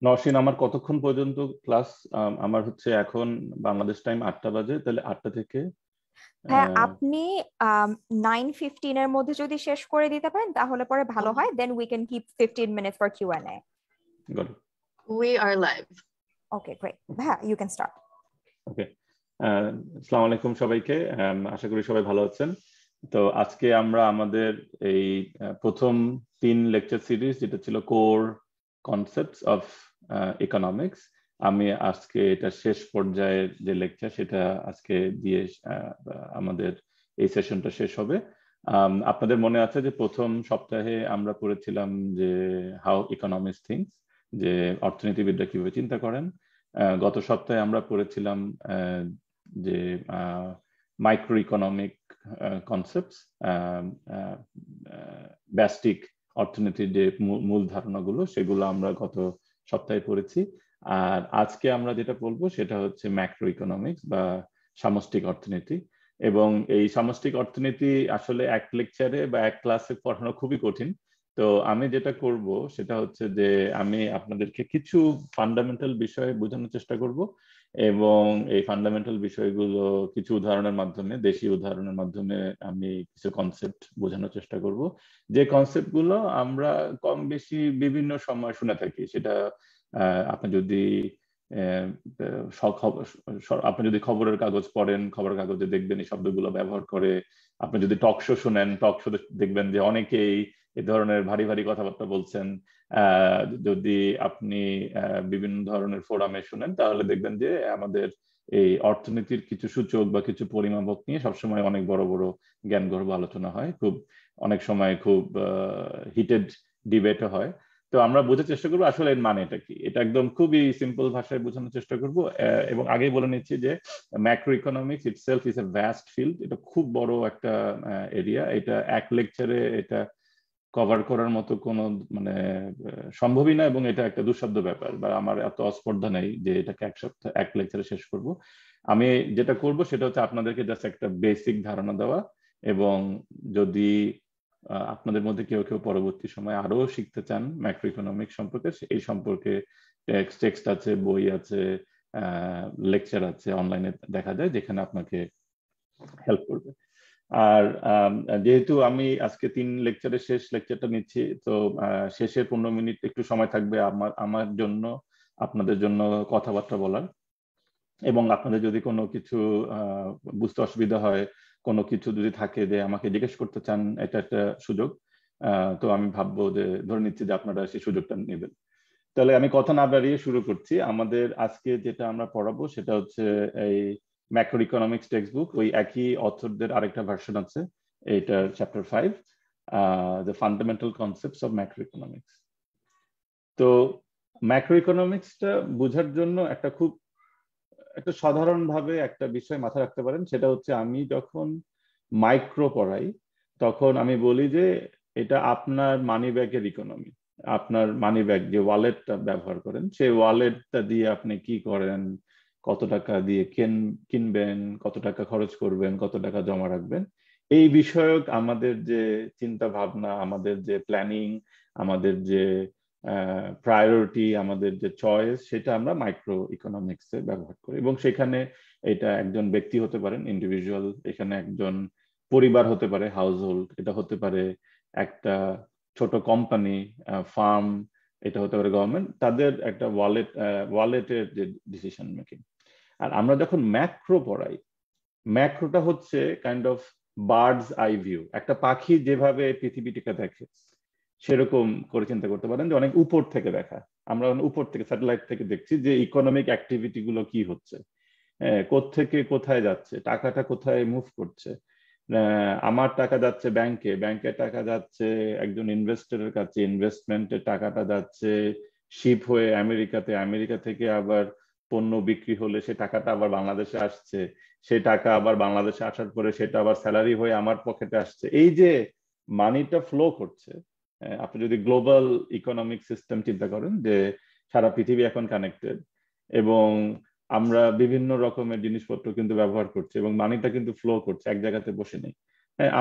নওশিন, আমার কতক্ষণ পর্যন্ত ক্লাস? আমার হচ্ছে এখন বাংলাদেশ টাইম 8টা বাজে, তাহলে 8টা থেকে হ্যাঁ, আপনি 9:15 এর মধ্যে যদি শেষ করে দিতে পারেন তাহলে পরে ভালো হয়, then we can keep 15 minutes for Q&A. গত। We are live. Okay, great. হ্যাঁ, ইউ ক্যান স্টার্ট। ওকে, আসসালামু আলাইকুম সবাইকে। আশা করি সবাই ভালো আছেন। তো আজকে আমরা আমাদের এই প্রথম 3 লেকচার সিরিজ, যেটা ছিল কোর কনসেপ্টস অফ ইকোনমিক্স, আমি আজকে এটা শেষ পর্যায়ের যে লেকচার সেটা আজকে দিয়ে আমাদের এই সেশনটা শেষ হবে। আপনাদের মনে আছে যে প্রথম সপ্তাহে আমরা পড়েছিলাম যে হাউ ইকোনমিক্স থিংস, যে অর্থনীতিবিদরা কিভাবে চিন্তা করেন। গত সপ্তাহে আমরা পড়েছিলাম যে মাইক্রো ইকোনমিক কনসেপ্টস, ব্যষ্টিক অর্থনীতির যে মূল ধারণাগুলো, সেগুলো আমরা গত সপ্তাহে পড়েছি। আর আজকে আমরা যেটা বলবো সেটা হচ্ছে ম্যাক্রো ইকোনমিক্স বা সামষ্টিক অর্থনীতি। এবং এই সামষ্টিক অর্থনীতি আসলে এক লেকচারে বা এক ক্লাসে পড়ানো খুবই কঠিন। তো আমি যেটা করব সেটা হচ্ছে যে আমি আপনাদেরকে কিছু ফান্ডামেন্টাল বিষয় বোঝানোর চেষ্টা করব, এবং এই ফান্ডামেন্টাল বিষয়গুলো কিছু উদাহরণের মাধ্যমে, দেশি উদাহরণের মাধ্যমে আমি কিছু কনসেপ্ট বোঝানোর চেষ্টা করব, যে কনসেপ্টগুলো আমরা কম বেশি বিভিন্ন সময় শুনে থাকি। সেটা আপনি যদি আপনি যদি খবরের কাগজ পড়েন, খবরের কাগজে দেখবেন এই শব্দগুলো ব্যবহার করে। আপনি যদি টক শো শুনেন, টক শো দেখবেন যে অনেকেই এ ধরনের ভারী ভারী কথাবার্তা বলছেন। যদি আপনি বিভিন্ন ধরনের ফোরামে শুনেন, তাহলে দেখবেন যে আমাদের এই অর্থনীতির কিছু সূচক বা কিছু পরিমাপক নিয়ে সবসময় অনেক বড় বড় জ্ঞানগর্ভ আলোচনা হয়, খুব অনেক সময় খুব হিটেড ডিবেটও হয়। তো আমরা বোঝার চেষ্টা করবো আসলে এর মানেটা কি। এটা একদম খুবই সিম্পল ভাষায় বোঝানোর চেষ্টা করব। এবং আগেই বলে নিচ্ছি যে macroeconomics itself is a vast field. এটা খুব বড় একটা এরিয়া। এটা এক লেকচারে এটা কভার করার মতো কোনো মানে সম্ভবই না, এবং এটা একটা দুঃসাধ্য ব্যাপার, বা আমার এত অস্পর্ধা নেই যে এটাকে এক সপ্তাহ এক লেকচারে শেষ করব। আমি যেটা করব সেটা হচ্ছে আপনাদেরকে জাস্ট একটা বেসিক ধারণা দেওয়া, এবং যদি আপনাদের মধ্যে কেউ কেউ পরবর্তী সময় আরো শিখতে চান ম্যাক্রো ইকোনমিক্স সম্পর্কে, এই সম্পর্কে টেক্সট আছে, বই আছে, লেকচার আছে, অনলাইনে দেখা যায়, যেখানে আপনাকে হেল্প করবে। আর যেহেতু আমি আজকে 3 লেকচারের শেষ লেকচারটা নিচ্ছি, তো শেষের 15 মিনিট একটু সময় থাকবে আমার আমার জন্য, আপনাদের জন্য কথাবার্তা বলার। এবং আপনাদের যদি কোনো কিছু বুঝতে অসুবিধা হয়, কোনো কিছু যদি থাকে যে আমাকে জিজ্ঞেস করতে চান, এটা একটা সুযোগ। তো আমি ভাববো যে, ধরে নিচ্ছি যে আপনারা সেই সুযোগটা নেবেন। তাহলে আমি কথা না বাড়িয়ে শুরু করছি। আমাদের আজকে যেটা আমরা পড়াবো সেটা হচ্ছে এই ম্যাক্রো ইকোনমিক্স টেক্সট বুক, ওই একই অথরদের আরেকটা ভার্সন আছে, এটা chapter 5, the fundamental concepts of macroeconomics. তো ম্যাক্রো ইকোনমিক্সটা বোঝার জন্য একটা সাধারণভাবে একটা বিষয় মাথায় রাখতে পারেন, সেটা হচ্ছে আমি যখন মাইক্রো পড়াই তখন আমি বলি যে এটা আপনার মানি ব্যাগের ইকোনমি। আপনার মানি ব্যাগ, যে ওয়ালেটটা ব্যবহার করেন, সেই ওয়ালেটটা দিয়ে আপনি কি করেন, কত টাকা দিয়ে কিনবেন, কত টাকা খরচ করবেন, কত টাকা জমা রাখবেন, এই বিষয়ক আমাদের যে চিন্তা ভাবনা, আমাদের যে প্ল্যানিং, আমাদের যে প্রায়োরিটি, আমাদের যে চয়েস, সেটা আমরা মাইক্রো ইকোনমিক্সে ব্যবহার করি। এবং সেখানে এটা একজন ব্যক্তি হতে পারেন, ইন্ডিভিজুয়াল, এখানে একজন পরিবার হতে পারে, হাউস হোল্ড, এটা হতে পারে একটা ছোট কোম্পানি, ফার্ম, এটা হতে পারে গভর্নমেন্ট, তাদের একটা ওয়ালেটের যে ডিসিশন মেকিং। আর আমরা যখন ম্যাক্রো পড়াই, ম্যাক্রোটা হচ্ছে kind of birds eye view. একটা পাখি যেভাবে পৃথিবীটিকে দেখে, সেরকম করে চিন্তা করতে পারেন যে অনেক উপর থেকে দেখা। আমরা উপর থেকে, স্যাটেলাইট থেকে দেখছি যে ইকোনমিক অ্যাক্টিভিটি গুলো কি হচ্ছে, কোত্থেকে কোথায় যাচ্ছে, টাকাটা কোথায় মুভ করছে। আমার টাকা যাচ্ছে ব্যাংকে, ব্যাংকের টাকা যাচ্ছে একজন ইনভেস্টরের কাছে, ইনভেস্টমেন্টের টাকাটা যাচ্ছে শিপ হয়ে আমেরিকাতে, আমেরিকা থেকে আবার পণ্য বিক্রি হলে সে টাকাটা আবার বাংলাদেশে আসছে, সে টাকা আবার বাংলাদেশে আসার পরে সেটা আবার স্যালারি হয়ে আমার পকেটে আসছে। এই যে মানিটা ফ্লো করছে, আপনি যদি গ্লোবাল ইকোনমিক সিস্টেম চিন্তা করেন, যে সারা পৃথিবী এখন কানেক্টেড, এবং আমরা বিভিন্ন রকমের জিনিসপত্র কিন্তু ব্যবহার করছি, এবং মানিটা কিন্তু ফ্লো করছে, এক জায়গাতে বসে নেই।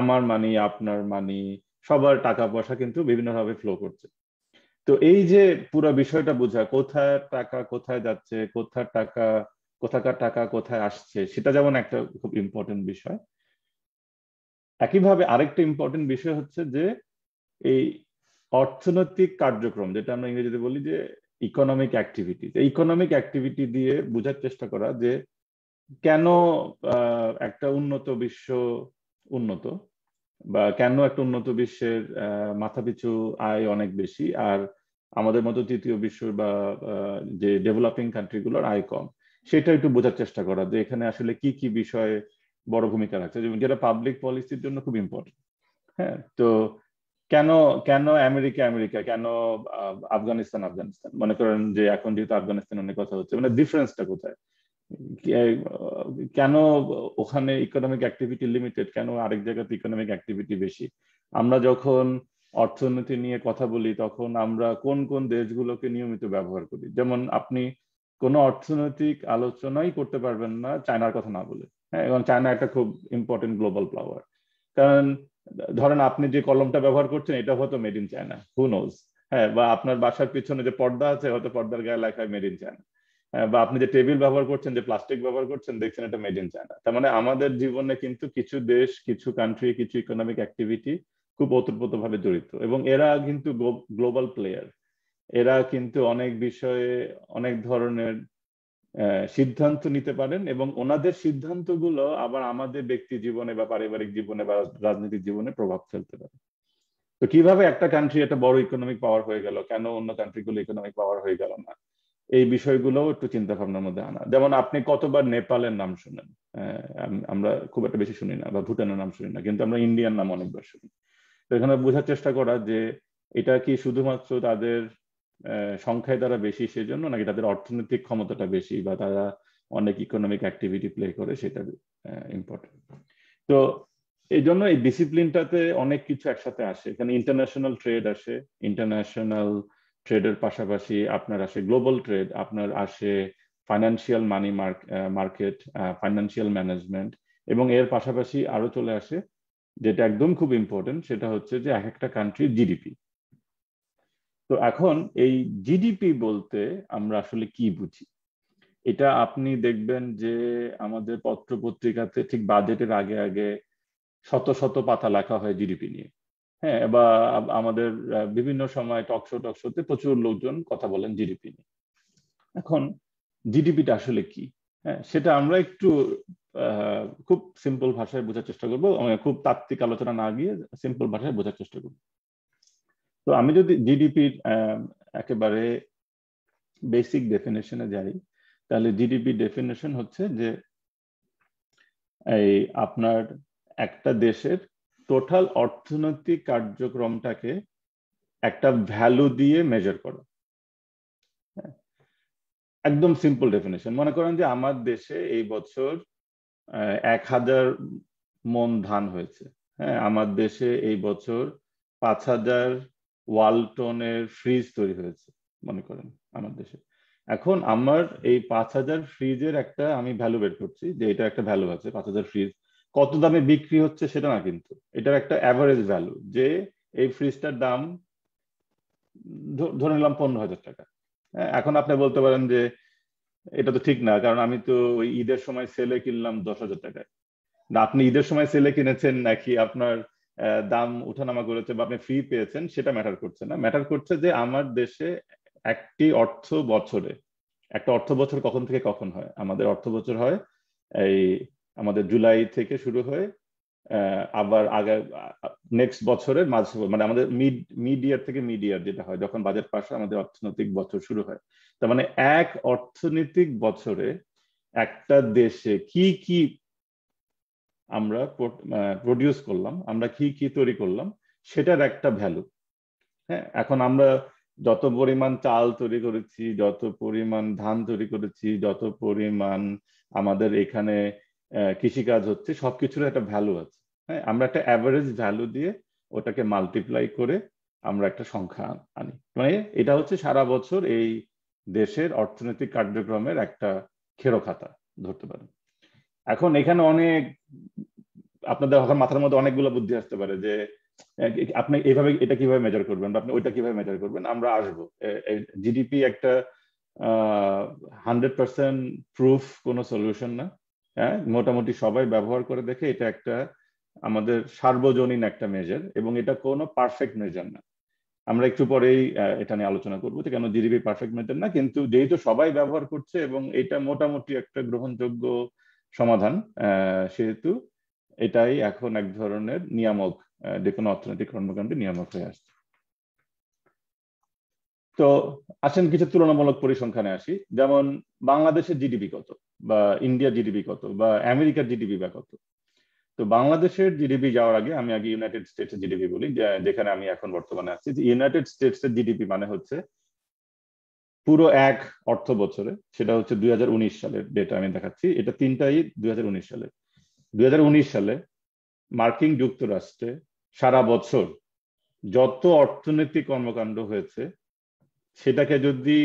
আমার মানি, আপনার মানি, সবার টাকা পয়সা কিন্তু বিভিন্নভাবে ফ্লো করছে। তো এই যে পুরো বিষয়টা বোঝা, কোথায় টাকা কোথায় যাচ্ছে, কোথাকার টাকা কোথায় আসছে, সেটা যেমন একটা খুব ইম্পর্টেন্ট বিষয়। একইভাবে আরেকটা ইম্পর্টেন্ট বিষয় হচ্ছে যে এই অর্থনৈতিক কার্যক্রম, যেটা আমরা ইংরেজিতে বলি যে ইকোনমিক অ্যাক্টিভিটি, ইকোনমিক অ্যাক্টিভিটি দিয়ে বোঝার চেষ্টা করা যে কেন একটা উন্নত বিশ্ব উন্নত, বা কেন একটা উন্নত বিশ্বের মাথাপিছু আয় অনেক বেশি আর আমাদের মতো তৃতীয় বিশ্ব বা যে ডেভেলপিং কান্ট্রিগুলোর আয় কম, সেটা একটু বোঝার চেষ্টা করা যে এখানে আসলে কি কি বিষয়ে বড় ভূমিকা রাখছে, যেটা পাবলিক পলিসির জন্য খুব ইম্পর্টেন্ট। হ্যাঁ, তো কেন কেন আমেরিকা আমেরিকা, কেন আফগানিস্তান আফগানিস্তান, মনে করেন যে এখন যেহেতু আফগানিস্তান অনেক কথা হচ্ছে, মানে ডিফারেন্সটা কোথায়, কেন ওখানে ইকোনমিক অ্যাক্টিভিটি লিমিটেড, কেন আরেক জায়গাতে ইকোনমিক অ্যাক্টিভিটি বেশি। আমরা যখন অর্থনীতি নিয়ে কথা বলি তখন আমরা কোন কোন দেশগুলোকে নিয়মিত ব্যবহার করি, যেমন আপনি কোনো অর্থনৈতিক আলোচনাই করতে পারবেন না চায়নার কথা না বলে। হ্যাঁ, এবং চায়না একটা খুব ইম্পর্টেন্ট গ্লোবাল প্লাওয়ার, কারণ ধরেন আপনি যে কলমটা ব্যবহার করছেন এটা হয়তো made in China, who knows. হ্যাঁ, বা আপনার বাসার পিছনে যে পর্দা আছে হয়তো পর্দার গায়ে লেখা মেড ইন চায়না। বা আপনি যে টেবিল ব্যবহার করছেন, যে প্লাস্টিক ব্যবহার করছেন, দেখছেন এটা মেড ইন চায়না। তার মানে আমাদের জীবনে কিন্তু কিছু দেশ, কিছু কান্ট্রি, কিছু ইকোনমিক অ্যাক্টিভিটি খুব ওতপ্রোতভাবে জড়িত, এবং এরা কিন্তু গ্লোবাল প্লেয়ার। এরা কিন্তু অনেক বিষয়ে অনেক ধরনের সিদ্ধান্ত নিতে পারেন, এবং ওনাদের সিদ্ধান্তগুলো আবার আমাদের ব্যক্তি জীবনে বা পারিবারিক জীবনে বা রাজনৈতিক জীবনে প্রভাব ফেলতে পারে। তো কিভাবে একটা কান্ট্রি একটা বড় ইকোনমিক পাওয়ার হয়ে গেল, কেন অন্য কান্ট্রিগুলো ইকোনমিক পাওয়ার হয়ে গেল না, এই বিষয়গুলো একটু চিন্তা ভাবনার মধ্যে আনা। যেমন আপনি কতবার নেপালের নাম শুনেন? আমরা খুব একটা বেশি শুনি না, বা ভুটানের নাম শুনি না, কিন্তু আমরা ইন্ডিয়ান নাম অনেকবার শুনি। তো এখানে বোঝার চেষ্টা করা যে এটা কি শুধুমাত্র তাদের সংখ্যায় দ্বারা বেশি সেজন্য, নাকি তাদের অর্থনৈতিক ক্ষমতাটা বেশি, বা তারা অনেক ইকোনমিক অ্যাক্টিভিটি প্লে করে, সেটা ইম্পর্টেন্ট। তো এই জন্য এই ডিসিপ্লিনটাতে অনেক কিছু একসাথে আসে। এখানে ইন্টারন্যাশনাল ট্রেড আসে, ইন্টারন্যাশনাল ট্রেডের পাশাপাশি আপনার আসে গ্লোবাল ট্রেড, আপনার আসে financial money market, financial management, এবং এর পাশাপাশি আরো চলে আসে যেটা একদম খুব ইম্পর্টেন্ট, সেটা হচ্ছে যে এক একটা কান্ট্রির জিডিপি। তো এখন এই জিডিপি বলতে আমরা আসলে কি বুঝি, এটা আপনি দেখবেন যে আমাদের পত্র পত্রিকাতে ঠিক বাজেটের আগে আগে শত শত পাতা লেখা হয় জিডিপি নিয়ে। হ্যাঁ, বা আমাদের বিভিন্ন সময় টকশোতে প্রচুর লোকজন কথা বলেন জিডিপি নিয়ে। এখন জিডিপিটা আসলে কি, হ্যাঁ, সেটা আমরা একটু খুব সিম্পল ভাষায় বোঝার চেষ্টা করবো, খুব তাত্ত্বিক আলোচনা না গিয়ে সিম্পল ভাষায় বোঝার চেষ্টা করবো। তো আমি যদি জিডিপির একেবারে বেসিক ডেফিনেশনে যাই, তাহলে জিডিপি ডেফিনেশন হচ্ছে যে এই আপনার একটা দেশের টোটাল অর্থনৈতিক কার্যক্রমটাকে একটা ভ্যালু দিয়ে মেজার করা। একদম সিম্পল ডেফিনেশন। মনে করেন যে আমার দেশে এই বছর 1000 মন ধান হয়েছে। হ্যাঁ, আমার দেশে এই বছর 5000 ওয়ালটনের ফ্রিজ তৈরি হয়েছে মনে করেন আমার দেশে। এখন আমার এই 5000 ফ্রিজের একটা আমি ভ্যালু বের করছি, যে এটা একটা ভ্যালু আছে 5000 ফ্রিজ। কত দামে বিক্রি হচ্ছে সেটা না, কিন্তু এটার একটা অ্যাভারেজ ভ্যালু, যে এই ফ্রিজটার দাম ধরে নিলাম 15,000 টাকা। এখন আপনি বলতে পারেন যে এটা তো ঠিক না, কারণ আমি তো ওই ঈদের সময় সেলে কিনলাম 10,000 টাকায়। না, আপনি ঈদের সময় সেলে কিনেছেন নাকি আপনার দাম উঠানামা করেছে বা আপনি ফ্রি পেয়েছেন সেটা ম্যাটার করছে না। ম্যাটার করছে যে আমার দেশে একটি একটা অর্থ বছর কখন থেকে কখন হয়। আমাদের অর্থ বছর হয় এই আমাদের জুলাই থেকে শুরু হয়ে আবার আগে নেক্সট বছরের মাঝ, মানে আমাদের মিড ইয়ার থেকে মিড ইয়ার যেটা হয়, যখন বাজেট পাস হয় আমাদের অর্থনৈতিক বছর শুরু হয়। তার মানে এক অর্থনৈতিক বছরে একটা দেশে কি কি আমরা প্রডিউস করলাম, আমরা কি কি তৈরি করলাম, সেটার একটা ভ্যালু। হ্যাঁ, এখন আমরা যত পরিমাণ চাল তৈরি করেছি, যত পরিমাণ ধান তৈরি করেছি, যত পরিমাণ আমাদের এখানে কৃষিকাজ হচ্ছে, সবকিছুর একটা ভ্যালু আছে। হ্যাঁ, আমরা একটা অ্যাভারেজ ভ্যালু দিয়ে ওটাকে মাল্টিপ্লাই করে আমরা একটা সংখ্যা আনি। মানে এটা হচ্ছে সারা বছর এই দেশের অর্থনৈতিক কার্যক্রমের একটা খেরো খাতা ধরতে পারেন। এখন এখানে অনেক আপনাদের এখন মাথার মধ্যে অনেকগুলো বুদ্ধি আসতে পারে যে আপনি এইভাবে এটা কিভাবে মেজার করবেন, আপনি ওইটা কিভাবে মেজার করবেন, আমরা আসবো। জিডিপি একটা 100% প্রুফ কোনো সলিউশন না। হ্যাঁ, মোটামুটি সবাই ব্যবহার করে দেখে এটা একটা আমাদের সার্বজনীন একটা মেজার, এবং এটা কোনো পারফেক্ট মেজার না। আমরা একটু পরেই এটা নিয়ে আলোচনা করবো যে কেন জিডিপি পারফেক্ট মেজার না, কিন্তু যেহেতু সবাই ব্যবহার করছে এবং এটা মোটামুটি একটা গ্রহণযোগ্য সমাধান, সেহেতু এটাই এখন এক ধরনের নিয়ামক, যে কোনো অর্থনৈতিক কর্মকাণ্ডে নিয়ামক হয়ে আসছে। তো আসেন কিছু তুলনামূলক পরিসংখ্যানে আসি, যেমন বাংলাদেশের জিডিপি কত, বা ইন্ডিয়ার জিডিপি কত, বা আমেরিকার জিডিপি বা কত। তো বাংলাদেশের জিডিপি যাওয়ার আগে আমি আগে ইউনাইটেড স্টেটসের জিডিপি বলি, যেখানে আমি এখন বর্তমানে আছি। ইউনাইটেড স্টেটসের জিডিপি মানে হচ্ছে পুরো এক অর্থ বছরে, সেটা হচ্ছে 2019 সালের ডেটা আমি দেখাচ্ছি, এটা তিনটাই 2019 সালে। 2019 সালে মার্কিন যুক্তরাষ্ট্রে সারা বছর যত অর্থনৈতিক কর্মকাণ্ড হয়েছে সেটাকে যদি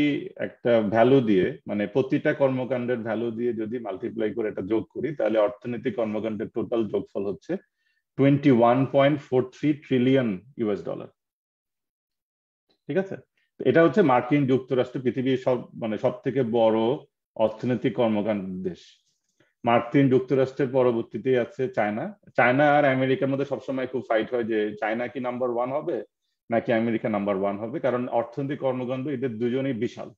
একটা ভ্যালু দিয়ে, মানে প্রতিটা কর্মকাণ্ডের ভ্যালু দিয়ে যদি মাল্টিপ্লাই করে এটা যোগ করি, তাহলে অর্থনৈতিক কর্মকাণ্ডের টোটাল যোগফল হচ্ছে $21.43 ট্রিলিয়ন। ঠিক আছে, এটা হচ্ছে মার্কিন যুক্তরাষ্ট্র পৃথিবীর সব থেকে বড় অর্থনৈতিক কর্মকাণ্ড দেশ। মার্কিন যুক্তরাষ্ট্রের পরবর্তীতে আছে চায়না। চায়না আর আমেরিকার মধ্যে সবসময় খুব ফাইট হয় যে চায়না কি নাম্বার 1 হবে নাকি আমেরিকা নাম্বার 1 হবে, কারণ অর্থনৈতিক কর্মকাণ্ড এদের দুজনেই বিশাল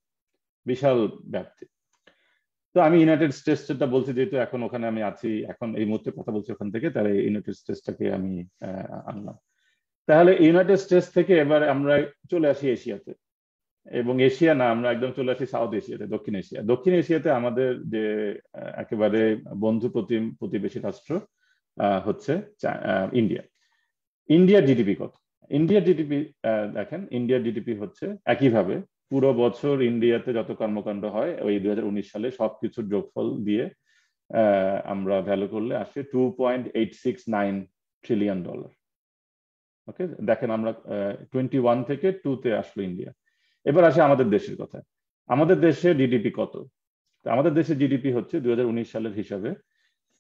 বিশাল ব্যাপ্তি। তো আমি ইউনাইটেড স্টেটসটা বলছি যেহেতু এখন ওখানে আমি আছি, এখন এই মুহূর্তে কথা বলছি ওখান থেকে, তাহলে ইউনাইটেড স্টেটসটাকে আমি আনলাম। তাহলে ইউনাইটেড স্টেটস থেকে এবার আমরা চলে আসি এশিয়াতে, এবং এশিয়া না, আমরা একদম চলে আসি সাউথ এশিয়াতে, দক্ষিণ এশিয়া। দক্ষিণ এশিয়াতে আমাদের যে একেবারে বন্ধু প্রতিবেশী রাষ্ট্র হচ্ছে ইন্ডিয়া। ইন্ডিয়ার জিডিপি কত? ইন্ডিয়ার জিডিপি দেখেন, ইন্ডিয়ার জিডিপি হচ্ছে একইভাবে পুরো বছর ইন্ডিয়াতে যত কর্মকাণ্ড হয় ওই 2019 সালে সবকিছুর যোগফল দিয়ে আমরা ভ্যালু করলে আসে $2.869 ট্রিলিয়ন। ওকে, দেখেন আমরা 21 থেকে 2 তে আসলো ইন্ডিয়া। এবার আসে আমাদের দেশের কথা। আমাদের দেশে জিডিপি কত? আমাদের দেশের জিডিপি হচ্ছে 2019 সালের হিসাবে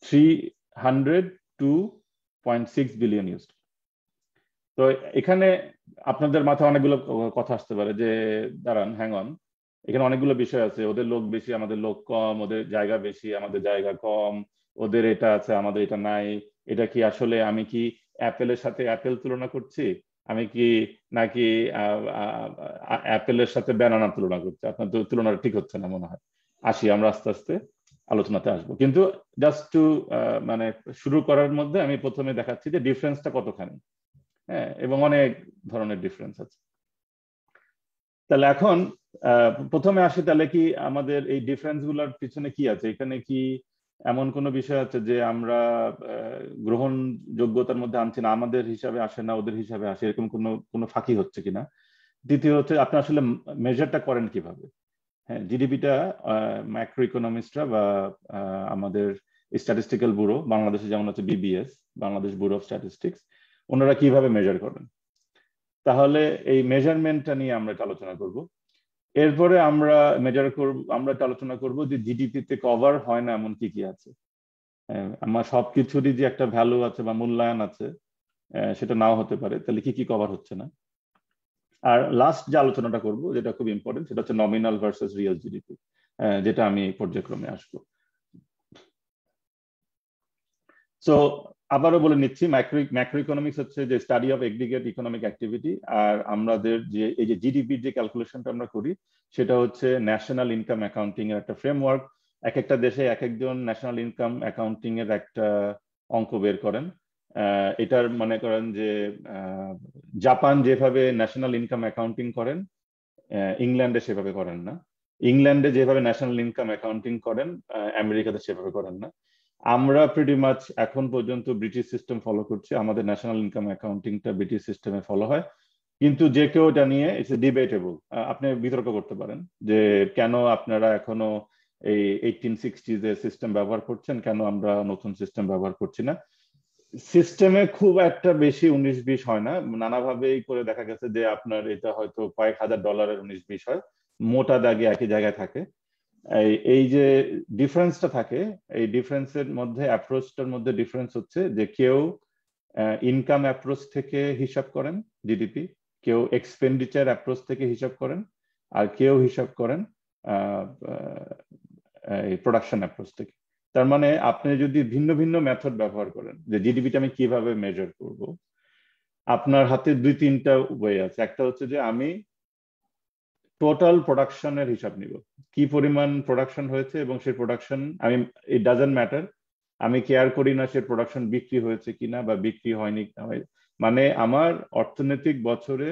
$302.6 বিলিয়ন। তো এখানে আপনাদের মাথায় অনেকগুলো কথা আসতে পারে যে দাঁড়ান, হ্যাং অন, এখানে অনেকগুলো বিষয় আছে, ওদের লোক বেশি আমাদের লোক কম, ওদের জায়গা বেশি আমাদের জায়গা কম, ওদের এটা আছে আমাদের এটা নাই, এটা কি আসলে আমি কি অ্যাপেলের সাথে অ্যাপেল তুলনা করছি, আমি কি নাকি অ্যাপেলের সাথে ব্যানানা তুলনা করছি? আপনার তো তুলনাটা ঠিক হচ্ছে না মনে হয়। আসি, আমরা আস্তে আস্তে আলোচনাতে আসবো, কিন্তু জাস্ট টু মানে শুরু করার মধ্যে আমি প্রথমে দেখাচ্ছি যে ডিফারেন্সটা কতখানি। হ্যাঁ, এবং অনেক ধরনের ডিফারেন্স আছে। তাহলে এখন প্রথমে আসি, তাহলে কি আমাদের এই ডিফারেন্স গুলোর পিছনে কি আছে? এখানে কি এমন কোনো বিষয় আছে যে আমরা গ্রহণযোগ্যতার মধ্যে আনছি না, আমাদের হিসাবে আসে না ওদের হিসাবে আসে, এরকম কোনো ফাঁকি হচ্ছে কিনা? দ্বিতীয় হচ্ছে আপনি আসলে মেজারটা করেন কিভাবে? হ্যাঁ, জিডিপিটা ম্যাক্রো ইকোনমিস্টরা বা আমাদের স্ট্যাটিস্টিক্যাল ব্যুরো, বাংলাদেশে যেমন হচ্ছে BBS, Bangladesh bureau of statistics, ওনারা কিভাবে মেজার করেন? তাহলে এই মেজারমেন্টটা নিয়ে আমরা আলোচনা করব। এরপরে আমরা আলোচনা করব যে জিডিপিতে কভার হয় না এমন কি কি আছে। আমার সবকিছুরই যে একটা ভ্যালু আছে বা মূল্যায়ন আছে, সেটা নাও হতে পারে, তাহলে কি কি কভার হচ্ছে না। আর লাস্ট যে আলোচনাটা করব, যেটা খুব ইম্পর্টেন্ট, সেটা হচ্ছে নমিনাল ভার্সেস রিয়েল জিডিপি, যেটা আমি পর্যায়ক্রমে আসবো। সো আবারও বলে নিচ্ছি, ম্যাক্রো ইকোনমিক্স হচ্ছে যে study of aggregate economic activity, আর আমাদের যে এই যে জিডিপির যে ক্যালকুলেশনটা আমরা করি সেটা হচ্ছে ন্যাশনাল ইনকাম অ্যাকাউন্টিং এর একটা ফ্রেমওয়ার্ক। এক একটা দেশে এক একজন ন্যাশনাল ইনকাম অ্যাকাউন্টিং এর একটা অঙ্ক বের করেন। এটার মনে করেন যে জাপান যেভাবে ন্যাশনাল ইনকাম অ্যাকাউন্টিং করেন, ইংল্যান্ডে সেভাবে করেন না। ইংল্যান্ডে যেভাবে ন্যাশনাল ইনকাম অ্যাকাউন্টিং করেন, আমেরিকাতে সেভাবে করেন না। আমরা প্রিটি মাচ এখন পর্যন্ত ব্রিটিশ সিস্টেম ফলো করছি, আমাদের ন্যাশনাল ইনকাম অ্যাকাউন্টিংটা ব্রিটিশ সিস্টেমে ফলো হয়, কিন্তু যে কেউ এটা নিয়ে ইটস ডিবেটেবল। আপনি বিতর্ক করতে পারেন যে কেন আপনারা এখনো এই 1860s এর সিস্টেম ব্যবহার করছেন, কেন আমরা নতুন সিস্টেম ব্যবহার করছি না। সিস্টেমে খুব একটা বেশি 19-20 হয় না, নানাভাবেই করে দেখা গেছে যে আপনার এটা হয়তো কয়েক হাজার ডলারের 19-20 হয়, মোটা দাগে একই জায়গায় থাকে। এই যে ডিফারেন্সটা থাকে, এই ডিফারেন্সের মধ্যে অ্যাপ্রোচটার মধ্যে ডিফারেন্স হচ্ছে যে কেউ ইনকাম অ্যাপ্রোচ থেকে হিসাব করেন জিডিপি, কেউ এক্সপেন্ডিচার অ্যাপ্রোচ থেকে হিসাব করেন, আর কেউ হিসাব করেন প্রোডাকশন অ্যাপ্রোচ থেকে। তার মানে আপনি যদি ভিন্ন ভিন্ন মেথড ব্যবহার করেন যে জিডিপিটা আমি কিভাবে মেজার করব, আপনার হাতে 2-3টা ওয়ে আছে। একটা হচ্ছে যে আমি টোটাল প্রোডাকশনের হিসাব নিব, কি পরিমাণ প্রোডাকশন হয়েছে এবং সেই প্রোডাকশন আমি, ইট ডাজন্ট ম্যাটার, আমি কেয়ার করি না সে প্রোডাকশন বিক্রি হয়েছে কিনা বা বিক্রি হয়নি, মানে আমার অর্থনৈতিক বছরে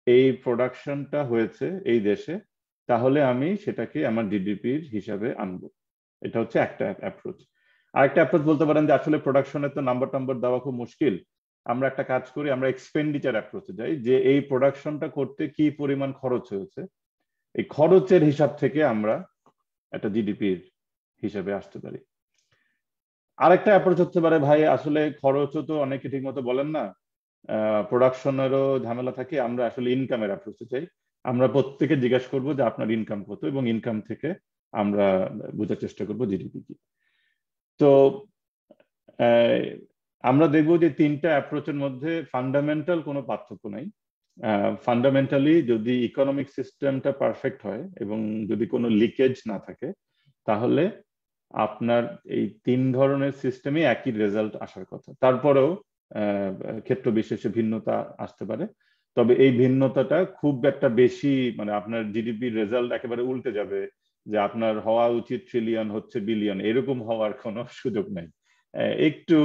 এই প্রোডাকশনটা হয়েছে এই দেশে, তাহলে আমি সেটাকে আমার জিডিপির হিসাবে আনবো। এটা হচ্ছে একটা অ্যাপ্রোচ। আরেকটা অ্যাপ্রোচ বলতে পারেন যে আসলে প্রোডাকশনে তো নাম্বার টাম্বার দেওয়া খুব মুশকিল, আমরা একটা কাজ করি, আমরা এক্সপেন্ডিচার অ্যাপ্রোচে যাই, যে এই প্রোডাকশনটা করতে কি পরিমাণ খরচ হয়েছে, এই খরচের হিসাব থেকে আমরা একটা জিডিপির হিসাবে আসতে পারি। আরেকটা অ্যাপ্রোচ হতে পারে ভাই আসলে খরচও তো অনেকে ঠিক মতো বলেন না, প্রোডাকশনেরও ঝামেলা থাকে, আমরা আসলে ইনকামের অ্যাপ্রোচে চাই, আমরা প্রত্যেকে জিজ্ঞাসা করবো যে আপনার ইনকাম কত, এবং ইনকাম থেকে আমরা বোঝার চেষ্টা করবো জিডিপি কি। তো আমরা দেখবো যে 3টা অ্যাপ্রোচের মধ্যে ফান্ডামেন্টাল কোনো পার্থক্য নাই। ফান্ডামেন্টালি যদি ইকোনমিক সিস্টেমটা পারফেক্ট হয় এবং যদি কোনো লিকেজ না থাকে, তাহলে আপনার এই 3 ধরনের সিস্টেমে একই রেজাল্ট আসার কথা। তারপরেও ক্ষেত্র বিশেষে ভিন্নতা আসতে পারে, তবে এই ভিন্নতাটা খুব একটা বেশি, মানে আপনার জিডিপি রেজাল্ট একেবারে উল্টে যাবে, যে আপনার হওয়া উচিত ট্রিলিয়ন হচ্ছে বিলিয়ন, এরকম হওয়ার কোনো সুযোগ নাই। একটু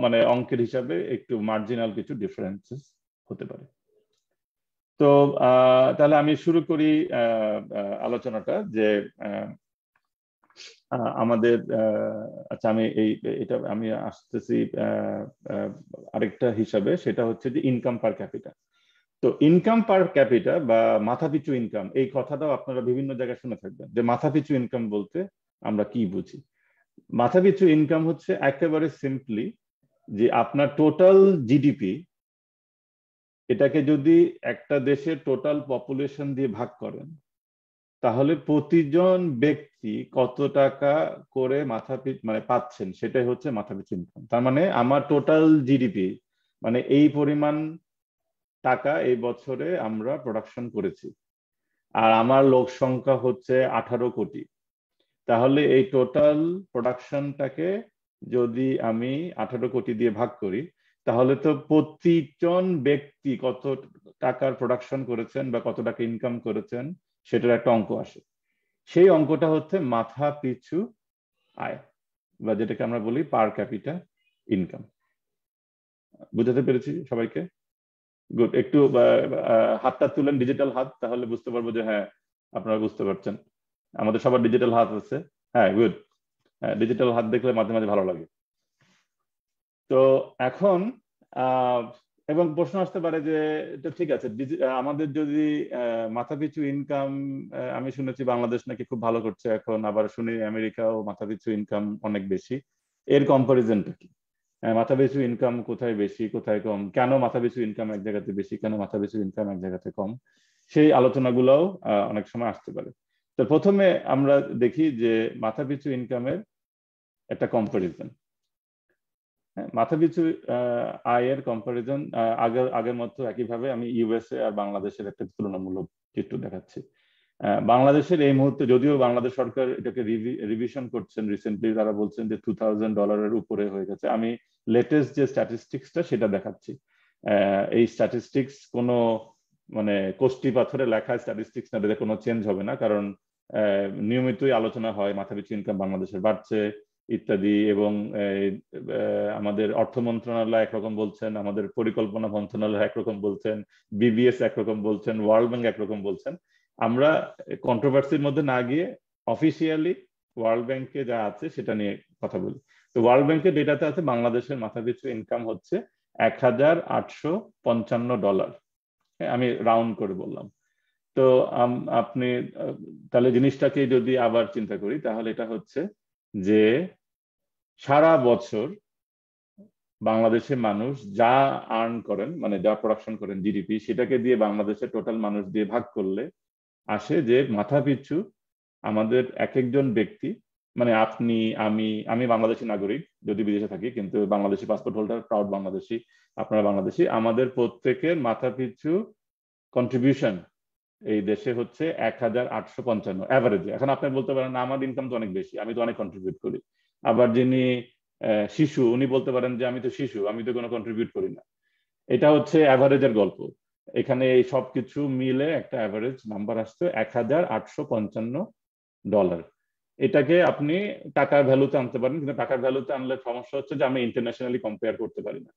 মানে অঙ্কের হিসাবে একটু মার্জিনাল কিছু ডিফারেন্সেস হতে পারে। তো তাহলে আমি শুরু করি আলোচনাটা, যে আমাদের আচ্ছা আমি এটা আমি আসতেছি আরেকটা হিসাবে, সেটা হচ্ছে যে ইনকাম পার ক্যাপিটা। তো ইনকাম পার ক্যাপিটা বা মাথাপিছু ইনকাম, এই কথাটাও আপনারা বিভিন্ন জায়গায় শুনে থাকবেন, যে মাথাপিছু ইনকাম বলতে আমরা কি বুঝি। মাথাপিছু ইনকাম হচ্ছে একেবারে সিম্পলি যে আপনার টোটাল জিডিপি, এটাকে যদি একটা দেশের টোটাল পপুলেশন দিয়ে ভাগ করেন, তাহলে প্রতিজন ব্যক্তি কত টাকা করে মাথাপিছু মানে পাচ্ছেন, সেটাই হচ্ছে মাথাপিছু ইনকাম। তার মানে আমার টোটাল জিডিপি, মানে এই পরিমাণ টাকা এই বছরে আমরা প্রোডাকশন করেছি, আর আমার লোক সংখ্যা হচ্ছে 18 কোটি, তাহলে এই টোটাল প্রোডাকশনটাকে যদি আমি 18 কোটি দিয়ে ভাগ করি, তাহলে তো প্রতিজন ব্যক্তি কত টাকার প্রোডাকশন করেছেন বা কত টাকা ইনকাম করেছেন সেটার একটা অঙ্ক আসে। সেই অঙ্কটা হচ্ছে মাথা পিছু আয়, বা যেটাকে আমরা বলি পার ক্যাপিটা ইনকাম। বুঝাতে পেরেছি সবাইকে? গুড। একটু হাতটা তুলেন, ডিজিটাল হাত, তাহলে বুঝতে পারবো যে হ্যাঁ আপনারা বুঝতে পারছেন। আমাদের সবার ডিজিটাল হাত আছে? হ্যাঁ, গুড। ডিজিটাল হাত দেখলে মাঝে মাঝে ভালো লাগে। তো এখন এবং প্রশ্ন আসতে পারে যে এটা ঠিক আছে, আমাদের যদি মাথাপিছু ইনকাম, আমি শুনেছি বাংলাদেশ নাকি খুব ভালো করছে এখন, আবার শুনি আমেরিকাও মাথাপিছু ইনকাম অনেক বেশি, এর কম্পারিজনটা কি? মাথাপিছু ইনকাম কোথায় বেশি কোথায় কম, কেন মাথাপিছু ইনকাম এক জায়গাতে বেশি, কেন মাথাপিছু ইনকাম এক জায়গাতে কম, সেই আলোচনাগুলোও অনেক সময় আসতে পারে। তো প্রথমে আমরা দেখি যে মাথাপিছু ইনকামের একটা কম্পারিজন। মাথাপিছু আয়ের কম্পারিজন আগের মতো একইভাবে আমি ইউএসএ আর বাংলাদেশের একটা তুলনামূলক চিত্র দেখাচ্ছি। বাংলাদেশের এই মুহূর্তে, যদিও বাংলাদেশ সরকার এটাকে রিভিশন করছেন রিসেন্টলি, তারা বলছেন যে $2000 উপরে হয়ে গেছে। আমি লেটেস্ট যে স্ট্যাটিস্টিক্সটা সেটা দেখাচ্ছি। এই স্ট্যাটিস্টিক্স কোনো মানে কষ্টি পাথরে লেখা স্ট্যাটিস্টিক্স না, এতে কোনো চেঞ্জ হবে না, কারণ নিয়মিতই আলোচনা হয় মাথাপিছু ইনকাম বাংলাদেশের বাড়ছে ইত্যাদি, এবং আমাদের অর্থ মন্ত্রণালয় একরকম বলছেন, আমাদের পরিকল্পনা মন্ত্রণালয় একরকম বলছেন, বিবিএস একরকম বলছেন, ওয়ার্ল্ড ব্যাংক একরকম বলছেন। আমরা কন্ট্রোভার্সির মধ্যে না গিয়ে অফিসিয়ালি ওয়ার্ল্ড ব্যাংকে যা আছে সেটা নিয়ে কথা বলি। তো ওয়ার্ল্ড ব্যাংকের ডেটাতে আছে বাংলাদেশের মাথাপিছু ইনকাম হচ্ছে $1855। আমি রাউন্ড করে বললাম। তো আপনি তাহলে জিনিসটাকে যদি আবার চিন্তা করি, তাহলে এটা হচ্ছে যে সারা বছর বাংলাদেশের মানুষ যা আর্ন করেন, মানে যা প্রোডাকশন করেন জিডিপি, সেটাকে দিয়ে বাংলাদেশের টোটাল মানুষ দিয়ে ভাগ করলে আসে যে মাথাপিছু আমাদের এক একজন ব্যক্তি মানে আপনি, আমি বাংলাদেশি নাগরিক যদি বিদেশে থাকি, কিন্তু Bangladeshi passport holder, proud Bangladeshi, আপনারা বাংলাদেশি, আমাদের প্রত্যেকের মাথাপিছু কন্ট্রিবিউশন এই দেশে হচ্ছে 1855 অ্যাভারেজে। এখন আপনি বলতে পারেন আমার ইনকাম তো অনেক বেশি, আমি তো অনেক কন্ট্রিবিউট করি। আবার যিনি শিশু, উনি বলতে পারেন যে আমি তো শিশু, আমি তো কোনো কন্ট্রিবিউট করি না। এটা হচ্ছে অ্যাভারেজের গল্প। এখানে এই সবকিছু মিলে একটা অ্যাভারেজ নাম্বার আসছে $1055। এটাকে আপনি টাকার ভ্যালুতে আনতে পারেন, কিন্তু টাকার ভ্যালুতে আনলে সমস্যা হচ্ছে যে আমি ইন্টারন্যাশনালি কম্পেয়ার করতে পারি না,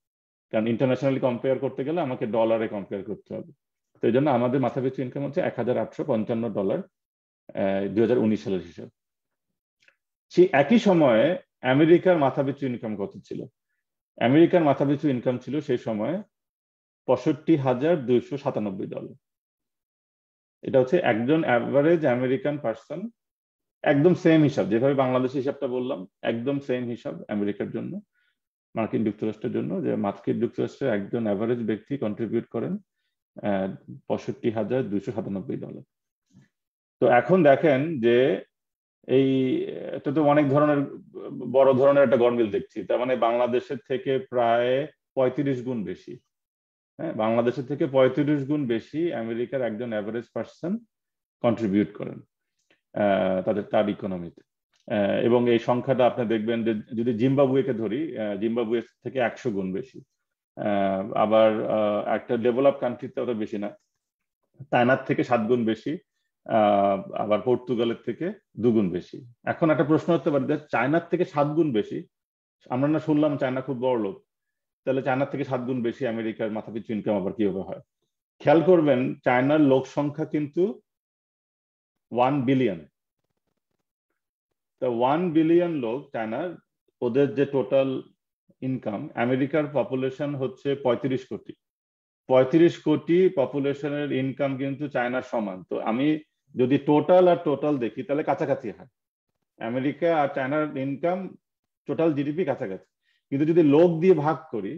কারণ ইন্টারন্যাশনালি কম্পেয়ার করতে গেলে আমাকে ডলারে কম্পেয়ার করতে হবে। তো এই জন্য আমাদের মাথাপিছু ইনকাম হচ্ছে $1855, 2019 সালের হিসাব। সেই একই সময়ে আমেরিকার মাথাপিছু ইনকাম কত ছিল? আমেরিকার মাথাপিছু ইনকাম ছিল সেই সময় $65,297। এটা হচ্ছে একজন অ্যাভারেজ আমেরিকান পার্সন, একদম সেম হিসাব যেভাবে বাংলাদেশের হিসাবটা বললাম, একদম সেম হিসাব আমেরিকার জন্য, মার্কিন যুক্তরাষ্ট্রের জন্য, যে মার্কিন যুক্তরাষ্ট্রের একজন অ্যাভারেজ ব্যক্তি কন্ট্রিবিউট করেন $65,297। তো এখন দেখেন যে এই এটা তো অনেক ধরনের বড় ধরনের একটা গরমিল দেখছি। তার মানে বাংলাদেশের থেকে প্রায় 35 গুণ বেশি, হ্যাঁ, বাংলাদেশের থেকে 35 গুণ বেশি আমেরিকার একজন অ্যাভারেজ পার্সন কন্ট্রিবিউট করেন তার ইকোনমিতে। এবং এই সংখ্যাটা আপনি দেখবেন যে যদি জিম্বাবুয়েকে ধরি, জিম্বাবুয়ে থেকে 100 গুণ বেশি। আবার একটা ডেভেলপ কান্ট্রিতে অত বেশি না, চায়নার থেকে 7 গুণ বেশি, আবার পর্তুগালের থেকে 2 গুণ বেশি। এখন একটা প্রশ্ন হতে পারে যে চায়নার থেকে 7 গুণ বেশি, আমরা না শুনলাম চায়না খুব বড় লোক, তাহলে চায়নার থেকে 7 গুণ বেশি আমেরিকার মাথাপিছু ইনকাম আবার কিভাবে হয়? খেয়াল করবেন চায়নার লোক সংখ্যা কিন্তু 1 বিলিয়ন। তো 1 বিলিয়ন লোক চায়নার, ওদের যে টোটাল ইনকাম, আমেরিকার পপুলেশন হচ্ছে 35 কোটি। 35 কোটি পপুলেশনের ইনকাম কিন্তু চায়নার সমান। তো আমি যদি টোটাল আর টোটাল দেখি তাহলে কাছাকাছি হয়, আমেরিকা আর চায়নার ইনকাম টোটাল জিডিপি কাছাকাছি। কিন্তু যদি লোক দিয়ে ভাগ করি,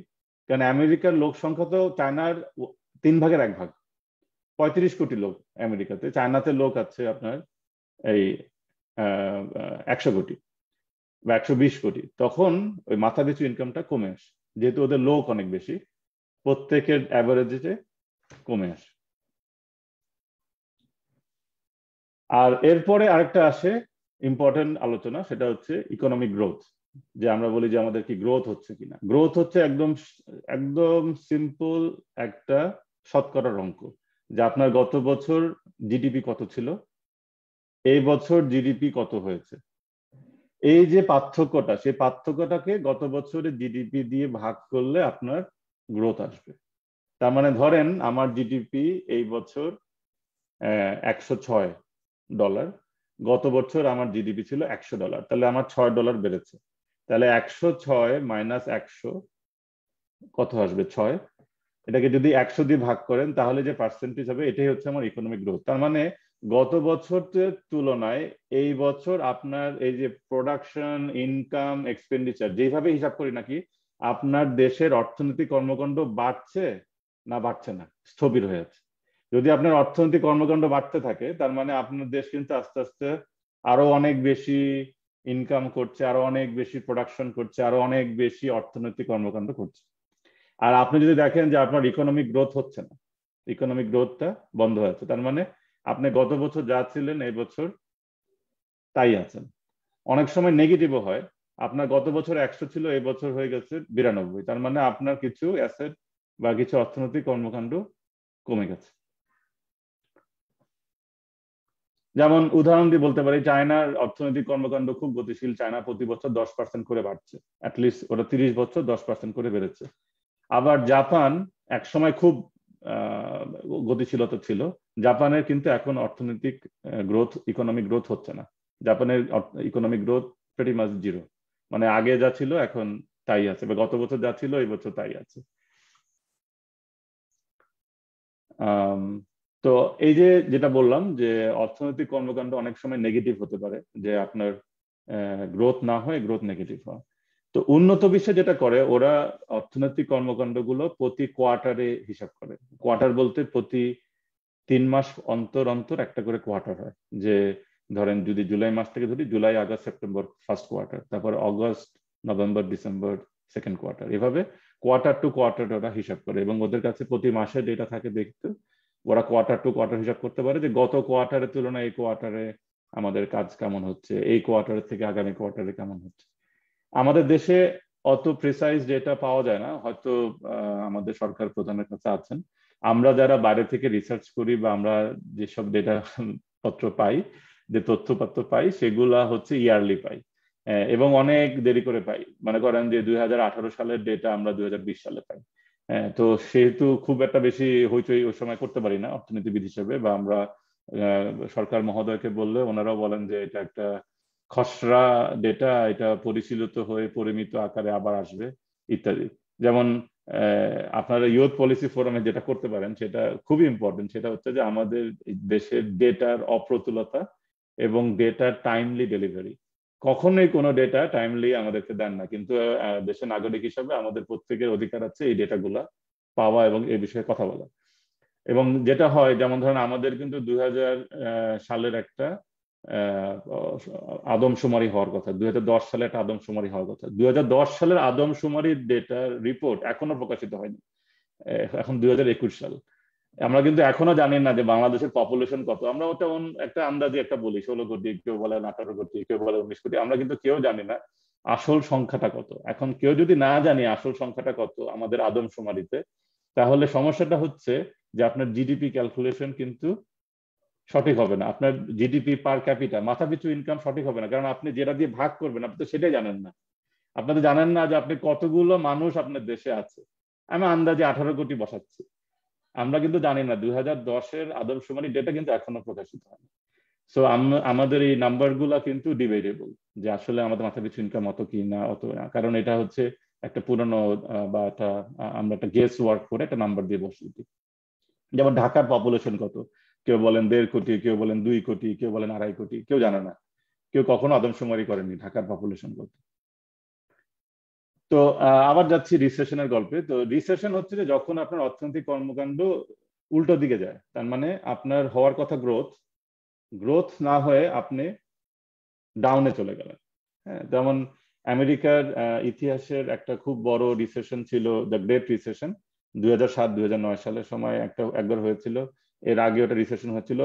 কারণ আমেরিকার লোক সংখ্যা তো চায়নার 1/3, 35 কোটি লোক আমেরিকাতে, চায়নাতে লোক আছে আপনার এই 100 কোটি বা 120 কোটি, তখন ওই মাথাপিছু ইনকামটা কমে আসে, যেহেতু ওদের লোক অনেক বেশি, প্রত্যেকের অ্যাভারেজে কমে আসে। আর এরপরে আরেকটা আসে ইম্পর্টেন্ট আলোচনা, সেটা হচ্ছে ইকোনমিক গ্রোথ। যে আমরা বলি যে আমাদের কি গ্রোথ হচ্ছে কিনা। গ্রোথ হচ্ছে একদম একদম সিম্পল একটা শতকরার অঙ্ক, যে আপনার গত বছর জিডিপি কত ছিল, এই বছর জিডিপি কত হয়েছে, এই যে পার্থক্যটা, সেই পার্থক্যটাকে গত বছরের জিডিপি দিয়ে ভাগ করলে আপনার গ্রোথ আসবে। তার মানে ধরেন আমার জিডিপি এই বছর $106, গত বছর আমার জিডিপি ছিল $100, তাহলে আমার $6 বেড়েছে। তাহলে 106 মাইনাস 100 কত আসবে? 6। এটাকে যদি 100 দিয়ে ভাগ করেন তাহলে যে পার্সেন্টেজ হবে, এটাই হচ্ছে আমার ইকোনমিক গ্রোথ। তার মানে গত বছরের তুলনায় এই বছর আপনার এই যে প্রোডাকশন, ইনকাম, এক্সপেন্ডিচার, যেভাবে হিসাব করি নাকি, আপনার দেশের অর্থনৈতিক কর্মকাণ্ড বাড়ছে না বাড়ছে না, স্থবির হয়ে আছে। যদি আপনার অর্থনৈতিক কর্মকাণ্ড বাড়তে থাকে, তার মানে আপনার দেশ কিন্তু আস্তে আস্তে আরো অনেক বেশি ইনকাম করছে, আরো অনেক বেশি প্রোডাকশন করছে, আরো অনেক বেশি অর্থনৈতিক কর্মকাণ্ড করছে। আর আপনি যদি দেখেন যে আপনার ইকোনমিক গ্রোথ হচ্ছে না, ইকোনমিক গ্রোথটা বন্ধ হয়েছে, তার মানে আপনি গত বছর যা ছিলেন এই বছর তাই আছেন। অনেক সময় নেগেটিভও হয়, আপনার গত বছর 100 ছিল, এই বছর হয়ে গেছে 92, তার মানে আপনার কিছু অ্যাসেট বা কিছু অর্থনৈতিক কর্মকাণ্ড কমে গেছে। যেমন উদাহরণ দিয়ে বলতে পারি, চায়নার অর্থনৈতিক কর্মকাণ্ড খুব গতিশীল, চায়না প্রতি বছর 10% করে বাড়ছে, অ্যাটলিস্ট ওরা 30 বছর 10% করে বেড়েছে। আবার জাপান একসময় খুব গতিশীলতা ছিল, জাপানের কিন্তু এখন অর্থনৈতিক গ্রোথ, ইকোনমিক গ্রোথ হচ্ছে না। জাপানের economic growth pretty much zero, মানে আগে যা ছিল এখন তাই আছে, বা গত বছর যা ছিল এই বছর তাই আছে। তো এই যে যেটা বললাম যে অর্থনৈতিক কর্মকাণ্ড অনেক সময় নেগেটিভ হতে পারে, যে আপনার গ্রোথ না হয়, গ্রোথ নেগেটিভ হয়। তো উন্নত বিশ্বে যেটা করে, ওরা অর্থনৈতিক কর্মকাণ্ডগুলো প্রতি কোয়ার্টারে হিসাব করে। কোয়ার্টার বলতে প্রতি 3 মাস অন্তর অন্তর একটা করে কোয়ার্টার হয়, যে ধরেন যদি জুলাই মাস থেকে ধরি, July, August, September first quarter, তারপর August, November, December second quarter, এভাবে কোয়ার্টার টু কোয়ার্টার ওরা হিসাব করে, এবং ওদের কাছে প্রতি মাসে ডেটা থাকে দেখতে। ওরা কোয়ার্টার টু কোয়ার্টার হিসাব করতে পারে যে গত কোয়ার্টারের তুলনায় এই কোয়ার্টারে আমাদের কাজ কেমন হচ্ছে, এই কোয়ার্টারের থেকে আগামী কোয়ার্টারে কেমন হচ্ছে। আমাদের দেশে অত প্রিসাইজ ডেটা পাওয়া যায় না, হয়তো আমাদের সরকার প্রধানের কাছে আছেন। আমরা যারা বাইরে থেকে রিসার্চ করি বা আমরা যেসব ডেটা পত্র পাই, যে তথ্যপত্র পাই, সেগুলা হচ্ছে ইয়ারলি পাই, এবং অনেক দেরি করে পাই। মনে করেন যে 2018 সালের ডেটা আমরা 2020 সালে পাই। তো সেহেতু খুব একটা বেশি হইচই ওই সময় করতে পারি না অর্থনীতিবিদ হিসেবে, বা আমরা সরকার মহোদয়কে বললে ওনারাও বলেন যে এটা একটা খসড়া ডেটা, এটা পরিশীলিত হয়ে পরিমিত আকারে আবার আসবে ইত্যাদি। যেমন আপনারা ইউথ পলিসি ফোরামে যেটা করতে পারেন সেটা খুবই ইম্পর্টেন্ট, সেটা হচ্ছে যে আমাদের দেশের ডেটার অপ্রতুলতা এবং ডেটার টাইমলি ডেলিভারি। কখনোই কোনো ডেটা টাইমলি আমাদেরকে দেন না, কিন্তু দেশের নাগরিক হিসাবে আমাদের প্রত্যেকের অধিকার আছে এই ডেটাগুলা পাওয়া এবং এই বিষয়ে কথা বলা। এবং যেটা হয়, যেমন ধরেন আমাদের কিন্তু 2000 সালের একটা আদমশুমারি হওয়ার কথা, 2010 সালে একটা আদমশুমারি হওয়ার কথা। 2010 সালের আদমশুমারির ডেটা রিপোর্ট এখনো প্রকাশিত হয়নি, এখন 2021 সাল। আমরা কিন্তু এখনো জানি না যে বাংলাদেশের পপুলেশন কত। আমরা ওটা একটা আন্দাজে একটা বলি 16 কোটি, কেউ বলেন 18 কোটি, কেউ বলে 19 কোটি, আমরা কিন্তু কেউ জানি না আসল সংখ্যাটা কত। এখন কেউ যদি না জানি আসল সংখ্যাটা কত আমাদের আদমশুমারিতে, তাহলে সমস্যাটা হচ্ছে যে আপনার জিডিপি ক্যালকুলেশন কিন্তু সঠিক হবে না, আপনার জিডিপি পার ক্যাপিটা, মাথাপিছু ইনকাম সঠিক হবে না, কারণ আপনি যেটা দিয়ে ভাগ করবেন আপনি তো সেটাই জানেন না। আপনাদের জানেন না যে আপনি কতগুলো মানুষ আপনার দেশে আছে। আমি আন্দাজে 18 কোটি বসাচ্ছি, আমরা কিন্তু জানি না 2010-এর আদমশুমারি ডেটা কিন্তু এখনো প্রকাশিত হয়নি। সো আমাদের এই নাম্বার গুলা কিন্তু ডিবেটেবল, যে আসলে আমাদের মাথাপিছু ইনকাম অত কি না অত না, কারণ এটা হচ্ছে একটা পুরনো বা একটা আমরা একটা গেস ওয়ার্ক করে একটা নাম্বার দিয়ে বসিয়ে দিই। যেমন ঢাকার পপুলেশন কত, কেউ বলেন 1.5 কোটি, কেউ বলেন 2 কোটি, কেউ বলেন 2.5 কোটি, কেউ জানে না, কেউ কখনো আদমশুমারি করেনি ঢাকার পপুলেশন কত। তো আবার যাচ্ছি রিসেশনের গল্পে। তো রিসেশন হচ্ছে যে যখন আপনার অর্থনৈতিক কর্মকাণ্ড উল্টো দিকে যায়, তার মানে আপনার হওয়ার কথা গ্রোথ না হয়ে আপনি ডাউনে চলে গেলেন। হ্যাঁ, যেমন আমেরিকার ইতিহাসের একটা খুব বড় রিসেশন ছিল দ্য গ্রেট রিসেশন, 2007-2009 সালের সময় একবার হয়েছিল। এর আগে ওটা রিসেশন হয়েছিল।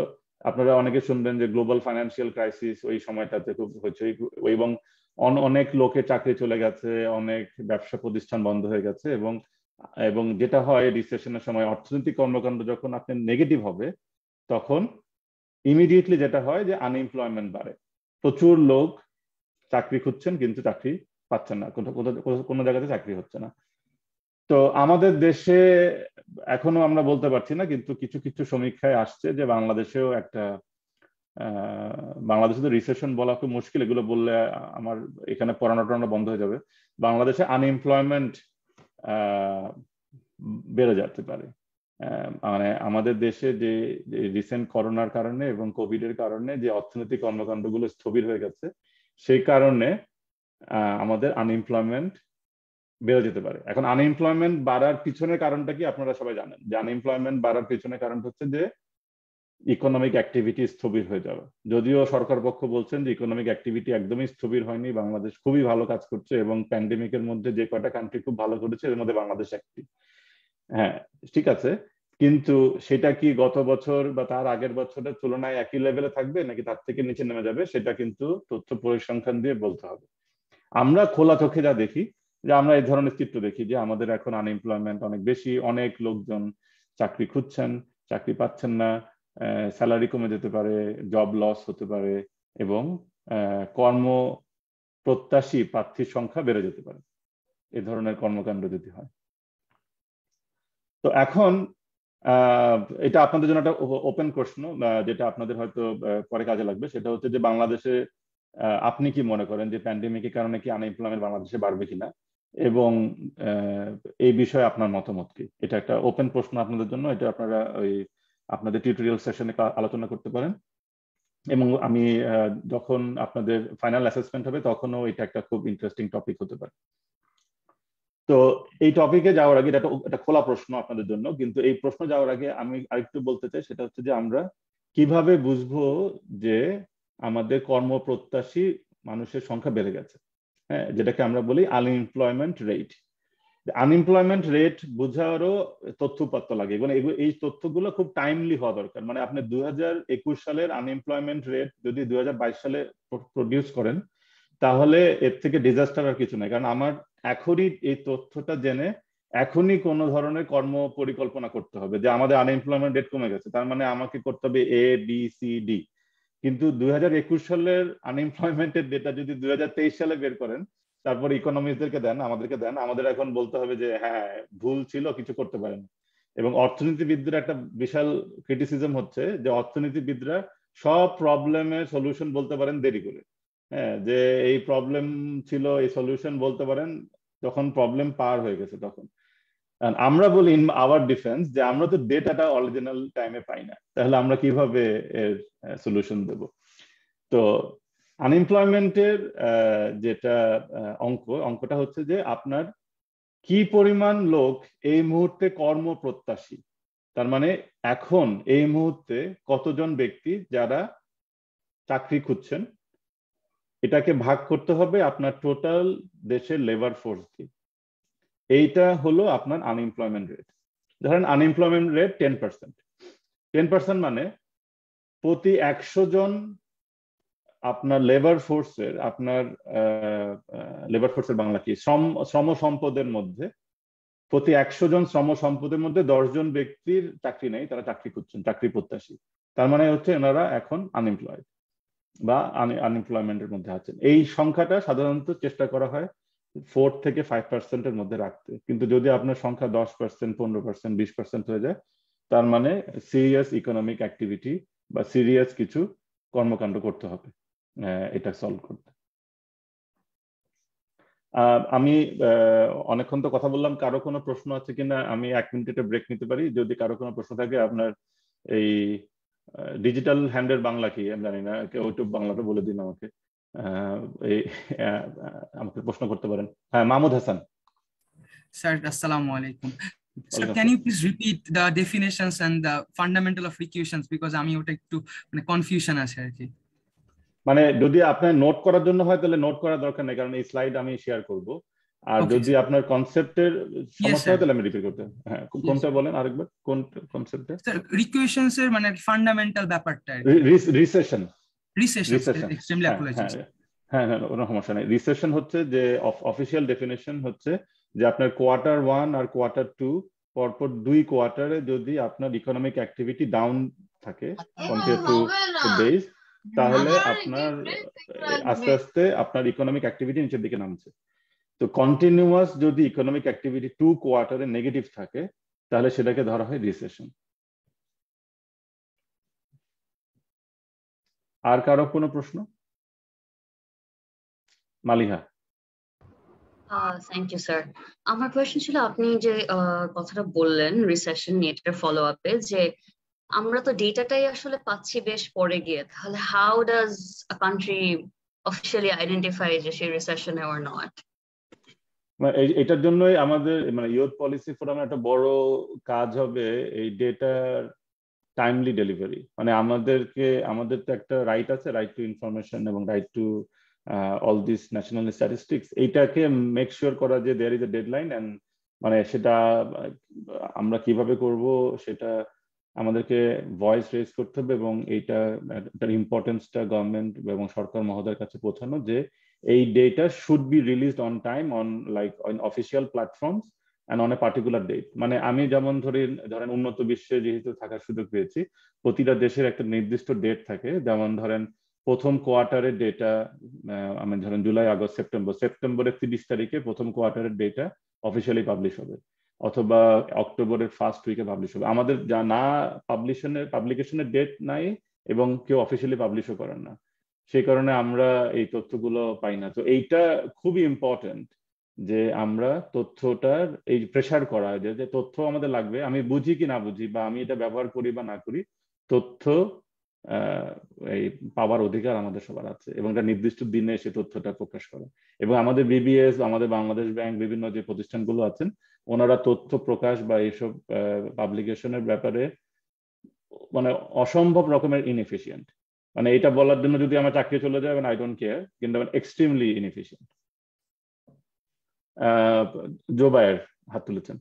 আপনারা অনেকে শুনবেন যে গ্লোবাল ফাইন্যান্সিয়াল ক্রাইসিস, ওই সময়টাতে খুব হয়েছে, এবং অনেক লোকের চাকরি চলে গেছে, অনেক ব্যবসা প্রতিষ্ঠান বন্ধ হয়ে গেছে। এবং যেটা হয় রিসেশনের সময় অর্থনৈতিক কর্মকাণ্ড যখন আপনার নেগেটিভ হবে, তখন ইমিডিয়েটলি যেটা হয় যে আনএমপ্লয়মেন্ট বাড়ে, প্রচুর লোক চাকরি খুঁজছেন কিন্তু চাকরি পাচ্ছেন না, কোনো জায়গাতে চাকরি হচ্ছে না। তো আমাদের দেশে এখনো আমরা বলতে পারছি না, কিন্তু কিছু কিছু সমীক্ষায় আসছে যে বাংলাদেশেও একটা বাংলাদেশে তো রিসেশন বলা খুব মুশকিল, এগুলো বললে আমার এখানে পড়ানো বন্ধ হয়ে যাবে। বাংলাদেশে আনএমপ্লয়মেন্ট বেড়ে যেতে পারে। মানে আমাদের দেশে যে রিসেন্ট করোনার কারণে এবং কোভিড এর কারণে যে অর্থনৈতিক কর্মকাণ্ডগুলো স্থবির হয়ে গেছে, সেই কারণে আমাদের আনএমপ্লয়মেন্ট বেড়ে যেতে পারে। এখন আনএমপ্লয়মেন্ট বাড়ার পিছনের কারণটা কি আপনারা সবাই জানেন, যে আনএমপ্লয়মেন্ট বাড়ার পিছনের কারণ হচ্ছে যে ইকোনমিক অ্যাক্টিভিটি স্থবির হয়ে যাওয়া। যদিও সরকার পক্ষ বলছেন যে ইকোনমিক অ্যাক্টিভিটি একদমই স্থবির হয়নি, বাংলাদেশ খুবই ভালো কাজ করছে, এবং প্যান্ডেমিকের মধ্যে যে কয়টা কান্ট্রি খুব ভালো করেছে এর মধ্যে বাংলাদেশ একটি। হ্যাঁ, ঠিক আছে, কিন্তু সেটা কি গত বছর বা তার আগের বছরের তুলনায় একই লেভেলে থাকবে নাকি তার থেকে নিচে নেমে যাবে, সেটা কিন্তু তথ্য পরিসংখ্যান দিয়ে বলতে হবে। আমরা খোলা চোখে যা দেখি, যে আমরা এই ধরনের চিত্র দেখি যে আমাদের এখন আনএমপ্লয়মেন্ট অনেক বেশি, অনেক লোকজন চাকরি খুঁজছেন, চাকরি পাচ্ছেন না, স্যালারি কমে যেতে পারে, জব লস হতে পারে, এবং কর্ম প্রত্যাশী প্রার্থীর সংখ্যা বেড়ে যেতে পারে এ ধরনের কর্মকাণ্ড যদি হয়। তো এখন এটা আপনাদের জন্য একটা ওপেন প্রশ্ন, যেটা আপনাদের হয়তো পরে কাজে লাগবে। সেটা হচ্ছে যে বাংলাদেশে আপনি কি মনে করেন যে প্যান্ডেমিকের কারণে কি আনএমপ্লয়মেন্ট বাংলাদেশে বাড়বে কিনা, এবং এই বিষয়ে আপনার মতামত কি? এটা একটা ওপেন প্রশ্ন আপনাদের জন্য, এটা আপনারা ওই আপনাদের টিউটোরিয়াল সেশনে আলোচনা করতে পারেন, এবং আমি যখন আপনাদের ফাইনাল অ্যাসেসমেন্ট হবে তখনও এটা একটা খুব ইন্টারেস্টিং টপিক হতে পারে। তো এই টপিকে যাওয়ার আগে, এটা খোলা প্রশ্ন আপনাদের জন্য, কিন্তু এই প্রশ্ন যাওয়ার আগে আমি আরেকটু বলতে চাই, সেটা হচ্ছে যে আমরা কিভাবে বুঝবো যে আমাদের কর্মপ্রত্যাশী মানুষের সংখ্যা বেড়ে গেছে, হ্যাঁ, যেটাকে আমরা বলি আনএমপ্লয়মেন্ট রেট। আনএমপ্লয়মেন্ট রেট বোঝারও তথ্যপত্র লাগে এবং এই তথ্যগুলো খুব টাইমলি হওয়া দরকার। মানে আপনি 2021 সালের আনএমপ্লয়মেন্ট রেট যদি 2022 সালে প্রডিউস করেন তাহলে এর থেকে ডিজাস্টার আর কিছু নাই। কারণ আমার এখনই এই তথ্যটা জেনে এখনই কোনো ধরনের কর্ম পরিকল্পনা করতে হবে যে আমাদের আনএমপ্লয়মেন্ট রেট কমে গেছে, তার মানে আমাকে করতে হবে এ বি সি ডি। কিন্তু 2021 সালের আনএমপ্লয়মেন্টের ডেটা যদি 2023 সালে বের করেন, তারপর ইকোনমিস্টদেরকে দেন, আমাদেরকে দেন, আমাদের এখন বলতে হবে যে হ্যাঁ ভুল ছিল, কিছু করতে পারেন। এবং অর্থনীতিবিদদের একটা বিশাল ক্রিটিসিজম হচ্ছে যে অর্থনীতিবিদরা সব প্রবলেমের সলিউশন বলতে পারেন দেরি করে। হ্যাঁ, যে এই প্রবলেম ছিল, এই সলিউশন বলতে পারেন যখন প্রবলেম পার হয়ে গেছে তখন। আমরা বলি ইন আওয়ার ডিফেন্স যে আমরা তো ডেটাটা অরিজিনাল টাইমে পাই না, তাহলে আমরা কিভাবে এর সলিউশন দেব? তো আনএমপ্লয়মেন্টের যেটা অঙ্কটা হচ্ছে যে আপনার কি পরিমাণ লোক এই মুহূর্তে কর্মপ্রত্যাশী, তার মানে এখন এই মুহূর্তে কতজন ব্যক্তি যারা চাকরি খুঁজছেন, এটাকে ভাগ করতে হবে আপনার টোটাল দেশের লেবার ফোর্স দিয়ে। এইটা হলো আপনার আনএমপ্লয়মেন্ট রেট। ধরেন আনএমপ্লয়মেন্ট রেট 10%। 10% মানে প্রতি 100 জন আপনার লেবার ফোর্সের বাংলা কি, শ্রম সম্পদের মধ্যে প্রতি 100 জন শ্রম সম্পদের মধ্যে 10 জন ব্যক্তির চাকরি নেই, তারা চাকরি খুঁজছেন, চাকরি প্রত্যাশী। তার মানে হচ্ছে এনারা এখন আনএমপ্লয়েড বা আনএমপ্লয়মেন্টের মধ্যে আছেন। এই সংখ্যাটা সাধারণত চেষ্টা করা হয় 4 থেকে 5%-এর মধ্যে রাখতে। কিন্তু যদি আপনার সংখ্যা 10%, 15%, 20% হয়ে যায়, তার মানে সিরিয়াস ইকোনমিক অ্যাক্টিভিটি বা সিরিয়াস কিছু কর্মকাণ্ড করতে হবে এটা সলভ করতে। আমি অনেকক্ষণ তো কথা বললাম, কারো কোনো প্রশ্ন আছে কিনা? আমি 1 মিনিটের ব্রেক নিতে পারি যদি কারো কোনো প্রশ্ন থাকে। আপনার এই ডিজিটাল হ্যান্ডের বাংলা কি আমি জানি না, কেউ একটু বাংলাটা বলে দিন আমাকে। এই আমাকে প্রশ্ন করতে পারেন। হ্যাঁ, মাহমুদ হাসান। স্যার আসসালামু আলাইকুম। Sir, can you please repeat the definitions and the fundamental of equations, because আমি ওটা একটু মানে কনফিউশন আছে আর কি। মানে যদি আপনার নোট করার জন্য হয় তাহলে নোট করার দরকার নেই, কারণ এই স্লাইড আমি শেয়ার করব। আর যদি আপনার কনসেপ্টের সমস্যা হয় তাহলে আমি রিপিট করতে। হ্যাঁ, কোনটা বলেন আরেকবার, কোন কনসেপ্টে? স্যার ইকুয়েশনস এর মানে ফান্ডামেন্টাল ব্যাপারটা, রিসেশন। Extremely apologies. হ্যাঁ, কোনো সমস্যা নেই। রিসেশন হচ্ছে যে অফিশিয়াল ডেফিনেশন হচ্ছে যে আপনার কোয়ার্টার 1 আর কোয়ার্টার 2 পরপর 2 কোয়ার্টারে যদি আপনার ইকোনমিক অ্যাক্টিভিটি ডাউন থাকে কম্পেয়ার টু বেস, তাহলে আপনার আস্তে আস্তে আপনার ইকোনমিক অ্যাক্টিভিটি নিচের দিকে নামছে। তো কন্টিনিউয়াস যদি ইকোনমিক অ্যাক্টিভিটি 2 কোয়ার্টারে নেগেটিভ থাকে তাহলে সেটাকে ধরা হয় রিসেশন। আর কারো কোনো প্রশ্ন? মালিহা। Thank you sir. আমার কোয়েশ্চেন ছিল, আপনি যে কথাটা বললেন রিসেশন নিয়ে, এটার ফলো আপে, যে আমরা তো ডেটাটাই আসলে পাচ্ছি বেশ পরে গিয়ে, তাহলে how does a country officially identify যে সে রিসেশনে অর নট? এটার জন্যই আমাদের মানে ইউথ পলিসি ফোরামের একটা বড় কাজ হবে এই ডেটার টাইমলি ডেলিভারি। মানে আমাদের তো একটা রাইট আছে, রাইট টু ইনফরমেশন এবং right to all this national statistics. এইটাকে মেক শিওর করা যে there is a deadline, and মানে সেটা আমরা কিভাবে করব সেটা আমাদেরকে ভয়েস রেজ করতে হবে এবং এইটার ইম্পর্টেন্সটা গভর্নমেন্ট এবং সরকার মহোদয়ের কাছে পৌঁছানো যে এই data should be released on time on official platforms and on a particular date. মানে আমি যেমন ধরেন উন্নত বিশ্বে যেহেতু থাকার সুযোগ পেয়েছি, প্রতিটা দেশের একটা নির্দিষ্ট ডেট থাকে। যেমন ধরেন প্রথম কোয়ার্টারের ডেটা, আমি ধরেন জুলাই, আগস্ট, সেপ্টেম্বরের 30 তারিখে প্রথম কোয়ার্টারের ডেটা অফিসিয়ালি পাবলিশ হবে, অথবা অক্টোবরের ফার্স্ট উইকে পাবলিশ হবে। আমাদের যা না পাবলিকেশনের ডেট নাই এবং কেউ অফিসিয়ালি পাবলিশও করেন না, সেই কারণে আমরা এই তথ্যগুলো পাই না। তো এইটা খুবই ইম্পর্টেন্ট যে আমরা তথ্যটার এই প্রেসার করা, যে তথ্য আমাদের লাগবে, আমি বুঝি কি না বুঝি বা আমি এটা ব্যবহার করি বা না করি, তথ্য এই পাওয়ার অধিকার আমাদের সবার আছে এবং একটা নির্দিষ্ট দিনে এসে তথ্যটা প্রকাশ করা। এবং আমাদের বিবিএস, আমাদের বাংলাদেশ ব্যাংক, বিভিন্ন যে প্রতিষ্ঠানগুলো আছেন, ওনারা তথ্য প্রকাশ বা এইসব পাবলিকেশনের ব্যাপারে মানে অসম্ভব রকমের ইনএফিশিয়েন্ট। মানে এটা বলার জন্য যদি আমার চাকরি চলে যায় আই ডোন্ট কেয়ার, কিন্তু এক্সট্রিমলি ইনএফিশিয়েন্ট। জোবায়ের হাত তুলেছেন।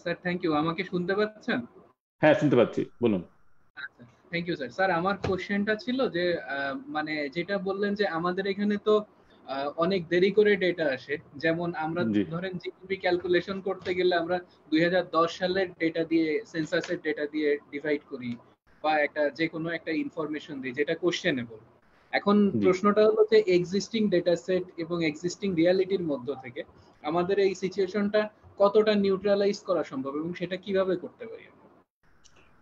স্যার থ্যাংক ইউ, আমাকে শুনতে পাচ্ছেন? হ্যাঁ শুনতে পাচ্ছি, বলুন। আচ্ছা থ্যাংক ইউ স্যার। স্যার আমার কোশ্চেনটা ছিল যে মানে যেটা বললেন যে আমাদের এখানে তো অনেক দেরি করে ডেটা আসে, যেমন আমরা ধরেন জিডিপি ক্যালকুলেশন করতে গেলে আমরা 2010 সালের ডেটা দিয়ে, সেন্সাসের ডেটা দিয়ে ডিভাইড করি বা একটা যে কোনো একটা ইনফরমেশন দিই যেটা কোশ্চেনেবল। এখন প্রশ্নটা হলো যে এক্সিস্টিং ডেটা সেট এবং এক্সিস্টিং রিয়ালিটির মধ্য থেকে আমাদের এই সিচুয়েশনটা কতটা নিউট্রালাইজ করা সম্ভব এবং সেটা কিভাবে করতে পারি?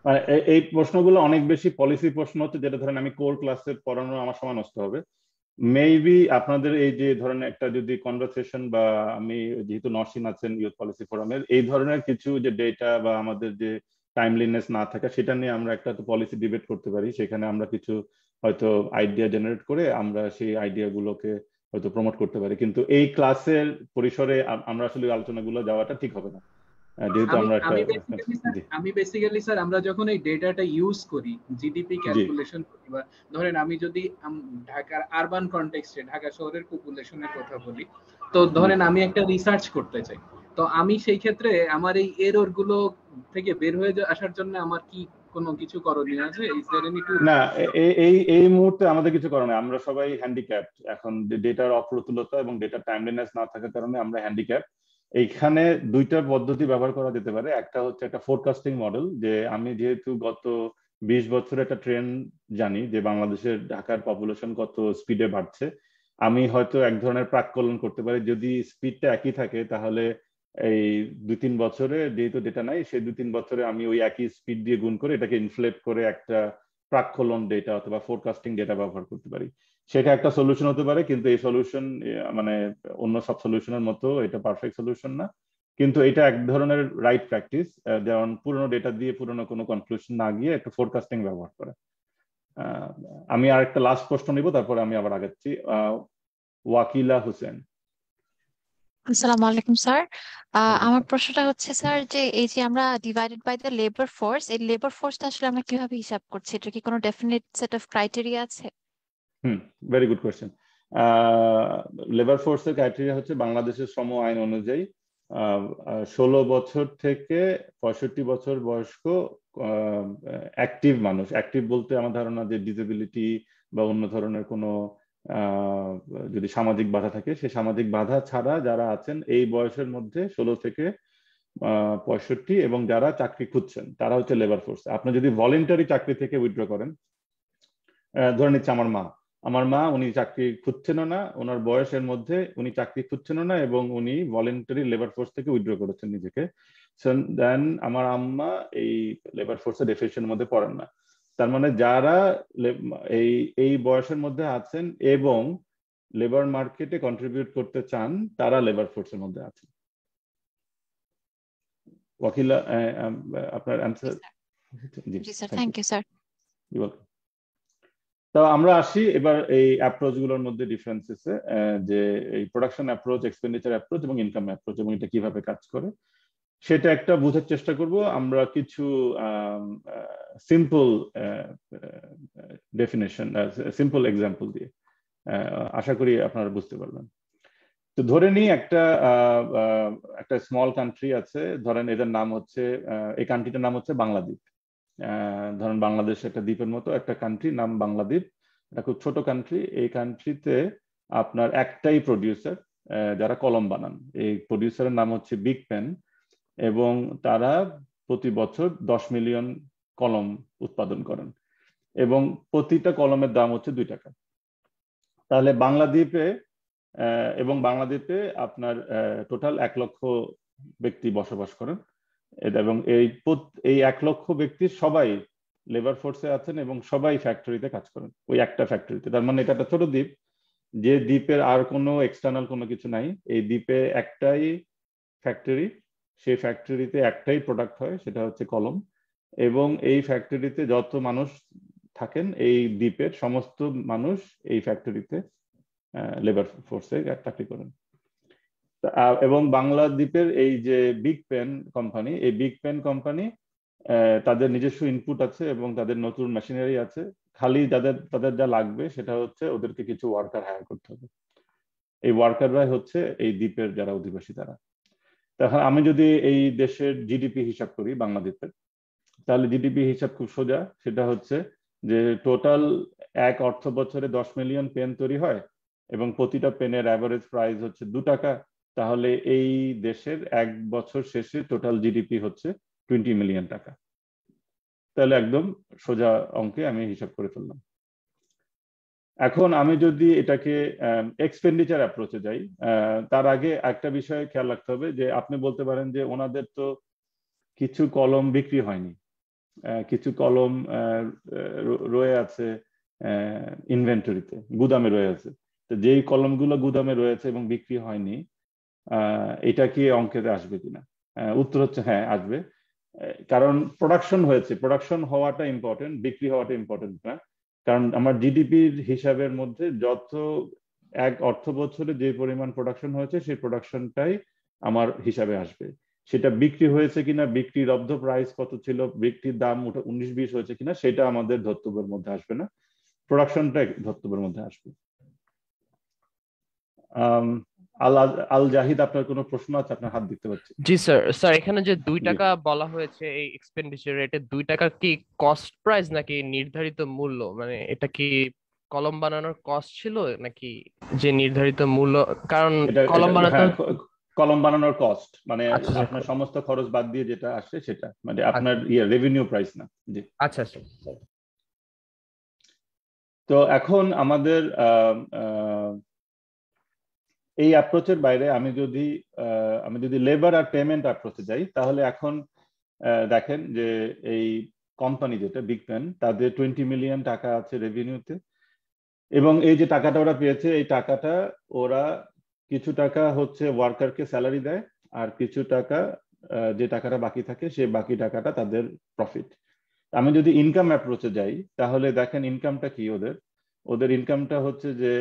মানে এই প্রশ্নগুলো অনেক বেশি পলিসি প্রশ্ন হচ্ছে, যেটা ধরেন আমি কোর ক্লাসে পড়ানো আমার সময় নষ্ট হবে। মেবি আপনাদের এই যে ধরেন একটা যদি কনভারসেশন, বা আমি যেহেতু নরসিন আছেন ইউথ পলিসি ফোরামের, এই ধরনের কিছু যে ডেটা বা আমাদের যে টাইমলিনেস না থাকা, সেটা নিয়ে আমরা একটা পলিসি ডিবেট করতে পারি। সেখানে আমরা কিছু হয়তো আইডিয়া জেনারেট করে আমরা সেই আইডিয়া গুলোকে হয়তো প্রমোট করতে পারি, কিন্তু এই ক্লাসের পরিসরে আমরা আসলে আলোচনাগুলো যাওয়াটা ঠিক হবে না, যেহেতু আমরা আমি বেসিক্যালি স্যার আমরা যখন এই ডেটাটা ইউজ করি জিডিপি ক্যালকুলেশন করি, বা ধরেন আমি যদি ঢাকার আরবান কনটেক্সটে ঢাকা শহরের পপুলেশনের কথা বলি, তো ধরেন আমি একটা রিসার্চ করতে চাই, তো আমি সেই ক্ষেত্রে আমার এই এরর গুলো থেকে বের হয়ে আসার জন্য আমার কি কোনো কিছু করণীয় আছে? না, এই মুহূর্তে আমাদের কিছু করণীয়, আমরা সবাই হ্যান্ডিক্যাপড এখন, ডেটার অপ্রতুলতা এবং ডেটার টাইমলিনেস না থাকার কারণে আমরা হ্যান্ডিক্যাপড। এইখানে দুইটা পদ্ধতি ব্যবহার করা যেতে পারে। একটা হচ্ছে একটা ফোরকাস্টিং মডেল, যে আমি যেহেতু গত 20 বছরে একটা ট্রেন্ড জানি যে বাংলাদেশের ঢাকার পপুলেশন কত স্পিডে বাড়ছে, আমি হয়তো এক ধরনের প্রাক্কলন করতে পারি। যদি স্পিডটা একই থাকে তাহলে এই 2-3 বছরে, যেহেতু ডেটা নাই, সেই 2-3 বছরে আমি ওই একই স্পিড দিয়ে গুণ করে এটাকে ইনফ্লেট করে একটা প্রাক্কলন ডেটা অথবা ফোরকাস্টিং ডেটা ব্যবহার করতে পারি। সেটা একটা সলিউশন হতে পারে, কিন্তু এই সলিউশন মানে অন্য সব সলিউশনের মতো এটা পারফেক্ট সলিউশন না, কিন্তু এটা এক ধরনের রাইট প্র্যাকটিস, যেমন পুরনো ডেটা দিয়ে পুরনো কোনো কনক্লুশন না গিয়ে একটা ফোরকাস্টিং ব্যবহার করে। আমি আর একটা লাস্ট প্রশ্ন নিব, তারপরে আমি আবার আগাচ্ছি। ওয়াকিলা হোসেন। আসসালামু আলাইকুম স্যার। আমার প্রশ্নটা হচ্ছে স্যার, যে এই যে আমরা divided by the labour force, এই লেবার ফোর্সটা আসলে আমরা কিভাবে হিসাব করছি? এটা কি কোনো ডেফিনিট সেট অফ ক্রাইটেরিয়া আছে? Very good question. লেবার ফোর্সের ক্রাইটেরিয়া হচ্ছে বাংলাদেশের শ্রম আইন অনুযায়ী 16 বছর থেকে 65 বছর বয়স্ক অ্যাক্টিভ মানুষ। অ্যাক্টিভ বলতে আমার ধারণা যে ডিসেবিলিটি বা অন্য ধরনের কোনো যদি সামাজিক বাধা থাকে, সেই সামাজিক বাধা ছাড়া যারা আছেন এই বয়সের মধ্যে 16 থেকে 65 এবং যারা চাকরি খুঁজছেন, তারা হচ্ছে লেবার ফোর্স। আপনি যদি ভলেন্টারি চাকরি থেকে উইথড্র করেন, ধরে নিচ্ছে আমার মা উনি চাকরি খুঁজছেন না, ওনার বয়সের মধ্যে উনি চাকরি খুঁজছেন না এবং উনি ভলেন্টারি লেবার ফোর্স থেকে উইথড্র করেছেন নিজেকে, দেন আমার আম্মা এই লেবার ফোর্সের ডেফিনিশনের মধ্যে পড়েন না। তার মানে যারা এই বয়সের মধ্যে আছেন এবং লেবার মার্কেটে কন্ট্রিবিউট করতে চান, তারা লেবার ফোর্সের মধ্যে আছেন। ওয়াকিলা, আপনার অ্যান্সার? জি স্যার, থ্যাংক ইউ স্যার। তো আমরা আসি এবার এই অ্যাপ্রোচ গুলোর মধ্যে ডিফারেন্সেসে, যে এই প্রোডাকশন অ্যাপ্রোচ, এক্সপেন্ডিচার অ্যাপ্রোচ এবং ইনকাম অ্যাপ্রোচ, এবং এটা কিভাবে কাজ করে সেটা একটা বোঝার চেষ্টা করব আমরা কিছু সিম্পল ডেফিনেশন, সিম্পল এক্সাম্পল দিয়ে। আশা করি আপনারা বুঝতে পারবেন। তো ধরে নিই একটা স্মল কান্ট্রি আছে, ধরেন এটার নাম হচ্ছে, এই কান্ট্রিটার নাম হচ্ছে বাংলাদ্বীপ। ধরেন বাংলাদেশ একটা দ্বীপের মতো একটা কান্ট্রি, নাম বাংলাদ্বীপ। এটা খুব ছোট কান্ট্রি। এই কান্ট্রিতে আপনার একটাই প্রডিউসার যারা কলম বানান। এই প্রডিউসারের নাম হচ্ছে বিগ পেন, এবং তারা প্রতি বছর 10 মিলিয়ন কলম উৎপাদন করেন এবং প্রতিটা কলমের দাম হচ্ছে 2 টাকা। তাহলে বাংলাদ্বীপে আপনার টোটাল 1 লক্ষ ব্যক্তি বসবাস করেন, এবং এই 1 লক্ষ ব্যক্তি সবাই লেবার ফোর্সে আছেন এবং সবাই ফ্যাক্টরিতে কাজ করেন, ওই একটা ফ্যাক্টরিতে। তার মানে এটা একটা ছোট দ্বীপ, যে দ্বীপের আর কোনো এক্সটার্নাল কোনো কিছু নাই। এই দ্বীপে একটাই ফ্যাক্টরি, সেই ফ্যাক্টরিতে একটাই প্রোডাক্ট হয়, সেটা হচ্ছে কলম। এবং এই ফ্যাক্টরিতে যত মানুষ থাকেন, এই দ্বীপের সমস্ত মানুষ এই ফ্যাক্টরিতে লেবার ফোর্সে চাকরি করেন। এবং বাংলাদ্বীপের এই যে বিগ পেন কোম্পানি, এই বিগ পেন কোম্পানি তাদের নিজস্ব ইনপুট আছে এবং তাদের নতুন মেশিনারি আছে, খালি তাদের যা লাগবে সেটা হচ্ছে ওদেরকে কিছু ওয়ার্কার হায়ার করতে হবে। এই ওয়ার্কাররাই হচ্ছে এই দ্বীপের যারা অধিবাসী তারা। তখন আমি যদি এই দেশের জিডিপি হিসাব করি বাংলাদেশের, তাহলে জিডিপি হিসাব খুব সোজা, সেটা হচ্ছে যে টোটাল এক অর্থ বছরে 10 মিলিয়ন পেন তৈরি হয় এবং প্রতিটা পেনের অ্যাভারেজ প্রাইস হচ্ছে 2 টাকা, তাহলে এই দেশের এক বছর শেষে টোটাল জিডিপি হচ্ছে 20 মিলিয়ন টাকা। তাহলে একদম সোজা অঙ্কে আমি হিসাব করে ফেললাম। এখন আমি যদি এটাকে এক্সপেন্ডিচার অ্যাপ্রোচে যাই, তার আগে একটা বিষয় খেয়াল রাখতে হবে যে আপনি বলতে পারেন যে ওনাদের তো কিছু কলম বিক্রি হয়নি, কিছু কলম রয়ে আছে ইনভেন্টরিতে, গুদামে রয়ে আছে। তো যেই কলমগুলো গুদামে রয়েছে এবং বিক্রি হয়নি, এটা কি অঙ্কেতে আসবে কিনা? উত্তর হচ্ছে হ্যাঁ, আসবে। কারণ প্রোডাকশন হয়েছে, প্রোডাকশন হওয়াটা ইম্পর্টেন্ট, বিক্রি হওয়াটা ইম্পর্টেন্ট না। কারণ আমার জিডিপির হিসাবের মধ্যে যত এক অর্থ বছরে যে পরিমাণ প্রোডাকশন হয়েছে সেই প্রোডাকশনটাই আমার হিসাবে আসবে। সেটা বিক্রি হয়েছে কিনা, বিক্রির লব্ধ প্রাইস কত ছিল, বিক্রির দাম 19-20 হয়েছে কিনা, সেটা আমাদের ধর্তব্যের মধ্যে আসবে না, প্রোডাকশনটা ধর্তব্যের মধ্যে আসবে। আল জাহিদ, আপনার কোনো প্রশ্ন আছে? আপনার হাত দেখতে পাচ্ছি। জি স্যার এখানে যে 2 টাকা বলা হয়েছে এই এক্সপেন্ডিচার রেটে, 2 টাকা কি কস্ট প্রাইস নাকি নির্ধারিত মূল্য? মানে এটা কি কলম বানানোর কস্ট ছিল নাকি যে নির্ধারিত মূল্য? কারণ কলম বানাতে কলম বানানোর কস্ট মানে আপনার সমস্ত খরচ বাদ দিয়ে যেটা আসে সেটা, মানে আপনার রেভিনিউ প্রাইস না। জি আচ্ছা আচ্ছা। তো এখন আমাদের এই অ্যাপ্রোচের বাইরে আমি যদি লেবার আর পেমেন্ট অ্যাপ্রোচে যাই, তাহলে এখন দেখেন যে এই কোম্পানি যেটা বিগ পেন, তাদের 20 মিলিয়ন টাকা আছে রেভিনিউতে, এবং এই যে টাকাটা ওরা পেয়েছে, এই টাকাটা ওরা কিছু টাকা হচ্ছে ওয়ার্কারকে স্যালারি দেয়, আর কিছু টাকা যে টাকাটা বাকি থাকে সেই বাকি টাকাটা তাদের প্রফিট। আমি যদি ইনকাম অ্যাপ্রোচে যাই, তাহলে দেখেন ইনকামটা কি ওদের ইনকামটা হচ্ছে যে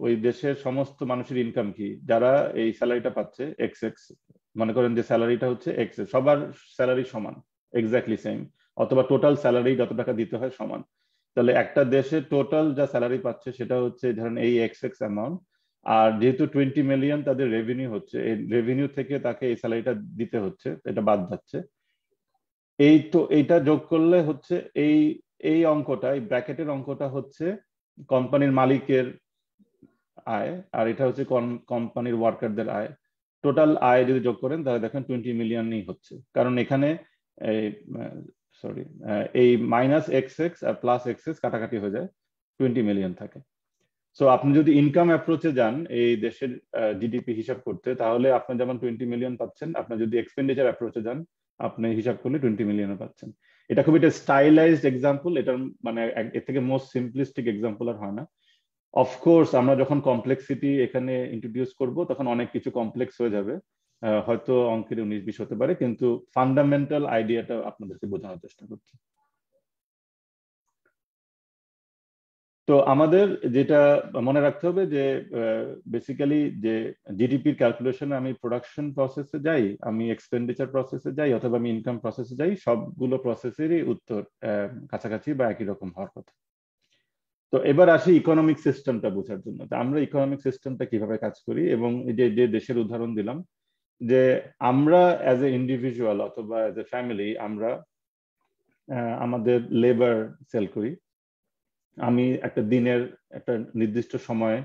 ওই দেশের সমস্ত মানুষের ইনকাম কি, যারা এই স্যালারিটা পাচ্ছে XX, মনে করেন যে স্যালারিটা হচ্ছে X, সবার স্যালারি সমান, এক্স্যাক্টলি সেম, অথবা টোটাল স্যালারি যত টাকা দিতে হয় সমান। তাহলে একটা দেশে টোটাল যা স্যালারি পাচ্ছে সেটা হচ্ছে ধরেন এই XX অ্যামাউন্ট, আর যেহেতু 20 মিলিয়ন তাদের রেভিনিউ হচ্ছে, এই রেভিনিউ থেকে তাকে এই স্যালারিটা দিতে হচ্ছে, এটা বাদ যাচ্ছে। এইটা যোগ করলে হচ্ছে এই অঙ্কটা, এই ব্র্যাকেটের অঙ্কটা হচ্ছে কোম্পানির মালিকের আয়, আর এটা হচ্ছে কোম্পানির ওয়ার্কারদের আয়। টোটাল আয় যদি যোগ করেন তাহলে দেখেন 20 মিলিয়নই হচ্ছে, কারণ এখানে এই -XX আর +XX কাটাকাটি হয়ে যায়, 20 মিলিয়ন থাকে। সো আপনি যদি ইনকাম অ্যাপ্রোচে যান এই দেশের জিডিপি হিসাব করতে, তাহলে আপনি যেমন 20 মিলিয়ন পাচ্ছেন, আপনি যদি এক্সপেন্ডিচার অ্যাপ্রোচে যান আপনি হিসাব করলে 20 মিলিয়ন পাচ্ছেন। এটা খুব একটা স্টাইলাইজড এক্সাম্পল, এটার মানে এর থেকে মোস্ট সিম্পলিস্টিক এক্সাম্পল আর হয় না। অফকোর্স আমরা যখন কমপ্লেক্সিটি এখানে ইন্ট্রোডিউস করব তখন অনেক কিছু কমপ্লেক্স হয়ে যাবে, হয়তো অঙ্কের 19-20 হতে পারে, কিন্তু ফান্ডামেন্টাল আইডিয়াটা আপনাদেরকে বোঝানোর চেষ্টা করছি। তো আমাদের যেটা মনে রাখতে হবে যে বেসিক্যালি যে জিডিপির ক্যালকুলেশনে আমি প্রোডাকশন প্রসেসে যাই, আমি এক্সপেন্ডিচার প্রসেসে যাই, অথবা আমি ইনকাম প্রসেসে যাই, সবগুলো প্রসেসেরই উত্তর কাছাকাছি বা একই রকম হওয়ার কথা। তো এবার আসি ইকোনমিক সিস্টেমটা বোঝার জন্য। তো আমরা ইকোনমিক সিস্টেমটা কিভাবে কাজ করি, এবং যে দেশের উদাহরণ দিলাম, যে আমরা অ্যাজ এ ইন্ডিভিজুয়াল অথবা অ্যাজ এ ফ্যামিলি আমরা আমাদের লেবার সেল করি। আমি একটা দিনের একটা নির্দিষ্ট সময়ে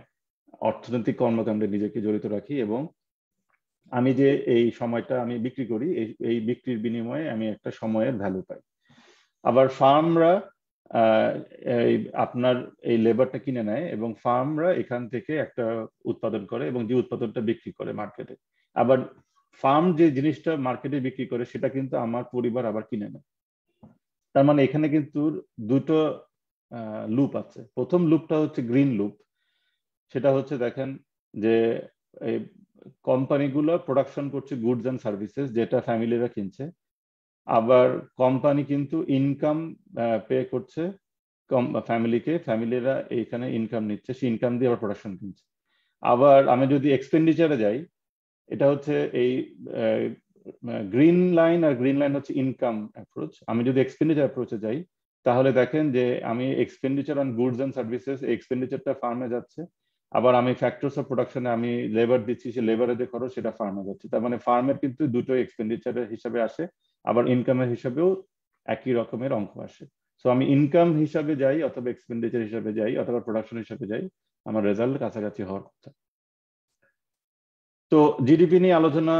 অর্থনৈতিক কর্মকাণ্ডে নিজেকে জড়িত রাখি, এবং আমি যে এই সময়টা আমি বিক্রি করি, এই বিক্রির বিনিময়ে আমি একটা সময়ের ভ্যালু পাই। আবার ফার্মরা আপনার এই লেবারটা কিনে নেয়, এবং ফার্মরা এখান থেকে একটা উৎপাদন করে এবং যে উৎপাদনটা বিক্রি করে মার্কেটে। আবার ফার্ম যে জিনিসটা মার্কেটে বিক্রি করে সেটা কিন্তু আমার পরিবার আবার কিনে নেয়। তার মানে এখানে কিন্তু দুটো লুপ আছে। প্রথম লুপটা হচ্ছে গ্রিন লুপ, সেটা হচ্ছে দেখেন যে এই কোম্পানিগুলো প্রোডাকশন করছে গুডস অ্যান্ড সার্ভিসেস, যেটা ফ্যামিলিরা কিনছে। আবার কোম্পানি কিন্তু ইনকাম পে করছে ফ্যামিলিকে, ফ্যামিলিরা এইখানে ইনকাম নিচ্ছে, সেই ইনকাম দিয়ে আবার প্রোডাকশন কিনছে। আবার আমি যদি এক্সপেন্ডিচারে যাই, এটা হচ্ছে এই গ্রিন লাইন আর গ্রিন লাইন হচ্ছে ইনকাম অ্যাপ্রোচ। আমি যদি এক্সপেন্ডিচার অ্যাপ্রোচে যাই তাহলে দেখেন যে আমি expenditure on goods and services, এক্সপেন্ডিচারটা ফার্মে যাচ্ছে, আবার আমি ফ্যাক্টরস অফ প্রোডাকশনে আমি লেবার দিচ্ছি, সে লেবারের যে খরচ সেটা ফার্মে যাচ্ছে। তার মানে ফার্মের কিন্তু দুটো এক্সপেন্ডিচারের হিসাবে আসে, আবার ইনকামের হিসাবেও একই রকমের অঙ্ক আসে। সো আমি ইনকাম হিসাবে যাই অথবা এক্সপেন্ডিচার হিসাবে যাই অথবা প্রোডাকশন হিসাবে যাই, আমার রেজাল্ট কাছাকাছি হওয়ার কথা। তো জিডিপি নিয়ে আলোচনা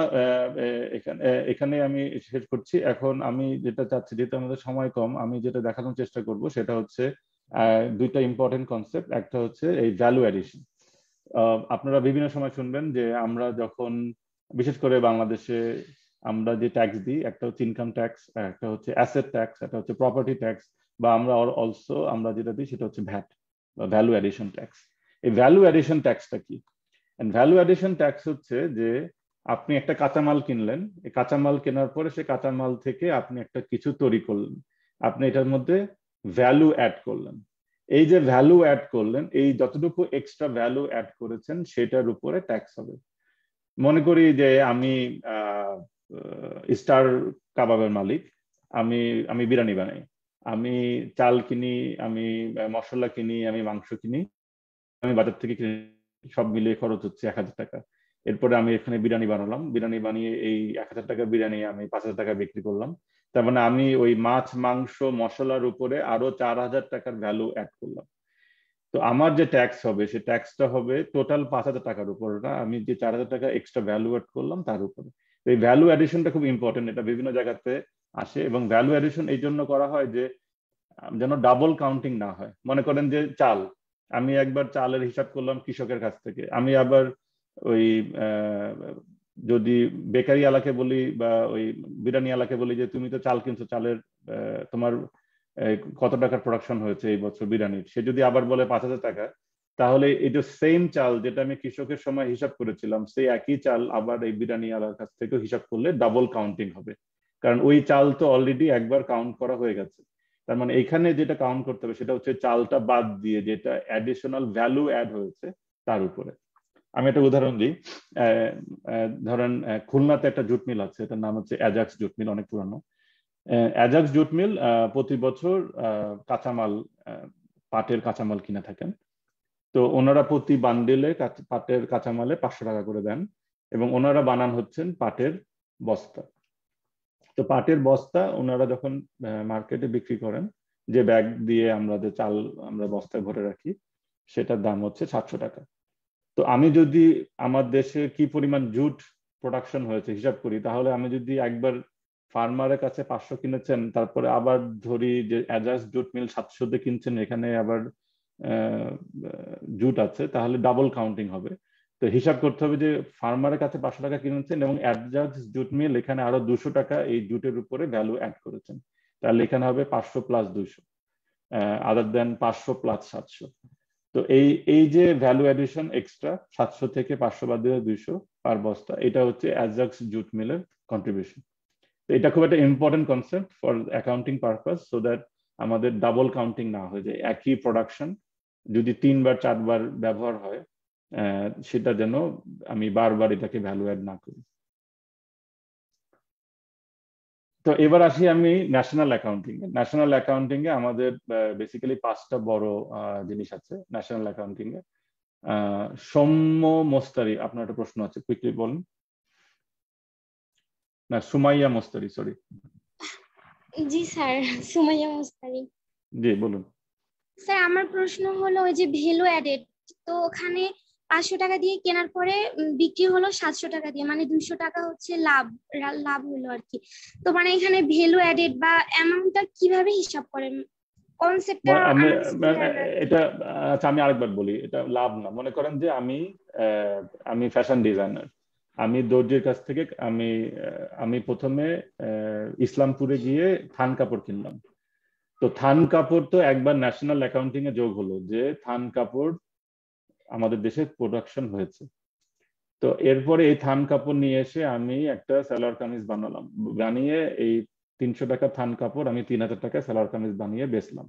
এখানে আমি শেষ করছি। এখন আমি যেটা চাচ্ছি, যেহেতু আমাদের সময় কম, আমি যেটা দেখানোর চেষ্টা করব সেটা হচ্ছে দুইটা ইম্পর্টেন্ট কনসেপ্ট। একটা হচ্ছে এই ভ্যালু অ্যাডিশন। আপনারা বিভিন্ন সময় শুনবেন যে আমরা যখন, বিশেষ করে বাংলাদেশে আমরা যে ট্যাক্স দিই, একটা হচ্ছে ইনকাম ট্যাক্স, একটা হচ্ছে অ্যাসেট ট্যাক্স, একটা হচ্ছে প্রপার্টি ট্যাক্স, বা আমরা যেটা দিই সেটা হচ্ছে ভ্যাট বা ভ্যালু অ্যাডিশন ট্যাক্স। এই ভ্যালু অ্যাডিশন ট্যাক্সটা কি? ভ্যালু অ্যাডিশন ট্যাক্স হচ্ছে যে আপনি একটা কাঁচামাল কিনলেন, এই কাঁচামাল কেনার পরে সে কাঁচামাল থেকে আপনি একটা কিছু তৈরি করলেন, আপনি এটার মধ্যে ভ্যালু অ্যাড করলেন। এই যে ভ্যালু অ্যাড করলেন, এই যতটুকু এক্সট্রা ভ্যালু অ্যাড করেছেন সেটার উপরে ট্যাক্স হবে। মনে করি যে আমি স্টার কাবাবের মালিক, আমি বিরিয়ানি বানাই, আমি চাল কিনি, আমি মশলা কিনি, আমি মাংস কিনি, আমি বাজার থেকে কিনে, সব মিলিয়ে খরচ হচ্ছে 1000 টাকা। এরপরে আমি এখানে বিরিয়ানি বানালাম, বিরিয়ানি বানিয়ে এই 1000 টাকা বিরিয়ানি আমি 5000 টাকা বিক্রি করলাম। তার মানে আমি ওই মাছ মাংস মশলার উপরে আরো 4000 টাকার ভ্যালু অ্যাড করলাম। তো আমার যে ট্যাক্স হবে, সে ট্যাক্সটা হবে টোটাল 5000 টাকার উপর না, আমি যে 4000 টাকা এক্সট্রা ভ্যালু অ্যাড করলাম তার উপরে। এই ভ্যালু অ্যাডিশনটা খুব ইম্পর্টেন্ট, এটা বিভিন্ন জায়গাতে আসে। এবং ভ্যালু অ্যাডিশন এই জন্য করা হয় যে যেন ডাবল কাউন্টিং না হয়। মনে করেন যে চাল, আমি একবার চালের হিসাব করলাম কৃষকের কাছ থেকে, আমি আবার ওই যদি বেকারি আলাকে বলি বা ওই বিরিয়ানি আলাকে বলি যে তুমি তো চাল কিনছো, চালের তোমার কত টাকার প্রোডাকশন হয়েছে এই বছর বিরিয়ানির, সে যদি আবার বলে 5000 টাকা, তাহলে এই যে সেম চাল যেটা আমি কৃষকের সময় হিসাব করেছিলাম, সেই একই চাল আবার এই বিরিয়ানি আলার কাছ থেকে হিসাব করলে ডাবল কাউন্টিং হবে, কারণ ওই চাল তো অলরেডি একবার কাউন্ট করা হয়ে গেছে। তার মানে এখানে যেটা কাউন্ট করতে হবে সেটা হচ্ছে চালটা বাদ দিয়ে যেটা অ্যাডিশনাল ভ্যালু অ্যাড হয়েছে তার উপরে। আমি একটা উদাহরণ দিই, ধরেন খুলনাতে একটা জুট মিল আছে, এটার নাম হচ্ছে অ্যাজাক্স জুট মিল, অনেক পুরানো। অ্যাজাক্স জুট মিল প্রতি বছর কাঁচামাল, পাটের কাঁচামাল কিনে থাকেন। তো ওনারা প্রতি বান্ডিলে পাটের কাঁচামালে 500 টাকা করে দেন, এবং ওনারা বানান হচ্ছেন পাটের বস্তা। তো পাটের বস্তা ওনারা যখন মার্কেটে বিক্রি করেন, যে ব্যাগ দিয়ে আমরা যে চাল আমরা বস্তায় ভরে রাখি, সেটার দাম হচ্ছে 700 টাকা। তো আমি যদি আমার দেশে কি পরিমাণ জুট প্রোডাকশন হয়েছে হিসাব করি, তাহলে আমি যদি একবার ফার্মারের কাছে 500 কিনেছেন, তারপরে আবার ধরি যে অ্যাজাক্স জুট মিল 700 দিয়ে কিনছেন, এখানে আবার জুট আছে, তাহলে ডাবল কাউন্টিং হবে। তো হিসাব করতে হবে যে ফার্মারের কাছে 500 টাকা কিনেছেন এবং অ্যাজাক্স জুট মিল এখানে আরো 200 টাকা এই জুটের উপরে ভ্যালু অ্যাড করেছেন, তাহলে এখানে হবে 500 প্লাস 200, আদার দেন 500 প্লাস 700। তো এই যে ভ্যালু অ্যাডিশন এক্সট্রা 700 থেকে 500 বাদ দিয়ে 200 পার বস্তা, এটা হচ্ছে অ্যাজাক্স জুট মিলের কন্ট্রিবিউশন। তো এটা খুব একটা important concept for accounting purpose, so that আমাদের ডাবল কাউন্টিং না হয়ে যায়। একই প্রোডাকশন যদি 3 বার 4 বার ব্যবহার হয়, সেটা যেন আমি বারবার এটাকে ভ্যালু অ্যাড না করি। তো এবার আসি আমি ন্যাশনাল অ্যাকাউন্টিং এ। ন্যাশনাল অ্যাকাউন্টিং এ আমাদের বেসিক্যালি 5টা বড় জিনিস আছে ন্যাশনাল অ্যাকাউন্টিং এ। সৌম্য মোস্তারি, আপনার একটা প্রশ্ন আছে, কুইকলি বলুন। না, সুমাইয়া মোস্তারি, সরি। জি স্যার, সুমাইয়া মোস্তারি। জি বলুন। স্যার আমার প্রশ্ন হলো ওই যে ভ্যালু অ্যাডেড, তো ওখানে 500 টাকা দিয়ে কেনার পরে বিক্রি হলো 700 টাকা দিয়ে, মানে 200 টাকা হচ্ছে লাভ হলো আর কি। তো মানে এখানে ভ্যালু অ্যাডেড বা অ্যামাউন্টটা কিভাবে হিসাব করেন, কনসেপ্টটা এটা আচ্ছা আমি আরেকবার বলি, এটা লাভ না। মনে করেন যে আমি ফ্যাশন ডিজাইনার, আমি দর্জির কাছ থেকে আমি প্রথমে ইসলামপুরে গিয়ে থান কাপড় কিনলাম। তো থান কাপড় তো একবার ন্যাশনাল অ্যাকাউন্টিং এ যোগ হলো যে থান কাপড় আমাদের দেশে প্রোডাকশন হয়েছে। তো এরপরে এই থান কাপড় নিয়ে এসে আমি একটা সালোয়ার কামিজ বানালাম, বানিয়ে এই 300 টাকা থান কাপড় আমি 3000 টাকা সালোয়ার কামিজ বানিয়ে বেচলাম।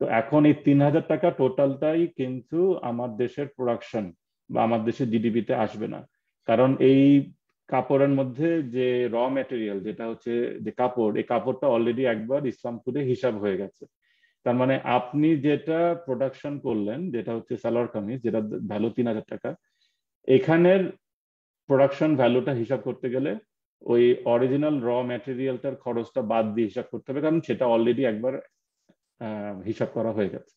তো এখন এই 3000 টাকা টোটালটাই কিন্তু আমার দেশের প্রোডাকশন বা আমার দেশের জিডিপিতে আসবে না, কারণ এই কাপড়ের মধ্যে যে র ম্যাটেরিয়াল যেটা হচ্ছে যে কাপড়, এই কাপড়টা অলরেডি একবার ইসলামপুরে হিসাব হয়ে গেছে। তার মানে আপনি যেটা প্রোডাকশন করলেন, যেটা হচ্ছে সালোয়ার কামিজ, যেটা ভ্যালু 3,000 টাকা, এখানের প্রোডাকশন ভ্যালুটা হিসাব করতে গেলে ওই অরিজিনাল র ম্যাটেরিয়ালটার খরচটা বাদ দিয়ে হিসাব করতে হবে, কারণ সেটা অলরেডি একবার হিসাব করা হয়ে গেছে।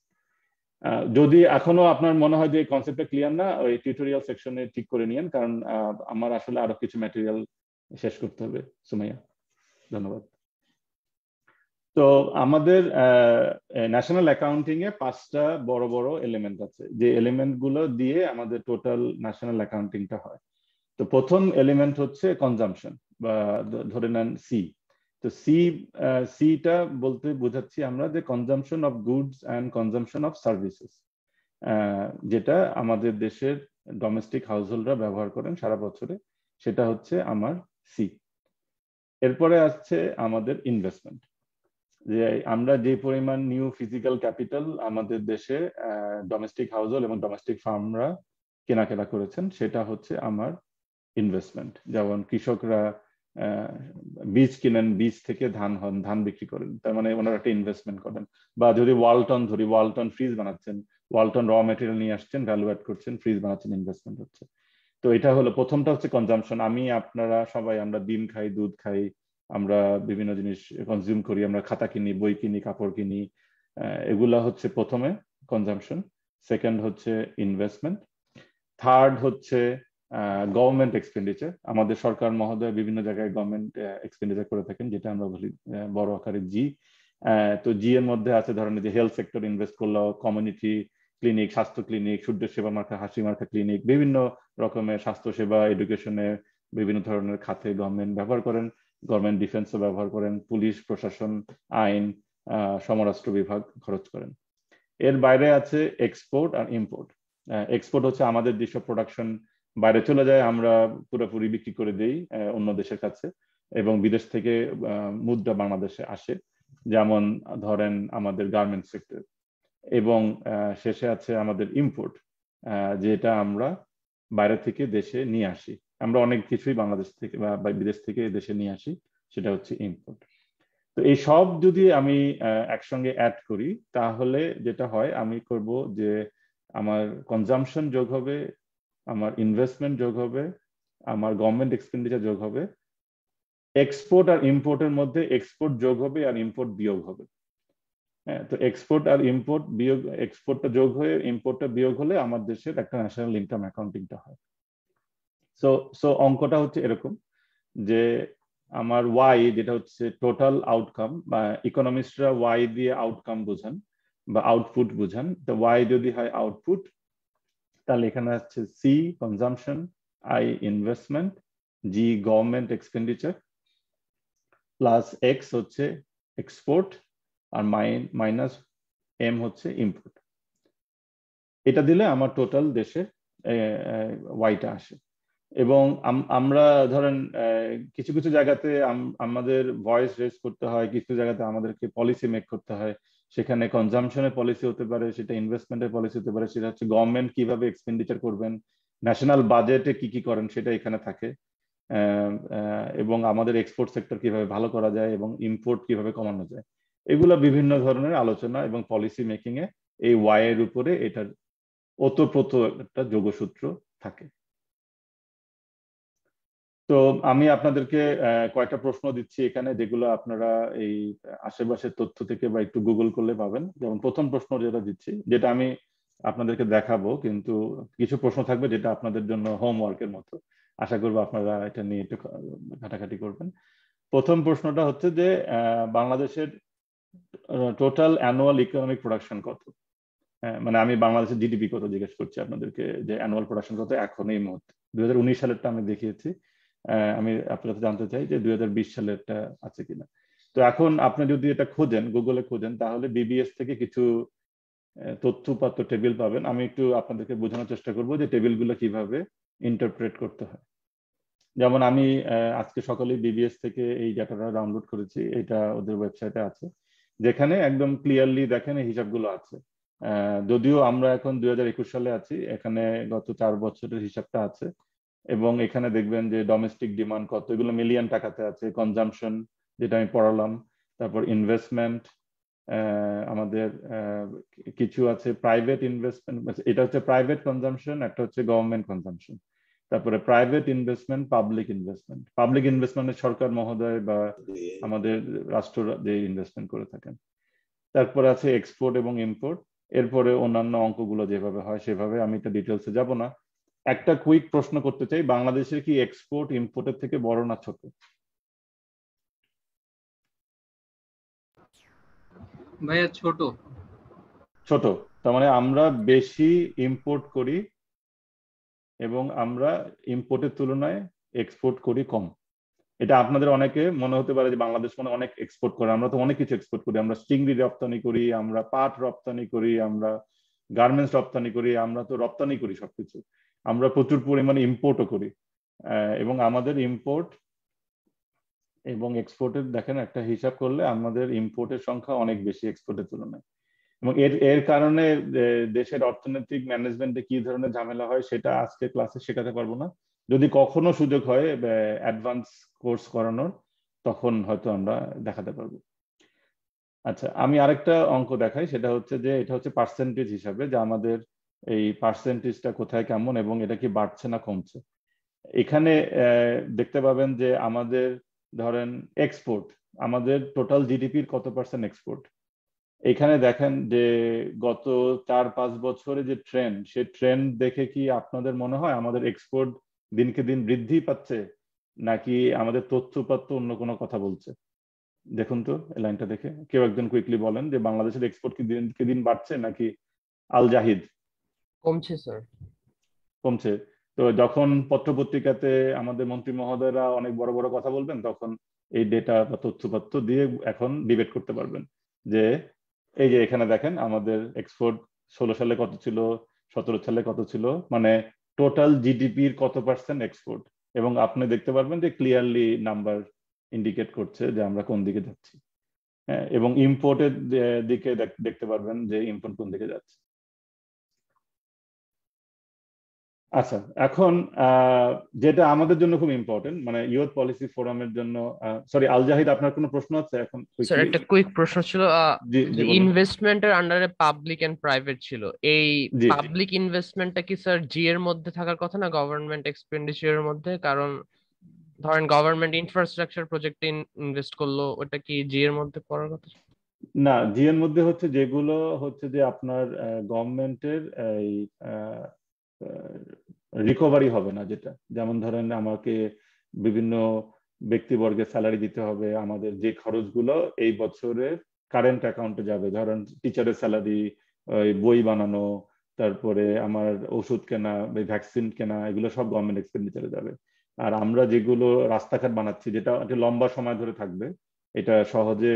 যদি এখনো আপনার মনে হয় যে এই কনসেপ্টটা ক্লিয়ার না, ওই টিউটোরিয়াল সেকশনে ঠিক করে নিয়েন, কারণ আমার আসলে আরো কিছু ম্যাটেরিয়াল শেষ করতে হবে। সুমাইয়া, ধন্যবাদ। তো আমাদের ন্যাশনাল অ্যাকাউন্টিং এ 5টা বড় বড় এলিমেন্ট আছে, যে এলিমেন্ট গুলো দিয়ে আমাদের টোটাল ন্যাশনাল অ্যাকাউন্টিংটা হয়। তো প্রথম এলিমেন্ট হচ্ছে কনজাম্পশন, বা ধরে নেন সি। তো সিটা বলতে বোঝাচ্ছি আমরা যে consumption of goods and consumption of services, যেটা আমাদের দেশের ডোমেস্টিক হাউসহোল্ডরা ব্যবহার করেন সারা বছরে, সেটা হচ্ছে আমার সি। এরপরে আসছে আমাদের ইনভেস্টমেন্ট, যে আমরা যে পরিমাণ নিউ ফিজিক্যাল ক্যাপিটাল আমাদের দেশে ডোমেস্টিক হাউসহোল্ড এবং ডোমেস্টিক ফার্মরা কেনাকাটা করেছেন, সেটা হচ্ছে আমার ইনভেস্টমেন্ট। যেমন কৃষকরা বীজ কিনেন, বীজ থেকে ধান বিক্রি করেন, তার মানে ওনারা একটা ইনভেস্টমেন্ট করেন। বা যদি ওয়ালটন ধরি, ওয়ালটন ফ্রিজ বানাচ্ছেন, ওয়ালটন র ম্যাটেরিয়াল নিয়ে আসছেন, ভ্যালু অ্যাড করছেন, ফ্রিজ বানাচ্ছেন, ইনভেস্টমেন্ট হচ্ছে। তো এটা হলো প্রথমটা হচ্ছে কনজাম্পশন। আপনারা সবাই আমরা ডিম খাই, দুধ খাই, আমরা বিভিন্ন জিনিস কনজিউম করি, আমরা খাতা কিনি, বই কিনি, কাপড় কিনি, এগুলা হচ্ছে প্রথমে কনজাম্পশন। সেকেন্ড হচ্ছে ইনভেস্টমেন্ট। থার্ড হচ্ছে গভর্নমেন্ট এক্সপেন্ডিচার। আমাদের সরকার মহোদয় বিভিন্ন জায়গায় গভর্নমেন্ট এক্সপেন্ডিচার করে থাকেন, যেটা আমরা বলি বড় আকারে জি। তো জি এর মধ্যে আছে ধরেন যে হেলথ সেক্টর ইনভেস্ট করলো, কমিউনিটি ক্লিনিক, স্বাস্থ্য ক্লিনিক, সূর্য সেবা মার্কা, হাসি মার্কা ক্লিনিক, বিভিন্ন রকমের স্বাস্থ্য সেবা, এডুকেশনে বিভিন্ন ধরনের খাতে গভর্নমেন্ট ব্যবহার করেন। গভর্নমেন্ট ডিফেন্সও ব্যবহার করেন, পুলিশ প্রশাসন, আইন, সমরাষ্ট্র বিভাগ খরচ করেন। এর বাইরে আছে এক্সপোর্ট আর ইম্পোর্ট। এক্সপোর্ট হচ্ছে আমাদের যেসব প্রোডাকশন বাইরে চলে যায়, আমরা পুরোপুরি বিক্রি করে দেই অন্য দেশের কাছে, এবং বিদেশ থেকে মুদ্রা বাংলাদেশে আসে, যেমন ধরেন আমাদের গার্মেন্টস সেক্টর। এবং শেষে আছে আমাদের ইম্পোর্ট, যেটা আমরা বাইরে থেকে দেশে নিয়ে আসি। আমরা অনেক কিছুই বাংলাদেশ থেকে বা বিদেশ থেকে দেশে নিয়ে আসি, সেটা হচ্ছে ইম্পোর্ট। তো এই সব যদি আমি একসঙ্গে অ্যাড করি, তাহলে যেটা হয়, আমি করব যে আমার কনজাম্পশন যোগ হবে, আমার ইনভেস্টমেন্ট যোগ হবে, আমার গভর্নমেন্ট এক্সপেন্ডিচার যোগ হবে, এক্সপোর্ট আর ইম্পোর্টের মধ্যে এক্সপোর্ট যোগ হবে আর ইম্পোর্ট বিয়োগ হবে। হ্যাঁ, তো এক্সপোর্ট আর ইম্পোর্ট বিয়োগ, এক্সপোর্টটা যোগ হয়ে ইম্পোর্টটা বিয়োগ হলে আমার দেশের একটা ন্যাশনাল ইনকাম অ্যাকাউন্টিংটা হয়। সো অঙ্কটা হচ্ছে এরকম যে আমার ওয়াই, যেটা হচ্ছে টোটাল আউটকাম, বা ইকোনমিস্টরা ওয়াই দিয়ে আউটকাম বোঝান বা আউটপুট বোঝান। তো ওয়াই যদি হয় আউটপুট, তাহলে এখানে আছে C consumption, I investment, G government expenditure, plus X হচ্ছে এক্সপোর্ট, আর মাইনাস এম হচ্ছে ইম্পোর্ট। এটা দিলে আমার টোটাল দেশের ওয়াইটা আসে। এবং আমরা ধরেন কিছু কিছু জায়গাতে আমাদের ভয়েস রেজ করতে হয়, কিছু জায়গাতে আমাদেরকে পলিসি মেক করতে হয়। সেখানে কনজাম্পশনের পলিসি হতে পারে, সেটা ইনভেস্টমেন্টের পলিসি হতে পারে, সেটা হচ্ছে গভর্নমেন্ট কিভাবে এক্সপেন্ডিচার করবেন, ন্যাশনাল বাজেটে কি কি করেন সেটা এখানে থাকে, এবং আমাদের এক্সপোর্ট সেক্টর কিভাবে ভালো করা যায় এবং ইম্পোর্ট কিভাবে কমানো যায়। এগুলো বিভিন্ন ধরনের আলোচনা এবং পলিসি মেকিং এ এই ওয়াই এর উপরে এটার ওতপ্রোত একটা যোগসূত্র থাকে। তো আমি আপনাদেরকে কয়েকটা প্রশ্ন দিচ্ছি এখানে, যেগুলো আপনারা এই আশেপাশের তথ্য থেকে বা একটু গুগল করলে পাবেন। যেমন প্রথম প্রশ্ন যেটা দিচ্ছি, যেটা আমি আপনাদেরকে দেখাবো, কিন্তু কিছু প্রশ্ন থাকবে যেটা আপনাদের জন্য হোমওয়ার্কের মতো। আশা করবো আপনারা এটা নিয়ে একটু ঘাটাঘাটি করবেন। প্রথম প্রশ্নটা হচ্ছে যে বাংলাদেশের টোটাল অ্যানুয়াল ইকোনমিক প্রোডাকশন কত? মানে আমি বাংলাদেশের জিডিপি কত জিজ্ঞেস করছি আপনাদেরকে, যে অ্যানুয়াল প্রোডাকশন কত এখন এই মুহূর্তে। 2019 সালেরটা আমি দেখিয়েছি, আমি আপনার কাছে জানতে চাই যে 2020 সালেরটা আছে কিনা। তো এখন আপনি যদি এটা খোঁজেন, গুগলে খোঁজেন, তাহলে বিবিএস থেকে কিছু তথ্যপত্র টেবিল পাবেন। আমি একটু আপনাদেরকে বোঝানোর চেষ্টা করব যে টেবিলগুলো কিভাবে ইন্টারপ্রেট করতে হয়। যেমন আমি আজকে সকালে বিবিএস থেকে এই ডাটাটা ডাউনলোড করেছি, এটা ওদের ওয়েবসাইটে আছে, যেখানে একদম ক্লিয়ারলি দেখেন এই হিসাবগুলো আছে। যদিও আমরা এখন 2021 সালে আছি, এখানে গত 4 বছরের হিসাবটা আছে। এবং এখানে দেখবেন যে ডোমেস্টিক ডিমান্ড কত, এগুলো মিলিয়ন টাকাতে আছে। কনজাম্পশন যেটা আমি পড়ালাম, তারপর ইনভেস্টমেন্ট, আমাদের কিছু আছে প্রাইভেট ইনভেস্টমেন্ট, এটা হচ্ছে প্রাইভেট কনজাম্পশন, একটা হচ্ছে গভর্নমেন্ট কনজাম্পশন। তারপরে private investment, public investment. Public ইনভেস্টমেন্টের সরকার মহোদয় বা আমাদের রাষ্ট্র যে ইনভেস্টমেন্ট করে থাকেন। তারপরে আছে এক্সপোর্ট এবং ইম্পোর্ট। এরপরে অন্যান্য অঙ্কগুলো যেভাবে হয় সেভাবে, আমি এটা ডিটেলসে যাব না। একটা কুইক প্রশ্ন করতে চাই, বাংলাদেশের কি এক্সপোর্ট ইম্পোর্টের থেকে বড় না ছোট? ভাইয়া ছোট। ছোট, তার মানে আমরা বেশি ইম্পোর্ট করি এবং আমরা ইম্পোর্টের তুলনায় এক্সপোর্ট করি কম। এটা আপনাদের অনেকে মনে হতে পারে যে বাংলাদেশ মানে অনেক এক্সপোর্ট করে, আমরা তো অনেক কিছু এক্সপোর্ট করি। আমরা চিংড়ি রপ্তানি করি, আমরা পাট রপ্তানি করি, আমরা গার্মেন্টস রপ্তানি করি, আমরা তো রপ্তানি করি সবকিছু। আমরা প্রচুর পরিমাণে ইম্পোর্টও করি, এবং আমাদের ইম্পোর্ট এবং এক্সপোর্টের দেখেন একটা হিসাব করলে আমাদের ইম্পোর্টের সংখ্যা অনেক বেশি এক্সপোর্টের তুলনায়। এবং এর কারণে দেশের অর্থনৈতিক ম্যানেজমেন্টে কি ধরনের ঝামেলা হয় সেটা আজকে ক্লাসে শেখাতে পারবো না। যদি কখনো সুযোগ হয় অ্যাডভান্স কোর্স করানোর, তখন হয়তো আমরা দেখাতে পারবো। আচ্ছা, আমি আরেকটা অঙ্ক দেখাই, সেটা হচ্ছে যে এটা হচ্ছে পার্সেন্টেজ হিসাবে, যে আমাদের এই পার্সেন্টেজটা কোথায় কেমন এবং এটা কি বাড়ছে না কমছে। এখানে দেখতে পাবেন যে আমাদের ধরেন এক্সপোর্ট, আমাদের টোটাল জিডিপির কত পার্সেন্ট এক্সপোর্ট। এখানে দেখেন যে গত 4-5 বছরে যে ট্রেন্ড, সে ট্রেন্ড দেখে কি আপনাদের মনে হয় আমাদের এক্সপোর্ট দিনকে দিন বৃদ্ধি পাচ্ছে, নাকি আমাদের তথ্যপাত্র অন্য কোনো কথা বলছে? দেখুন তো এই লাইনটা দেখে কেউ একজন কুইকলি বলেন যে বাংলাদেশের এক্সপোর্ট কি দিনকে দিন বাড়ছে নাকি? আল জাহিদ। কমছে স্যার। কমছে। তো যখন পত্রপত্রিকাতে আমাদের মন্ত্রী মহোদয়রা অনেক বড় বড় কথা বলবেন, তখন এই ডেটা বা তথ্যপত্র দিয়ে এখন ডিবেট করতে পারবেন যে এই যে এখানে দেখেন আমাদের এক্সপোর্ট 16 সালে কত ছিল, 17 সালে কত ছিল, মানে টোটাল জিডিপির কত পার্সেন্ট এক্সপোর্ট। এবং আপনি দেখতে পারবেন যে ক্লিয়ারলি নাম্বার ইন্ডিকেট করছে যে আমরা কোন দিকে যাচ্ছি। হ্যাঁ, এবং ইম্পোর্টের দিকে দেখতে পারবেন যে ইম্পোর্ট কোন দিকে যাচ্ছে। আচ্ছা, এখন যেটা আমাদের জন্য খুব ইম্পর্টেন্ট, মানে ইউথ পলিসি ফোরামের জন্য, সরি আল জাহিদ, আপনার কোনো প্রশ্ন আছে এখন? স্যার একটা কুইক প্রশ্ন ছিল, ইনভেস্টমেন্টের আন্ডারে পাবলিক এন্ড প্রাইভেট ছিল, এই পাবলিক ইনভেস্টমেন্টটা কি স্যার জি এর মধ্যে থাকার কথা না গভর্নমেন্ট এক্সপেন্ডিচারের মধ্যে? কারণ ধরেন গভর্নমেন্ট ইনফ্রাস্ট্রাকচার প্রজেক্টে ইনভেস্ট করলো, ওটা কি জি এর মধ্যে পড়ার কথা? না, জি এর মধ্যে হচ্ছে যেগুলো হচ্ছে যে আপনার গভর্নমেন্টের এই রিকভারি হবে না, যেটা যেমন ধরেন আমাকে বিভিন্ন ব্যক্তিবর্গের স্যালারি দিতে হবে, আমাদের যে খরচগুলো এই বছরের কারেন্ট অ্যাকাউন্টে যাবে, ধরেন টিচারের স্যালারি, বই বানানো, তারপরে আমার ওষুধ কেনা, ভ্যাকসিন কেনা, এগুলো সব গভর্নমেন্ট এক্সপেন্ডিচারে যাবে। আর আমরা যেগুলো রাস্তাঘাট বানাচ্ছি, যেটা একটা লম্বা সময় ধরে থাকবে, এটা সহজে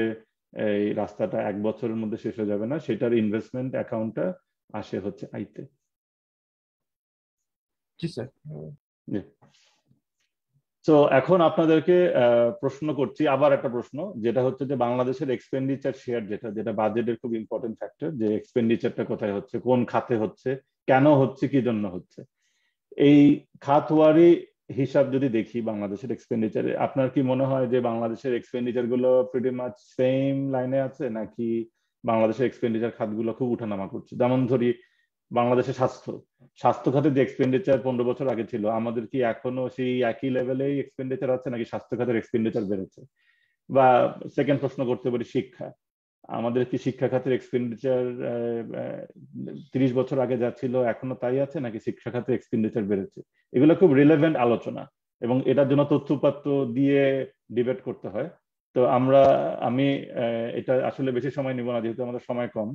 এই রাস্তাটা 1 বছরের মধ্যে শেষ হয়ে যাবে না, সেটার ইনভেস্টমেন্ট অ্যাকাউন্টটা আসে হচ্ছে আইতে। জি স্যার। তো এখন আপনাদেরকে প্রশ্ন করছি, আবার একটা প্রশ্ন, যেটা হচ্ছে যে বাংলাদেশের এক্সপেন্ডিচার শেয়ার, যেটা বাজেটের খুব ইম্পর্টেন্ট ফ্যাক্টর, যে এক্সপেন্ডিচারটা কোথায় হচ্ছে, কোন খাতে হচ্ছে, কেন হচ্ছে, কি জন্য হচ্ছে। এই খাতওয়ারি হিসাব যদি দেখি বাংলাদেশের এক্সপেন্ডিচারে, আপনার কি মনে হয় যে বাংলাদেশের এক্সপেন্ডিচার গুলো প্রিটি মাচ সেম লাইনে আছে, নাকি বাংলাদেশের এক্সপেন্ডিচার খাতগুলো খুব উঠানামা করছে? যেমন ধরি বাংলাদেশের স্বাস্থ্য খাতের যে এক্সপেন্ডিচার 15 বছর আগে ছিল, আমাদের কি এখনো সেই একই লেভেলেই এক্সপেন্ডিচার আছে, নাকি স্বাস্থ্য খাতের এক্সপেন্ডিচার বেড়েছে? বা সেকেন্ড প্রশ্ন করতে পারি, শিক্ষা, আমাদের কি শিক্ষা খাতের এক্সপেন্ডিচার 30 বছর আগে যা ছিল এখনো তাই আছে, নাকি শিক্ষা খাতের এক্সপেন্ডিচার বেড়েছে? এগুলো খুব রিলেভেন্ট আলোচনা, এবং এটার জন্য তথ্যপাত্র দিয়ে ডিবেট করতে হয়। তো আমি এটা আসলে বেশি সময় নিব না, যেহেতু আমাদের সময় কম।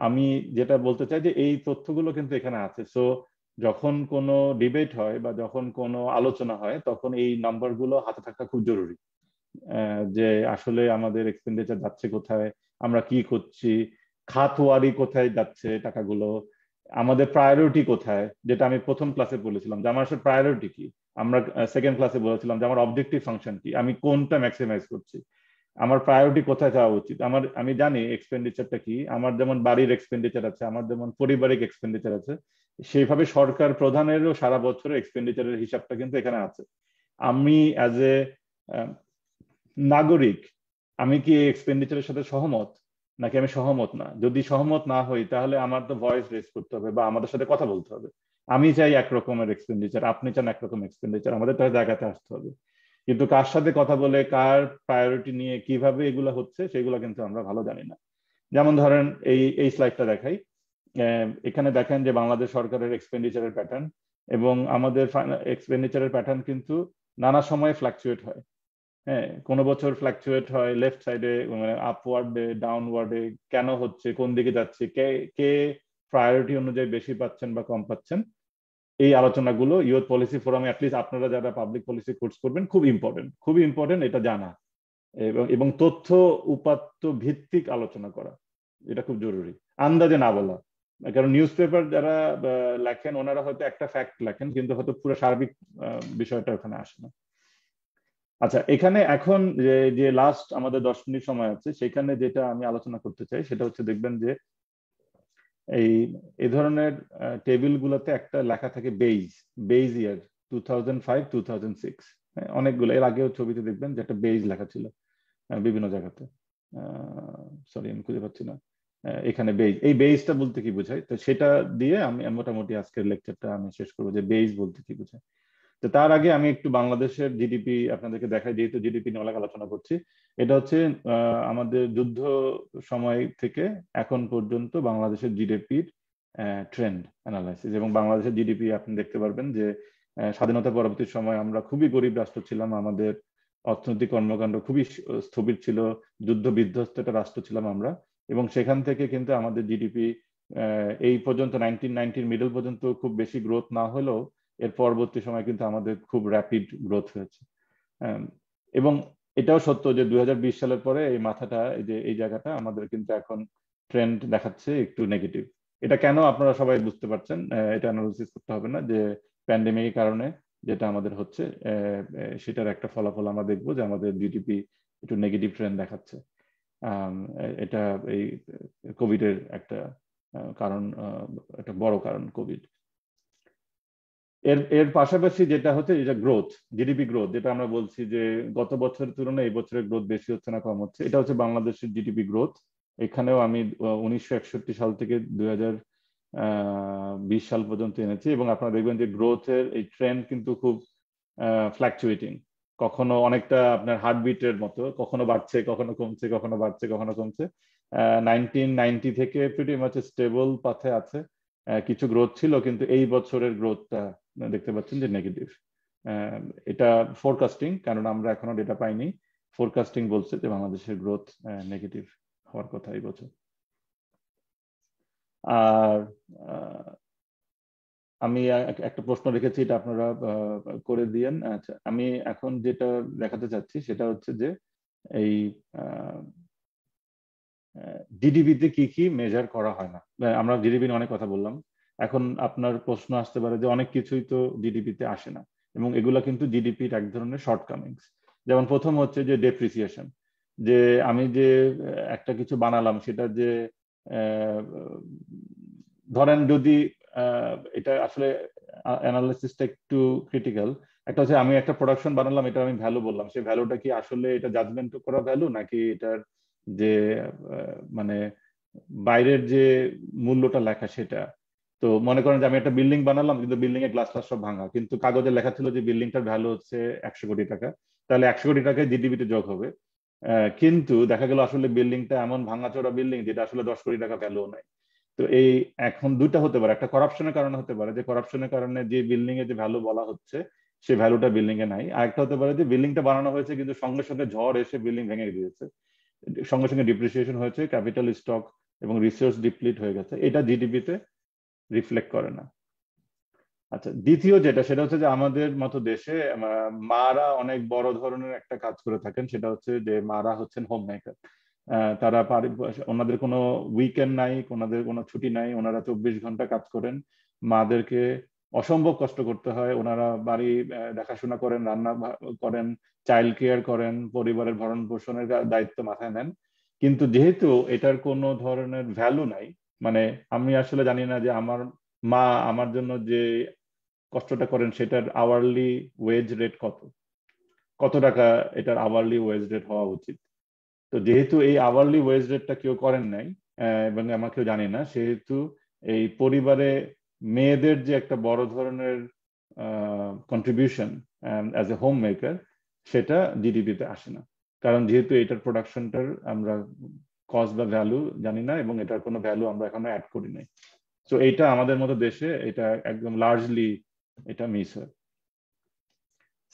আমি যেটা বলতে চাই যে এই তথ্যগুলো কিন্তু এখানে আছে। সো যখন কোনো ডিবেট হয় বা যখন কোনো আলোচনা হয়, তখন এই নাম্বারগুলো হাতে থাকা খুব জরুরি, যে আসলে আমাদের এক্সপেন্ডিচার যাচ্ছে কোথায়, আমরা কি করছি, খাতওয়ারি কোথায় যাচ্ছে টাকাগুলো, আমাদের প্রায়োরিটি কোথায়, যেটা আমি প্রথম ক্লাসে বলেছিলাম যে আমার আসলে প্রায়োরিটি কি, আমরা সেকেন্ড ক্লাসে বলেছিলাম যে আমার অবজেক্টিভ ফাংশন কি, আমি কোনটা ম্যাক্সিমাইজ করছি। আমার প্রায়োরিটি কোথায় যাওয়া উচিত। আমি জানি এক্সপেন্ডিচারটা কি, আমার যেমন বাড়ির এক্সপেন্ডিচার আছে, আমার যেমন পারিবারিক এক্সপেন্ডিচার আছে, সেইভাবে সরকার প্রধানেরও সারা বছরের এক্সপেন্ডিচারের হিসাবটা কিন্তু এখানে আছে। আমি অ্যাজ এ নাগরিক আমি কি এক্সপেন্ডিচারের সাথে সহমত নাকি আমি সহমত না? যদি সহমত না হই তাহলে আমার তো ভয়েস রেজ করতে হবে বা আমাদের সাথে কথা বলতে হবে। আমি চাই একরকমের এক্সপেন্ডিচার, আপনি চান একরকম এক্সপেন্ডিচার, আমাদের তার জায়গাতে আসতে হবে। কিন্তু কার সাথে কথা বলে, কার প্রায়োরিটি নিয়ে কিভাবে এগুলো হচ্ছে সেগুলো কিন্তু আমরা ভালো জানি না। যেমন ধরেন এই স্লাইডটা দেখাই, এখানে দেখেন যে বাংলাদেশ সরকারের এক্সপেন্ডিচারের প্যাটার্ন এবং আমাদের এক্সপেন্ডিচারের প্যাটার্ন কিন্তু নানা সময় ফ্লাকচুয়েট হয়। হ্যাঁ, কোনো বছর ফ্লাকচুয়েট হয় লেফট সাইডে, মানে আপওয়ার্ডে, ডাউনওয়ার্ডে, কেন হচ্ছে, কোন দিকে যাচ্ছে, কে কে প্রায়োরিটি অনুযায়ী বেশি পাচ্ছেন বা কম পাচ্ছেন। এই আলোচনাগুলো ইউথ পলিসি ফোরামে অ্যাটলিস্ট আপনারা যারা পাবলিক পলিসি কোর্স করবেন খুবই ইম্পর্টেন্ট এটা জানা এবং তথ্য উপাত্ত ভিত্তিক আলোচনা করা, এটা খুব জরুরি, আন্দাজে না বলা। কারণ নিউজ পেপার যারা লেখেন ওনারা হয়তো একটা ফ্যাক্ট লেখেন কিন্তু হয়তো পুরো সার্বিক বিষয়টা ওখানে আসে না। আচ্ছা, এখানে এখন যে লাস্ট আমাদের 10 মিনিট সময় আছে, সেখানে যেটা আমি আলোচনা করতে চাই সেটা হচ্ছে, দেখবেন যে এই ধরনের টেবিল গুলোতে একটা লেখা থাকে বেইজ ইয়ার 2005-2006, অনেকগুলো। এর আগেও ছবিতে দেখবেন যে একটা বেইজ লেখা ছিল বিভিন্ন জায়গাতে। সরি আমি খুঁজে পাচ্ছি না এখানে বেইজ। এই বেইজটা বলতে কি বোঝায়, তো সেটা দিয়ে আমি মোটামুটি আজকের লেকচারটা আমি শেষ করবো যে বেইজ বলতে কি বোঝায়। তো তার আগে আমি একটু বাংলাদেশের জিডিপি আপনাদেরকে দেখাই, যেহেতু জিডিপি নিয়ে অনেক আলোচনা করছি। এটা হচ্ছে আমাদের যুদ্ধ সময় থেকে এখন পর্যন্ত বাংলাদেশের জিডিপির ট্রেন্ড অ্যানালাইসিস। এবং বাংলাদেশের জিডিপি আপনি দেখতে পারবেন যে স্বাধীনতা পরবর্তী সময় আমরা খুবই গরিব রাষ্ট্র ছিলাম, আমাদের অর্থনৈতিক কর্মকাণ্ড খুবই স্থবির ছিল, যুদ্ধ বিধ্বস্ত একটা রাষ্ট্র ছিলাম আমরা। এবং সেখান থেকে কিন্তু আমাদের জিডিপি এই পর্যন্ত 1990 মিডল পর্যন্ত খুব বেশি গ্রোথ না হলেও এর পরবর্তী সময় কিন্তু আমাদের খুব র্যাপিড গ্রোথ হয়েছে। এবং এটাও সত্য যে 2020 সালের পরে এই মাথাটা, এই জায়গাটা আমাদের কিন্তু এখন ট্রেন্ড দেখাচ্ছে একটু নেগেটিভ। এটা কেন আপনারা সবাই বুঝতে পারছেন, এটা অ্যানালিসিস করতে হবে না, যে প্যান্ডেমিকের কারণে যেটা আমাদের হচ্ছে সেটার একটা ফলাফল আমরা দেখবো যে আমাদের জিডিপি একটু নেগেটিভ ট্রেন্ড দেখাচ্ছে। এটা এই কোভিডের একটা কারণ, একটা বড় কারণ কোভিড। এর পাশাপাশি যেটা হচ্ছে এটা গ্রোথ, জিডিপি গ্রোথ, যেটা আমরা বলছি যে গত বছরের তুলনায় এই বছরের গ্রোথ বেশি হচ্ছে না কম হচ্ছে, এটা হচ্ছে বাংলাদেশের জিডিপি গ্রোথ। এখানেও আমি 1961 সাল থেকে 2020 সাল পর্যন্ত এনেছি এবং আপনারা দেখবেন যে গ্রোথের এই ট্রেন্ড কিন্তু খুব ফ্ল্যাকচুয়েটিং, কখনো অনেকটা আপনার হার্টবিটের মতো, কখনো বাড়ছে কখনো কমছে, কখনো বাড়ছে কখনো কমছে। 1990 থেকে প্রিটি মাচ স্টেবল পাথে আছে, কিছু গ্রোথ ছিল কিন্তু এই বছরের গ্রোথটা দেখতে পাচ্ছেন যে নেগেটিভ। এটা ফোরকাস্টিং, কারণ আমরা এখনো ডেটা পাইনি। ফোরকাস্টিং বলছে যে বাংলাদেশের গ্রোথ নেগেটিভ হওয়ার কথা এই বছর। আর আমি একটা প্রশ্ন রেখেছি, এটা আপনারা করে দিয়েন। আচ্ছা, আমি এখন যেটা দেখাতে চাচ্ছি সেটা হচ্ছে যে এই জিডিপিতে কি কি মেজার করা হয় না। আমরা জিডিপি নিয়ে অনেক কথা বললাম, এখন আপনার প্রশ্ন আসতে পারে যে অনেক কিছুই তো জিডিপিতে আসে না, এবং এগুলা কিন্তু জিডিপির এক ধরনের শর্টকামিংস। যেমন প্রথম হচ্ছে যে ডেপ্রিসিয়েশন, যে আমি যে একটা কিছু বানালাম সেটা যে ধরেন যদি এটা আসলে অ্যানালিসিসটা একটু ক্রিটিক্যাল। একটা হচ্ছে আমি একটা প্রোডাকশন বানালাম, এটা আমি ভ্যালু বললাম, সেই ভ্যালুটা কি আসলে এটা জাজমেন্ট করা ভ্যালু নাকি এটার যে মানে বাইরের যে মূল্যটা লেখা সেটা। তো মনে করেন যে আমি একটা বিল্ডিং বানালাম কিন্তু বিল্ডিং এর গ্লাস গ্লাস সব ভাঙা, কিন্তু কাগজে লেখা ছিল যে বিল্ডিংটার ভ্যালু হচ্ছে 100 কোটি টাকা, তাহলে 100 কোটি টাকায় জিডিপিতে যোগ হবে। কিন্তু দেখা গেল আসলে বিল্ডিংটা এমন ভাঙাচোরা বিল্ডিং যেটা আসলে 10 কোটি টাকা ভ্যালু নাই। তো এই এখন দুইটা হতে পারে, একটা করাপশনের কারণে হতে পারে, যে করাপশনের কারণে যে বিল্ডিং এ যে ভ্যালু বলা হচ্ছে সেই ভ্যালুটা বিল্ডিং এ নাই। আর একটা হতে পারে যে বিল্ডিংটা বানানো হয়েছে কিন্তু সঙ্গে সঙ্গে ঝড় এসে বিল্ডিং ভেঙে দিয়েছে, সঙ্গে সঙ্গে ডিপ্রিসিয়েশন হয়েছে, ক্যাপিটাল স্টক এবং রিসোর্স ডিপ্লিট হয়ে গেছে, এটা জিডিপিতে রিফ্লেক্ট করে না। আচ্ছা, দ্বিতীয় যেটা সেটা হচ্ছে যে আমাদের মতো দেশে মারা অনেক বড় ধরনের একটা কাজ করে থাকেন, সেটা হচ্ছে যে মারা হচ্ছেন হোম মেকার। তারা ওনাদের কোনো উইকেন্ড নাই, ওনাদের কোনো ছুটি নাই, ওনারা 24 ঘন্টা কাজ করেন। মাদেরকে অসম্ভব কষ্ট করতে হয়, ওনারা বাড়ি দেখাশোনা করেন, রান্না করেন, চাইল্ড কেয়ার করেন, পরিবারের ভরণ পোষণের দায়িত্ব মাথায় নেন। কিন্তু যেহেতু এটার কোনো ধরনের ভ্যালু নাই, মানে আমি আসলে জানি না যে আমার মা আমার জন্য যে কষ্টটা করেন সেটার আওয়ারলি ওয়েজ রেট কত টাকা এটার আওয়ারলি ওয়েজ রেট হওয়া উচিত। তো যেহেতু এই আওয়ারলি ওয়েজ রেটটা কেউ করেন নাই এবং আমাকেও জানি না, সেহেতু এই পরিবারে মেয়েদের যে একটা বড় ধরনের contribution as a home maker সেটা জিডিপিতে আসে না, কারণ যেহেতু এটার প্রোডাকশনটার আমরা কস্ট বা ভ্যালু জানি না এবং এটার কোনো ভ্যালু আমরা এখনো অ্যাড করি নাই। তো এইটা আমাদের মতো দেশে এটা একদম লার্জলি এটা মিস হয়।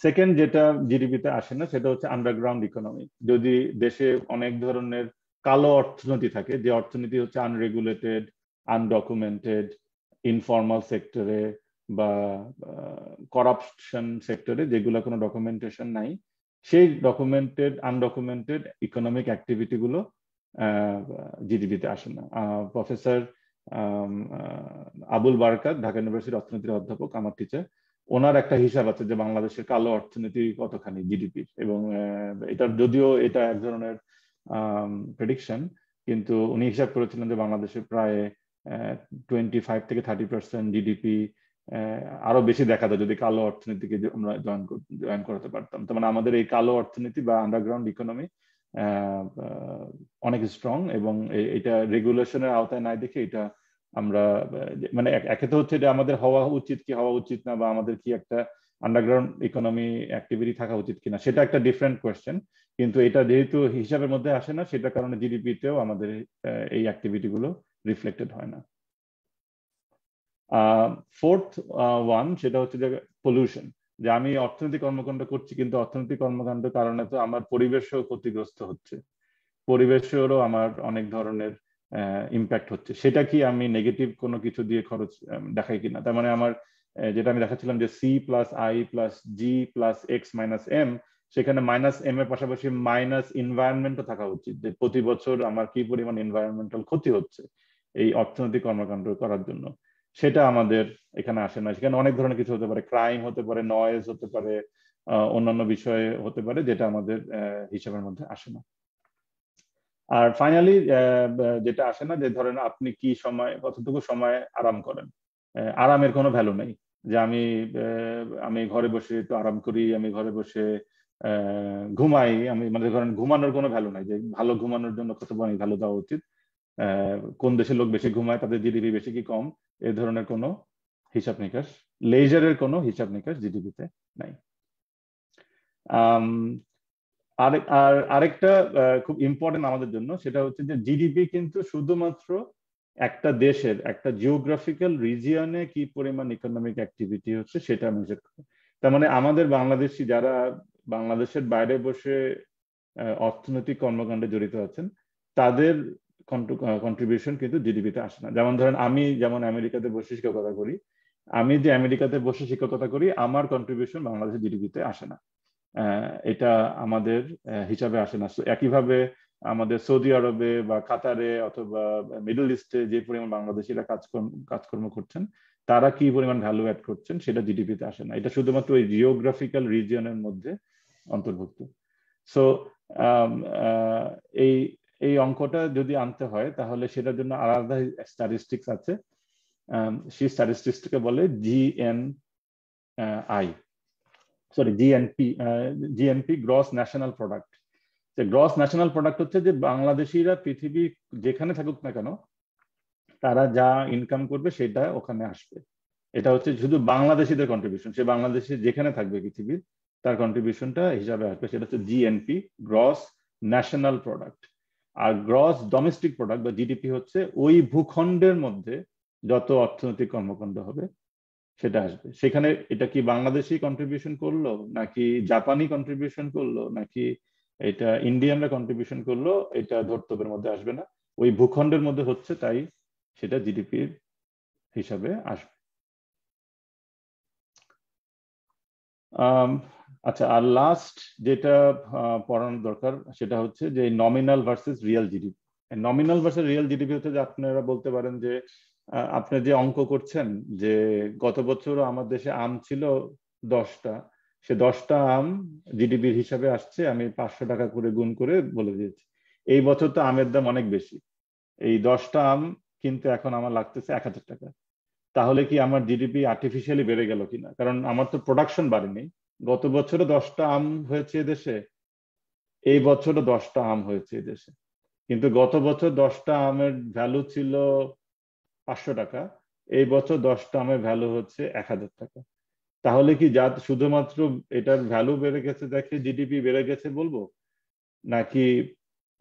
সেকেন্ড যেটা জিডিপিতে আসে না সেটা হচ্ছে আন্ডারগ্রাউন্ড ইকোনমি। যদি দেশে অনেক ধরনের কালো অর্থনীতি থাকে, যে অর্থনীতি হচ্ছে আনরেগুলেটেড, আনডকুমেন্টেড, ইনফর্মাল সেক্টরে বা করাপশন সেক্টরে, যেগুলো কোনো ডকুমেন্টেশন নাই, সেই ডকুমেন্টেড আনডকুমেন্টেড ইকোনমিক অ্যাক্টিভিটি গুলো জিডিপিতে আসে না। প্রফেসর আবুল বারকাত, ঢাকা ইউনিভার্সিটির অর্থনীতির অধ্যাপক, আমার টিচার, ওনার একটা হিসাব আছে যে বাংলাদেশের কালো অর্থনীতি কতখানি জিডিপি, এবং এটার যদিও এটা এক ধরনের প্রেডিকশন, কিন্তু উনি হিসাব করেছিলেন যে বাংলাদেশে প্রায় 25 থেকে 30% জিডিপি আরো বেশি দেখা যায় যদি কালো অর্থনীতিকে আমরা জয়েন করাতে পারতাম। তার মানে আমাদের এই কালো অর্থনীতি বা আন্ডারগ্রাউন্ড ইকোনমি অনেক স্ট্রং, এবং এটা রেগুলেশনের আওতায় নাই দেখে এটা আমরা মানে একে তো হচ্ছে এটা আমাদের হওয়া উচিত কি হওয়া উচিত না, বা আমাদের কি একটা আন্ডারগ্রাউন্ড ইকোনমি অ্যাক্টিভিটি থাকা উচিত কিনা, সেটা একটা ডিফারেন্ট কোয়েশ্চেন। কিন্তু এটা যেহেতু হিসাবের মধ্যে আসে না, সেটার কারণে জিডিপিতেও আমাদের এই অ্যাক্টিভিটি গুলো রিফ্লেক্টেড হয় না। ফোর্থ ওয়ান সেটা হচ্ছে যে পলিউশন, যে আমি অর্থনৈতিক কর্মকাণ্ড করছি কিন্তু অর্থনৈতিক কর্মকাণ্ডের কারণে তো আমার পরিবেশও ক্ষতিগ্রস্ত হচ্ছে, পরিবেশেরও আমার অনেক ধরনের ইম্প্যাক্ট হচ্ছে। সেটা কি আমি নেগেটিভ কোনো কিছু দিয়ে খরচ দেখাই কিনা? তার মানে আমার যেটা আমি দেখাচ্ছিলাম যে C + I + G + X - M, সেখানে -M এর পাশাপাশি মাইনাস এনভায়রনমেন্টও থাকা উচিত, যে প্রতি বছর আমার কি পরিমাণ এনভায়রনমেন্টাল ক্ষতি হচ্ছে এই অর্থনৈতিক কর্মকাণ্ড করার জন্য, সেটা আমাদের এখানে আসে না। সেখানে অনেক ধরনের কিছু হতে পারে, ক্রাইম হতে পারে, নয়েজ হতে পারে, অন্যান্য বিষয় হতে পারে, যেটা আমাদের হিসাবের মধ্যে আসে না। আর ফাইনালি যেটা আসে না, যে ধরেন আপনি কি সময় কতটুকু সময় আরাম করেন, আরামের কোনো ভ্যালু নেই। যে আমি ঘরে বসে একটু আরাম করি, আমি ঘরে বসে ঘুমাই, আমি মানে ধরেন ঘুমানোর কোনো ভ্যালু নাই, যে ভালো ঘুমানোর জন্য কত ভ্যালু দেওয়া উচিত, কোন দেশের লোক বেশি ঘুমায়, তাদের জিডিপি বেশি কি কম, এই ধরনের কোনো হিসাব নিকাশ, লেজারের কোনো হিসাব নিকাশ জিডিপিতে নাই। আর আরেকটা খুব ইম্পর্টেন্ট আমাদের জন্য, সেটা হচ্ছে যে জিডিপি কিন্তু শুধুমাত্র একটা দেশের একটা জিওগ্রাফিক্যাল রিজিয়নে কি পরিমাণ ইকোনমিক অ্যাক্টিভিটি হচ্ছে সেটা মেজার করে। তার মানে আমাদের বাংলাদেশি যারা বাংলাদেশের বাইরে বসে অর্থনৈতিক কর্মকাণ্ডে জড়িত আছেন, তাদের কন্ট্রিবিউশন কিন্তু জিডিপিতে আসে না। যেমন ধরেন আমি যেমন আমেরিকাতে বসে শিক্ষকতা করি, আমি যে আমেরিকাতে বসে শিক্ষকতা করি, আমার কন্ট্রিবিউশন বাংলাদেশের জিডিপিতে আসে না, এটা আমাদের হিসাবে আসে না। একইভাবে আমাদের সৌদি আরবে বা কাতারে অথবা মিডল ইস্টে যে পরিমাণ বাংলাদেশিরা কাজকর্ম করছেন, তারা কি পরিমাণ ভ্যালু অ্যাড করছেন সেটা জিডিপিতে আসে না, এটা শুধুমাত্র ওই জিওগ্রাফিক্যাল রিজিয়নের মধ্যে অন্তর্ভুক্ত। সো এই অঙ্কটা যদি আনতে হয় তাহলে সেটার জন্য আলাদা স্ট্যাটিস্টিক্স আছে, সেই স্ট্যাটিস্টিক্সটাকে বলে GNP, gross national product. Gross national product হচ্ছে যে বাংলাদেশিরা পৃথিবী যেখানে থাকুক না কেন, তারা যা ইনকাম করবে সেটা ওখানে আসবে। এটা হচ্ছে শুধু বাংলাদেশিদের কন্ট্রিবিউশন, সে বাংলাদেশে যেখানে থাকবে পৃথিবীর, তার কন্ট্রিবিউশনটা হিসাবে আসবে, সেটা হচ্ছে জিএনপি, গ্রস ন্যাশনাল প্রোডাক্ট। আর গ্রস ডোমেস্টিক প্রোডাক্ট বা জিডিপি হচ্ছে ওই ভূখণ্ডের মধ্যে যত অর্থনৈতিক কর্মকাণ্ড হবে সেটা আসবে। সেখানে এটা কি বাংলাদেশি কন্ট্রিবিউশন করলো, নাকি জাপানি কন্ট্রিবিউশন করলো, নাকি এটা ইন্ডিয়ানরা কন্ট্রিবিউশন করলো, এটা ধর্তব্যের মধ্যে আসবে না, ওই ভূখণ্ডের মধ্যে হচ্ছে, তাই সেটা জিডিপির হিসাবে আসবে। আচ্ছা, আর লাস্ট যেটা পড়ানোর দরকার সেটা হচ্ছে যে nominal versus real GDP. Nominal versus real GDP হচ্ছে যে আপনারা বলতে পারেন যে আপনি যে অঙ্ক করছেন যে গত বছরও আমার দেশে আম ছিল 10টা, সে 10টা আম জিডিপির হিসাবে আসছে, আমি 500 টাকা করে গুণ করে বলে দিয়েছি। এই বছর তো আমের দাম অনেক বেশি, এই 10টা আম কিন্তু এখন আমার লাগতেছে 1000 টাকা। তাহলে কি আমার জিডিপি আর্টিফিশিয়ালি বেড়ে গেল কিনা? কারণ আমার তো প্রোডাকশন বাড়েনি। গত বছরও 10টা আম হয়েছে দেশে, এই বছরও 10টা আম হয়েছে দেশে, কিন্তু গত বছর 10টা আমের ভ্যালু ছিল 500 টাকা, এই বছর 10টা আমের ভ্যালু হচ্ছে 1000 টাকা। তাহলে কি যা শুধুমাত্র এটার ভ্যালু বেড়ে গেছে দেখে জিডিপি বেড়ে গেছে বলবো, নাকি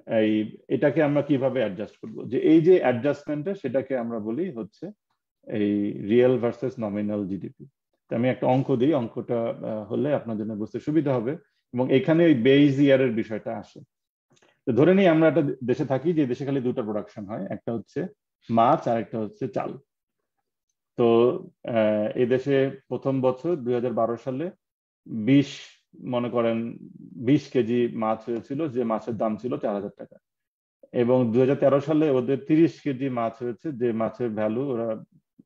এই এটাকে আমরা কিভাবে অ্যাডজাস্ট করবো? যে এই যে অ্যাডজাস্টমেন্টটা, সেটাকে আমরা বলি হচ্ছে এই রিয়েল ভার্সেস নমিনাল জিডিপি। আমি একটা অঙ্ক দিই, অঙ্কটা হলে আপনার জন্য বুঝতে সুবিধা হবে, এবং এখানে ওই বেজ ইয়ারের বিষয়টা আসে। তো ধরে নিই আমরা একটা দেশে থাকি যে দেশে খালি দুটো প্রোডাকশন হয়, একটা হচ্ছে মাছ আর একটা হচ্ছে চাল। তো এই দেশে প্রথম বছর 2012 সালে 20 মনে করেন 20 কেজি মাছ হয়েছিল, যে মাছের দাম ছিল 4000 টাকা, এবং 2013 সালে ওদের 30 কেজি মাছ হয়েছে, যে মাছের ভ্যালু ওরা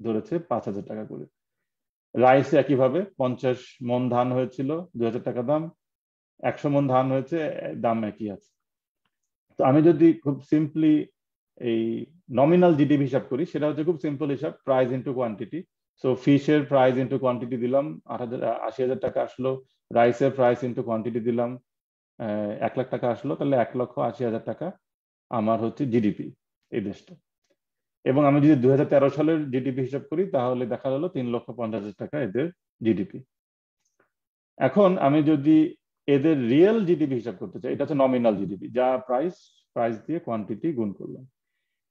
ধরেছে 5000 টাকা করে। রাইস একইভাবে 50 মন ধান হয়েছিল, 2000 টাকা দাম, 100 মন ধান হয়েছে, দাম একই আছে। তো আমি যদি খুব সিম্পলি এই নমিনাল জিডিপি হিসাব করি, সেটা হচ্ছে খুব সিম্পল হিসাব, প্রাইস ইন্টু কোয়ান্টিটি। সো ফিশের প্রাইস ইন্টু কোয়ান্টিটি দিলাম, 80,000 টাকা আসলো। রাইসের প্রাইস ইন্টু কোয়ান্টিটি দিলাম, 1 লাখ টাকা আসলো। তাহলে 1,80,000 টাকা আমার হচ্ছে জিডিপি এই দেশটা। এবং আমি যদি 2013 সালের জিডিপি হিসাব করি, তাহলে দেখা গেল 3,50,000 টাকা এদের জিডিপি। এখন আমি যদি এদের রিয়েল জিডিপি হিসাব করতে চাই, এটা হচ্ছে নমিনাল জিডিপি, যা প্রাইস দিয়ে কোয়ান্টিটি গুণ করলাম।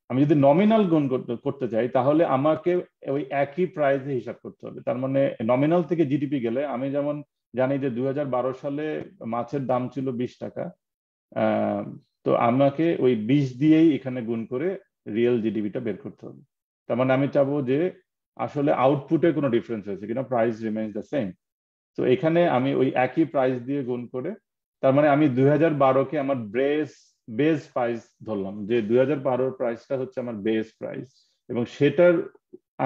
আমি যদি নমিনাল গুণ করতে চাই, তাহলে আমাকে ওই একই প্রাইসে হিসাব করতে হবে। তার মানে নমিনাল থেকে জিডিপি গেলে, আমি যেমন জানি যে 2012 সালে মাছের দাম ছিল 20 টাকা, তো আমাকে ওই 20 দিয়েই এখানে গুণ করে রিয়েল জিডিপিটা বের করতে হবে। তার মানে আমি চাবো যে আসলে আউটপুটে কোনো ডিফারেন্স হয়েছে কিনা, প্রাইস রিমেইনস দ্য সেম। তো এখানে আমি ওই একই প্রাইস দিয়ে গুণ করে, তার মানে আমি 2012-কে আমার বেস প্রাইস ধরলাম, যে 2012-র প্রাইসটা হচ্ছে আমার বেস প্রাইস, এবং সেটার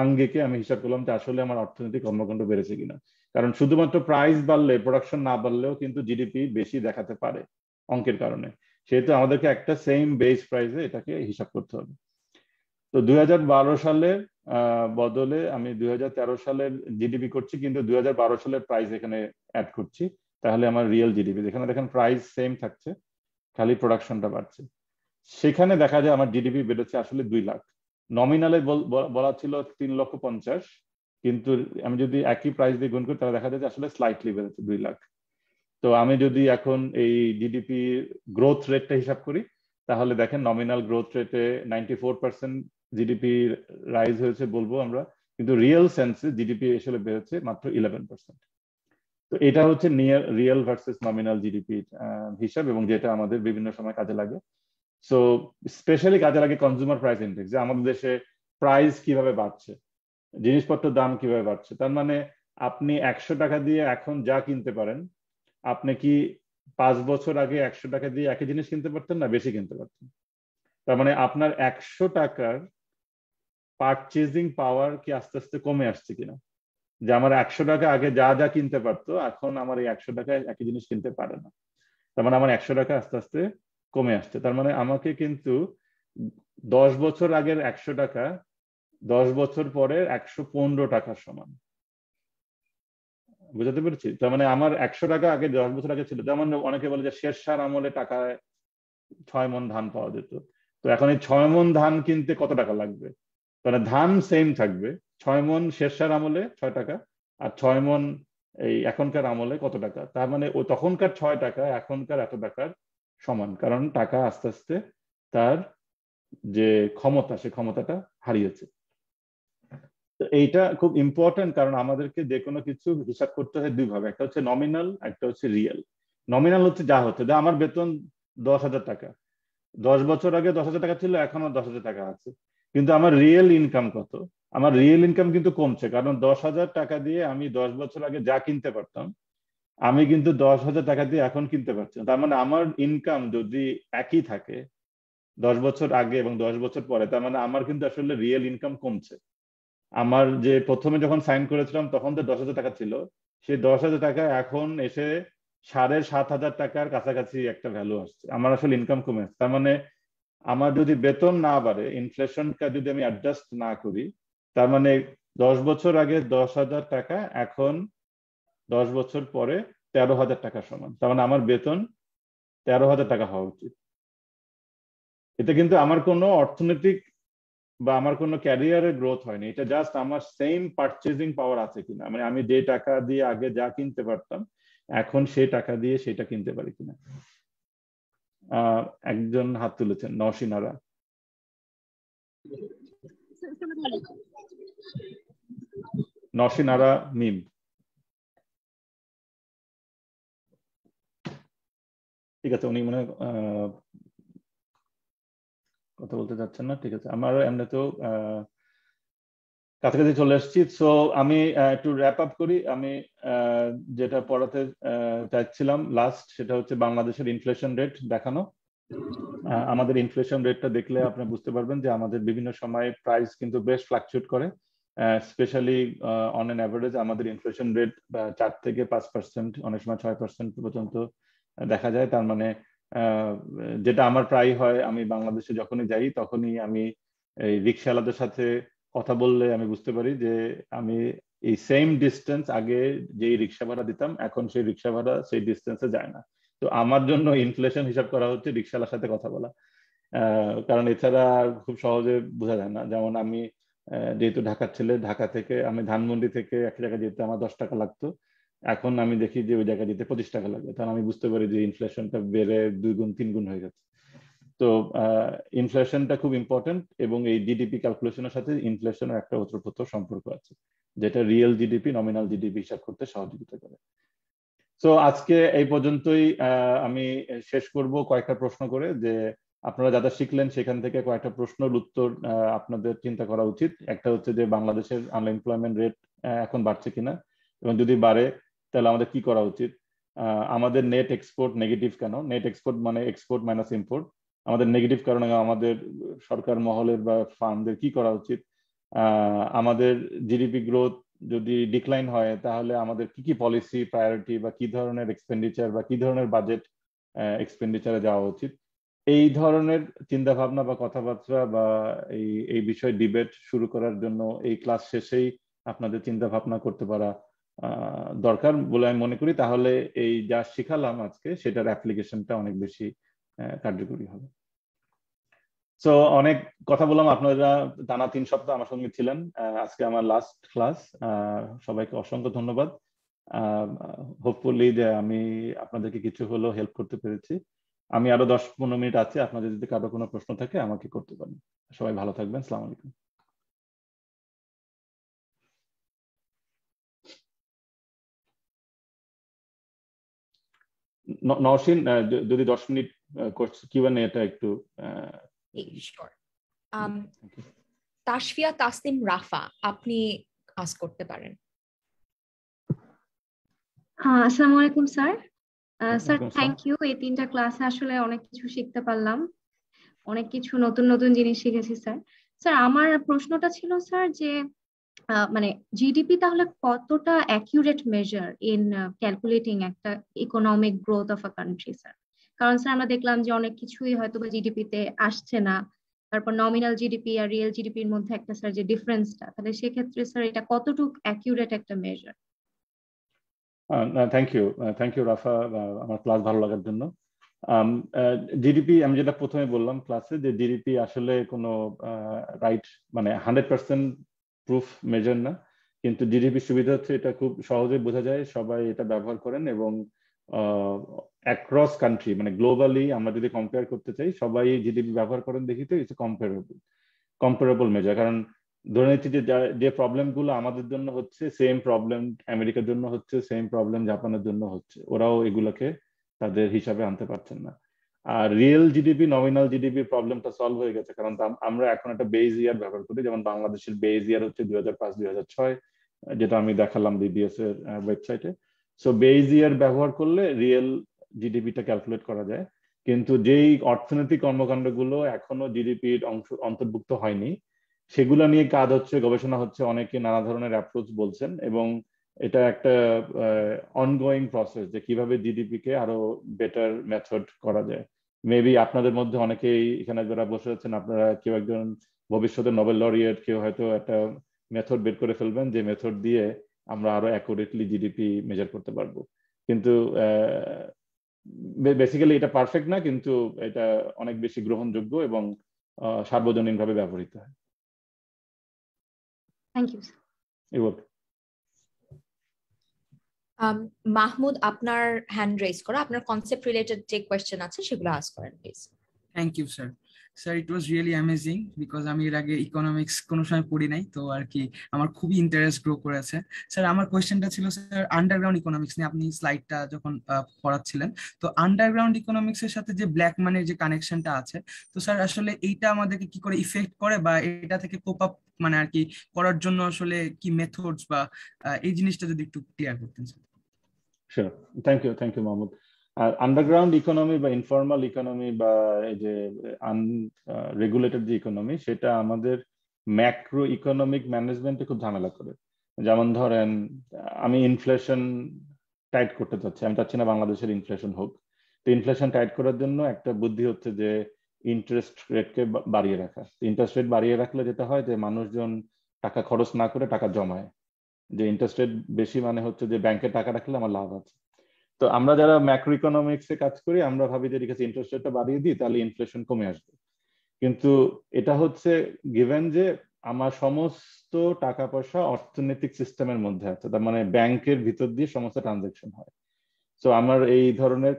আঙ্গিকে আমি হিসাব করলাম যে আসলে আমার অর্থনৈতিক কর্মকাণ্ড বেড়েছে কিনা। কারণ শুধুমাত্র প্রাইস বাড়লে, প্রোডাকশন না বাড়লেও কিন্তু জিডিপি বেশি দেখাতে পারে অঙ্কের কারণে। সেহেতু আমাদেরকে একটা সেম বেস প্রাইসে এটাকে হিসাব করতে হবে। তো 2012 সালের বদলে আমি 2013 সালের জিডিপি করছি, কিন্তু 2012 সালের প্রাইস এখানে অ্যাড করছি, তাহলে আমার রিয়েল জিডিপি, যেখানে দেখেন প্রাইস সেম থাকছে, খালি প্রোডাকশনটা বাড়ছে, সেখানে দেখা যায় আমার জিডিপি বেড়েছে আসলে 2 লাখ। নমিনালে বলা ছিল 3,50,000, কিন্তু আমি যদি একই প্রাইস দিয়ে গুণ করি, তাহলে দেখা যায় যে আসলে স্লাইটলি বেড়েছে 2 লাখ। তো আমি যদি এখন এই জিডিপি গ্রোথ রেটটা হিসাব করি, তাহলে দেখেন নমিনাল গ্রোথ রেটে 94% জিডিপি রাইজ হয়েছে বলবো আমরা, কিন্তু রিয়েল সেন্সে জিডিপি আসলে বেড়েছে মাত্র 11%। তো এটা হচ্ছে রিয়েল ভার্সেস নমিনাল জিডিপি হিসাব, এবং যেটা আমাদের বিভিন্ন সময় কাজে লাগে। সো স্পেশালি কাজে লাগে কনজিউমার প্রাইস ইন্ডেক্স, যে আমাদের দেশে প্রাইস কিভাবে বাড়ছে, জিনিসপত্রের দাম কিভাবে বাড়ছে। তার মানে আপনি 100 টাকা দিয়ে এখন যা কিনতে পারেন, আপনি কি 5 বছর আগে 100 টাকা দিয়ে একই জিনিস কিনতে পারতেন না বেশি কিনতে পারতেন? তার মানে আপনার 100 টাকার পারচেজিং পাওয়ার কি আস্তে আস্তে কমে আসছে কিনা, যে আমার 100 টাকা আগে যা যা কিনতে পারতো, এখন আমার এই 100 টাকায় একই জিনিস কিনতে পারে না। তার মানে আমার 100 টাকা আস্তে আস্তে কমে আসছে। তার মানে আমাকে কিন্তু 10 বছর আগের 100 টাকা 10 বছর পরে 115 টাকার সমান। বুঝতে পেরেছি? তার মানে আমার 100 টাকা আগে 10 বছর আগে ছিল, যেমন অনেকে বলে যে শেরশাহ আমলে টাকায় 6 মণ ধান পাওয়া যেত, তো এখন এই 6 মণ ধান কিনতে কত টাকা লাগবে? মানে ধান সেম থাকবে, 6 মণ শেরশাহ আমলে 6 টাকা, আর 6 মণ এই এখনকার আমলে কত টাকা। তার মানে ওই তখনকার 6 টাকা এখনকার এত টাকার সমান, কারণ টাকা আস্তে আস্তে তার যে ক্ষমতা, সে ক্ষমতাটা হারিয়েছে। তো এইটা খুব ইম্পর্টেন্ট, কারণ আমাদেরকে যে কোনো কিছু হিসাব করতে হয় দুই ভাবে, একটা হচ্ছে নমিনাল, একটা হচ্ছে রিয়েল। নমিনাল হচ্ছে যা হচ্ছে, যে আমার বেতন 10,000 টাকা, 10 বছর আগে 10,000 টাকা ছিল, এখনো 10,000 টাকা আছে, কিন্তু আমার রিয়েল ইনকাম কত? আমার রিয়েল ইনকাম কিন্তু কমছে, কারণ 10,000 টাকা দিয়ে আমি 10 বছর আগে যা কিনতে পারতাম, আমি কিন্তু 10,000 টাকা দিয়ে এখন কিনতে পারছি না। তার মানে আমার ইনকাম যদি একই থাকে 10 বছর আগে এবং 10 বছর পরে, তার মানে আমার কিন্তু আসলে রিয়েল ইনকাম কমছে। আমার যে প্রথমে যখন সাইন করেছিলাম তখন তো 10,000 টাকা ছিল, সেই 10,000 টাকা এখন এসে 7,500 টাকার কাছাকাছি একটা ভ্যালু আসছে। আমার আসলে ইনকাম কমে, তার মানে আমার যদি বেতন না বাড়ে, ইনফ্লেশনটা যদি আমি অ্যাডজাস্ট না করি, তার মানে 10 বছর আগে 10,000 টাকা এখন 10 বছর পরে 13,000 টাকা সমান। তার মানে আমার বেতন 13,000 টাকা হওয়া উচিত। এটা কিন্তু আমার কোনো অর্থনৈতিক বা আমার কোনো ক্যারিয়ারের গ্রোথ হয়নি, এটা জাস্ট আমার সেম পারচেজিং পাওয়ার আছে কিনা, মানে আমি যে টাকা দিয়ে আগে যা কিনতে পারতাম এখন সেই টাকা দিয়ে সেটা কিনতে পারি কিনা। একজন হাত তুলেছেন, নওশিনারা। নওশিনারা মিম। ঠিক আছে, উনি মনে কথা বলতে চাচ্ছেন না, ঠিক আছে। আমার এমনিতেও কাছাকাছি চলে আসছি। সো আমি একটু র্যাপ আপ করি। আমি যেটা পড়াতে চাইছিলাম লাস্ট, সেটা হচ্ছে বাংলাদেশের ইনফ্লেশন রেট দেখানো। আমাদের ইনফ্লেশন রেটটা দেখলে আপনি বুঝতে পারবেন যে আমাদের বিভিন্ন সময় প্রাইস কিন্তু বেশ ফ্লাকচুয়েট করে, স্পেশালি অন অ্যান অ্যাভারেজ আমাদের ইনফ্লেশন রেট 4 থেকে 5%, অনেক সময় 6% পর্যন্ত দেখা যায়। তার মানে যেটা আমার প্রায় হয়, আমি বাংলাদেশে যখনই যাই তখনই আমি এই রিক্সাওয়ালাদের সাথে কথা বললে আমি বুঝতে পারি যে আমি এই সেম ডিস্টেন্স আগে যেই রিক্সা ভাড়া দিতাম এখন সেই রিক্সা ভাড়া সেই ডিস্টেন্সে যায় না। তো আমার জন্য ইনফ্লেশন হিসাব করা হচ্ছে রিক্সাওয়ালার সাথে কথা বলা, কারণ এছাড়া খুব সহজে বোঝা যায় না। যেমন আমি যেহেতু ঢাকার ছেলে, ঢাকা থেকে আমি ধানমন্ডি থেকে এক জায়গায় যেতে আমার 10 টাকা লাগতো, এখন আমি দেখি যে ওই জায়গায় যেতে 25 টাকা লাগে। তাহলে আমি বুঝতে পারি যে ইনফ্লেশনটা বেড়ে 2 গুণ 3 গুণ হয়ে গেছে। তো ইনফ্লেশনটা খুব ইম্পর্টেন্ট, এবং এই জিডিপি ক্যালকুলেশনের সাথে ইনফ্লেশনের একটা ওতপ্রোত সম্পর্ক আছে, যেটা রিয়েল জিডিপি নমিনাল জিডিপি হিসাব করতে সহযোগিতা করে। তো আজকে এই পর্যন্তই। আমি শেষ করব কয়েকটা প্রশ্ন করে, যে আপনারা যারা শিখলেন সেখান থেকে কয়েকটা প্রশ্নের উত্তর আপনাদের চিন্তা করা উচিত। একটা হচ্ছে যে বাংলাদেশের আনএমপ্লয়মেন্ট রেট এখন বাড়ছে কিনা, এবং যদি বাড়ে তাহলে আমাদের কি করা উচিত। আমাদের নেট এক্সপোর্ট নেগেটিভ কেন, নেট এক্সপোর্ট মানে এক্সপোর্ট মাইনাস ইম্পোর্ট, আমাদের নেগেটিভ কারণে আমাদের সরকার মহলের বা ফার্মদের কি করা উচিত। আমাদের জিডিপি গ্রোথ যদি ডিক্লাইন হয় তাহলে আমাদের কি কি পলিসি প্রায়োরিটি বা কি ধরনের এক্সপেন্ডিচার বা কি ধরনের বাজেট এক্সপেন্ডিচারে যাওয়া উচিত। এই ধরনের চিন্তা ভাবনা বা কথাবার্তা বা এই বিষয়ে ডিবেট শুরু করার জন্য এই ক্লাস শেষেই আপনাদের চিন্তা ভাবনা করতে পারা দরকার বলে আমি মনে করি। তাহলে এই যা শিখালাম আজকে সেটার অ্যাপ্লিকেশনটা অনেক বেশি কার্যকরী হবে। সো অনেক কথা বললাম, আপনারা টানা 3 সপ্তাহ আমার সঙ্গে ছিলেন, আজকে আমার লাস্ট ক্লাস। সবাইকে অসংখ্য ধন্যবাদ। হোপফুলি যে আমি আপনাদেরকে কিছু হলেও হেল্প করতে পেরেছি। আমি আরো 10-15 মিনিট আছে, আপনাদের যদি কারো কোনো প্রশ্ন থাকে আমাকে করতে পারেন। সবাই ভালো থাকবেন, আসসালামু আলাইকুম। নওশিন, যদি 10 মিনিট কিউএনএ এটা একটু তাসফিয়া তাসনিম রাফা, আপনি আস্ক করতে পারেন। আসসালামু আলাইকুম স্যার। স্যার থ্যাংক ইউ, এই 3টা ক্লাসে আসলে অনেক কিছু শিখতে পারলাম, অনেক কিছু নতুন নতুন জিনিস শিখেছি স্যার। স্যার আমার প্রশ্নটা ছিল স্যার যে মানে জিডিপি তাহলে কতটা অ্যাকিউরেট মেজার ইন ক্যালকুলেটিং একটা economic growth of a country sir? কারণ স্যার আমরা দেখলাম যে অনেক কিছুই হয়তো বা জিডিপিতে আসছে না, তারপর নমিনাল জিডিপি আর রিয়েল জিডিপির মধ্যে একটা স্যার যে ডিফারেন্সটা, তাহলে সেক্ষেত্রে স্যার এটা কতটুকু অ্যাকিউরেট একটা মেজার? থ্যাংক ইউ রাফা, আমার ক্লাস ভালো লাগার জন্য। জিডিপি আমি যেটা প্রথমে বললাম ক্লাসে, যে জিডিপি আসলে কোনো রাইট মানে 100% প্রুফ মেজার না, কিন্তু জিডিপি সুবিধা হচ্ছে এটা খুব সহজে বোঝা যায়, সবাই এটা ব্যবহার করেন, এবং অ্যাক্রস কান্ট্রি মানে গ্লোবালি আমরা যদি কম্পেয়ার করতে চাই সবাই জিডিপি ব্যবহার করেন দেখি তো ইটস কম্পারেবল মেজার। কারণ ধরে নিচ্ছি যে প্রবলেম গুলো আমাদের জন্য হচ্ছে সেম প্রবলেম আমেরিকার জন্য হচ্ছে, সেম প্রবলেম জাপানের জন্য হচ্ছে, ওরাও এগুলোকে তাদের হিসাবে আনতে পারছেন না। আর রিয়েল জিডিপি নমিনাল জিডিপি প্রবলেমটা সলভ হয়ে গেছে, কারণ আমরা এখন একটা বেজ ইয়ার ব্যবহার করি, যেমন বাংলাদেশের বেজ ইয়ার হচ্ছে 2005-2006, যেটা আমি দেখালাম বিবিএস এর ওয়েবসাইটে। সো বেজ ইয়ার ব্যবহার করলে রিয়েল জিডিপিটা ক্যালকুলেট করা যায়, কিন্তু যেই অর্থনৈতিক কর্মকাণ্ডগুলো এখনো জিডিপির অন্তর্ভুক্ত হয়নি সেগুলো নিয়ে কাজ হচ্ছে, গবেষণা হচ্ছে, অনেকে নানা ধরনের অ্যাপ্রোচ বলছেন, এবং এটা একটা অনগোয়িং প্রসেস যে কিভাবে জিডিপি কে আরো বেটার মেথড করা যায়। মেবি আপনাদের মধ্যে অনেকেই এখানে যারা বসে আছেন, আপনারা কেউ একজন ভবিষ্যতে নোবেল লরিয়েট, কেউ হয়তো একটা মেথড বের করে ফেলবেন যে মেথড দিয়ে আমরা আরো অ্যাকুরেটলি জিডিপি মেজার করতে পারবো। কিন্তু বেসিক্যালি এটা পারফেক্ট না, কিন্তু এটা অনেক বেশি গ্রহণযোগ্য এবং সার্বজনীনভাবে ব্যবহৃত হয়। Thank you. মাহমুদ, আপনার হ্যান্ড রেজ করা, আপনার কনসেপ্ট রিলেটেড যে কোয়েশ্চেন আছে সেগুলো আস্ক করেন please. Thank you sir. Sir it was really amazing, because আমি এর আগে ইকোনমিক্স কোনো সময় পড়ি নাই, তো আর কি আমার খুবই ইন্টারেস্ট গ্রো করেছে। স্যার আমার কোয়েশ্চেনটা ছিল স্যার আন্ডারগ্রাউন্ড ইকোনমিক্স নিয়ে, আপনি স্লাইডটা যখন পড়াচ্ছিলেন, তো আন্ডারগ্রাউন্ড ইকোনমিক্স এর সাথে যে ব্ল্যাক মানির যে কানেকশনটা আছে, তো স্যার আসলে এইটা আমাদেরকে কি করে ইফেক্ট করে, বা এটা থেকে কোপ আপ মানে আর কি করার জন্য আসলে কি মেথডস বা এই জিনিসটা যদি একটু ক্লিয়ার করতেন sir. Sure, thank you Mahmud. Underground economy বা ইনফর্মাল ইকোনমি বা এই যে আনরেগুলেটেড যে ইকোনমি, সেটা আমাদের ম্যাক্রো ইকোনমিক ম্যানেজমেন্টে খুব ঝামেলা করে। যেমন ধরেন, আমি ইনফ্লেশন টাইট করতে চাচ্ছি, আমি চাচ্ছি না বাংলাদেশের ইনফ্লেশন হোক। তো ইনফ্লেশন টাইট করার জন্য একটা বুদ্ধি হচ্ছে যে ইন্টারেস্ট রেটকে বাড়িয়ে রাখা। ইন্টারেস্ট রেট বাড়িয়ে রাখলে যেটা হয় যে মানুষজন টাকা খরচ না করে টাকা জমায়। যে ইন্টারেস্ট রেট বেশি মানে হচ্ছে যে ব্যাংকে টাকা রাখলে আমার লাভ আছে। তো আমরা যারা ম্যাক্রো ইকোনমিক্সে কাজ করি, আমরা ভাবি যে ঠিক আছে ইন্টারেস্ট রেটটা বাড়িয়ে দিই, তাহলে ইনফ্লেশন কমে আসবে। কিন্তু এটা হচ্ছে গিভেন যে আমার সমস্ত টাকা পয়সা অর্থনৈতিক সিস্টেমের মধ্যে আছে, তার মানে ব্যাংকের ভিতর দিয়ে সমস্ত ট্রানজাকশন হয়। তো আমার এই ধরনের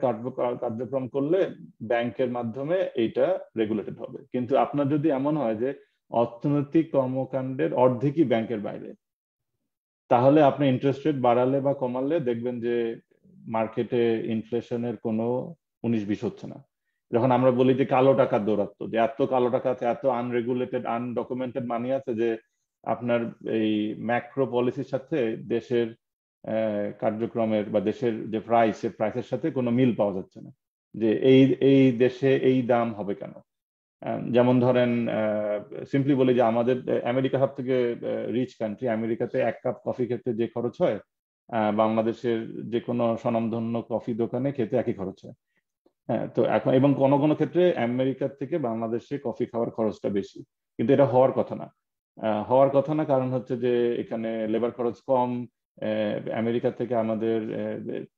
কার্যক্রম করলে ব্যাংকের মাধ্যমে এইটা রেগুলেটেড হবে। কিন্তু আপনার যদি এমন হয় যে অর্থনৈতিক কর্মকাণ্ডের অর্ধেকই ব্যাংকের বাইরে, তাহলে আপনি ইন্টারেস্ট রেট বাড়ালে বা কমালে দেখবেন যে মার্কেটে ইনফ্লেশনের কোনো 19-20 হচ্ছে না। যখন আমরা বলি যে কালো টাকার দৌরাত্ম্য, যে এত কালো টাকা আছে, এত আনরেগুলেটেড আনডকুমেন্টেড মানি আছে, যে আপনার এই ম্যাক্রো পলিসির সাথে দেশের কার্যক্রমের বা দেশের যে প্রাইস, সে প্রাইসের সাথে কোনো মিল পাওয়া যাচ্ছে না, যে এই দেশে এই দাম হবে কেন। যেমন ধরেন, সিম্পলি বলি যে আমাদের আমেরিকা সব থেকে রিচ কান্ট্রি, আমেরিকাতে 1 কাপ কফি খেতে যে খরচ হয়, বাংলাদেশের যে কোনো স্বনামধন্য কফি দোকানে খেতে একই খরচ হয়। হ্যাঁ, তো এখন এবং কোনো কোনো ক্ষেত্রে আমেরিকার থেকে বাংলাদেশে কফি খাওয়ার খরচটা বেশি, কিন্তু এটা হওয়ার কথা না। কারণ হচ্ছে যে এখানে লেবার খরচ কম, আমেরিকা থেকে আমাদের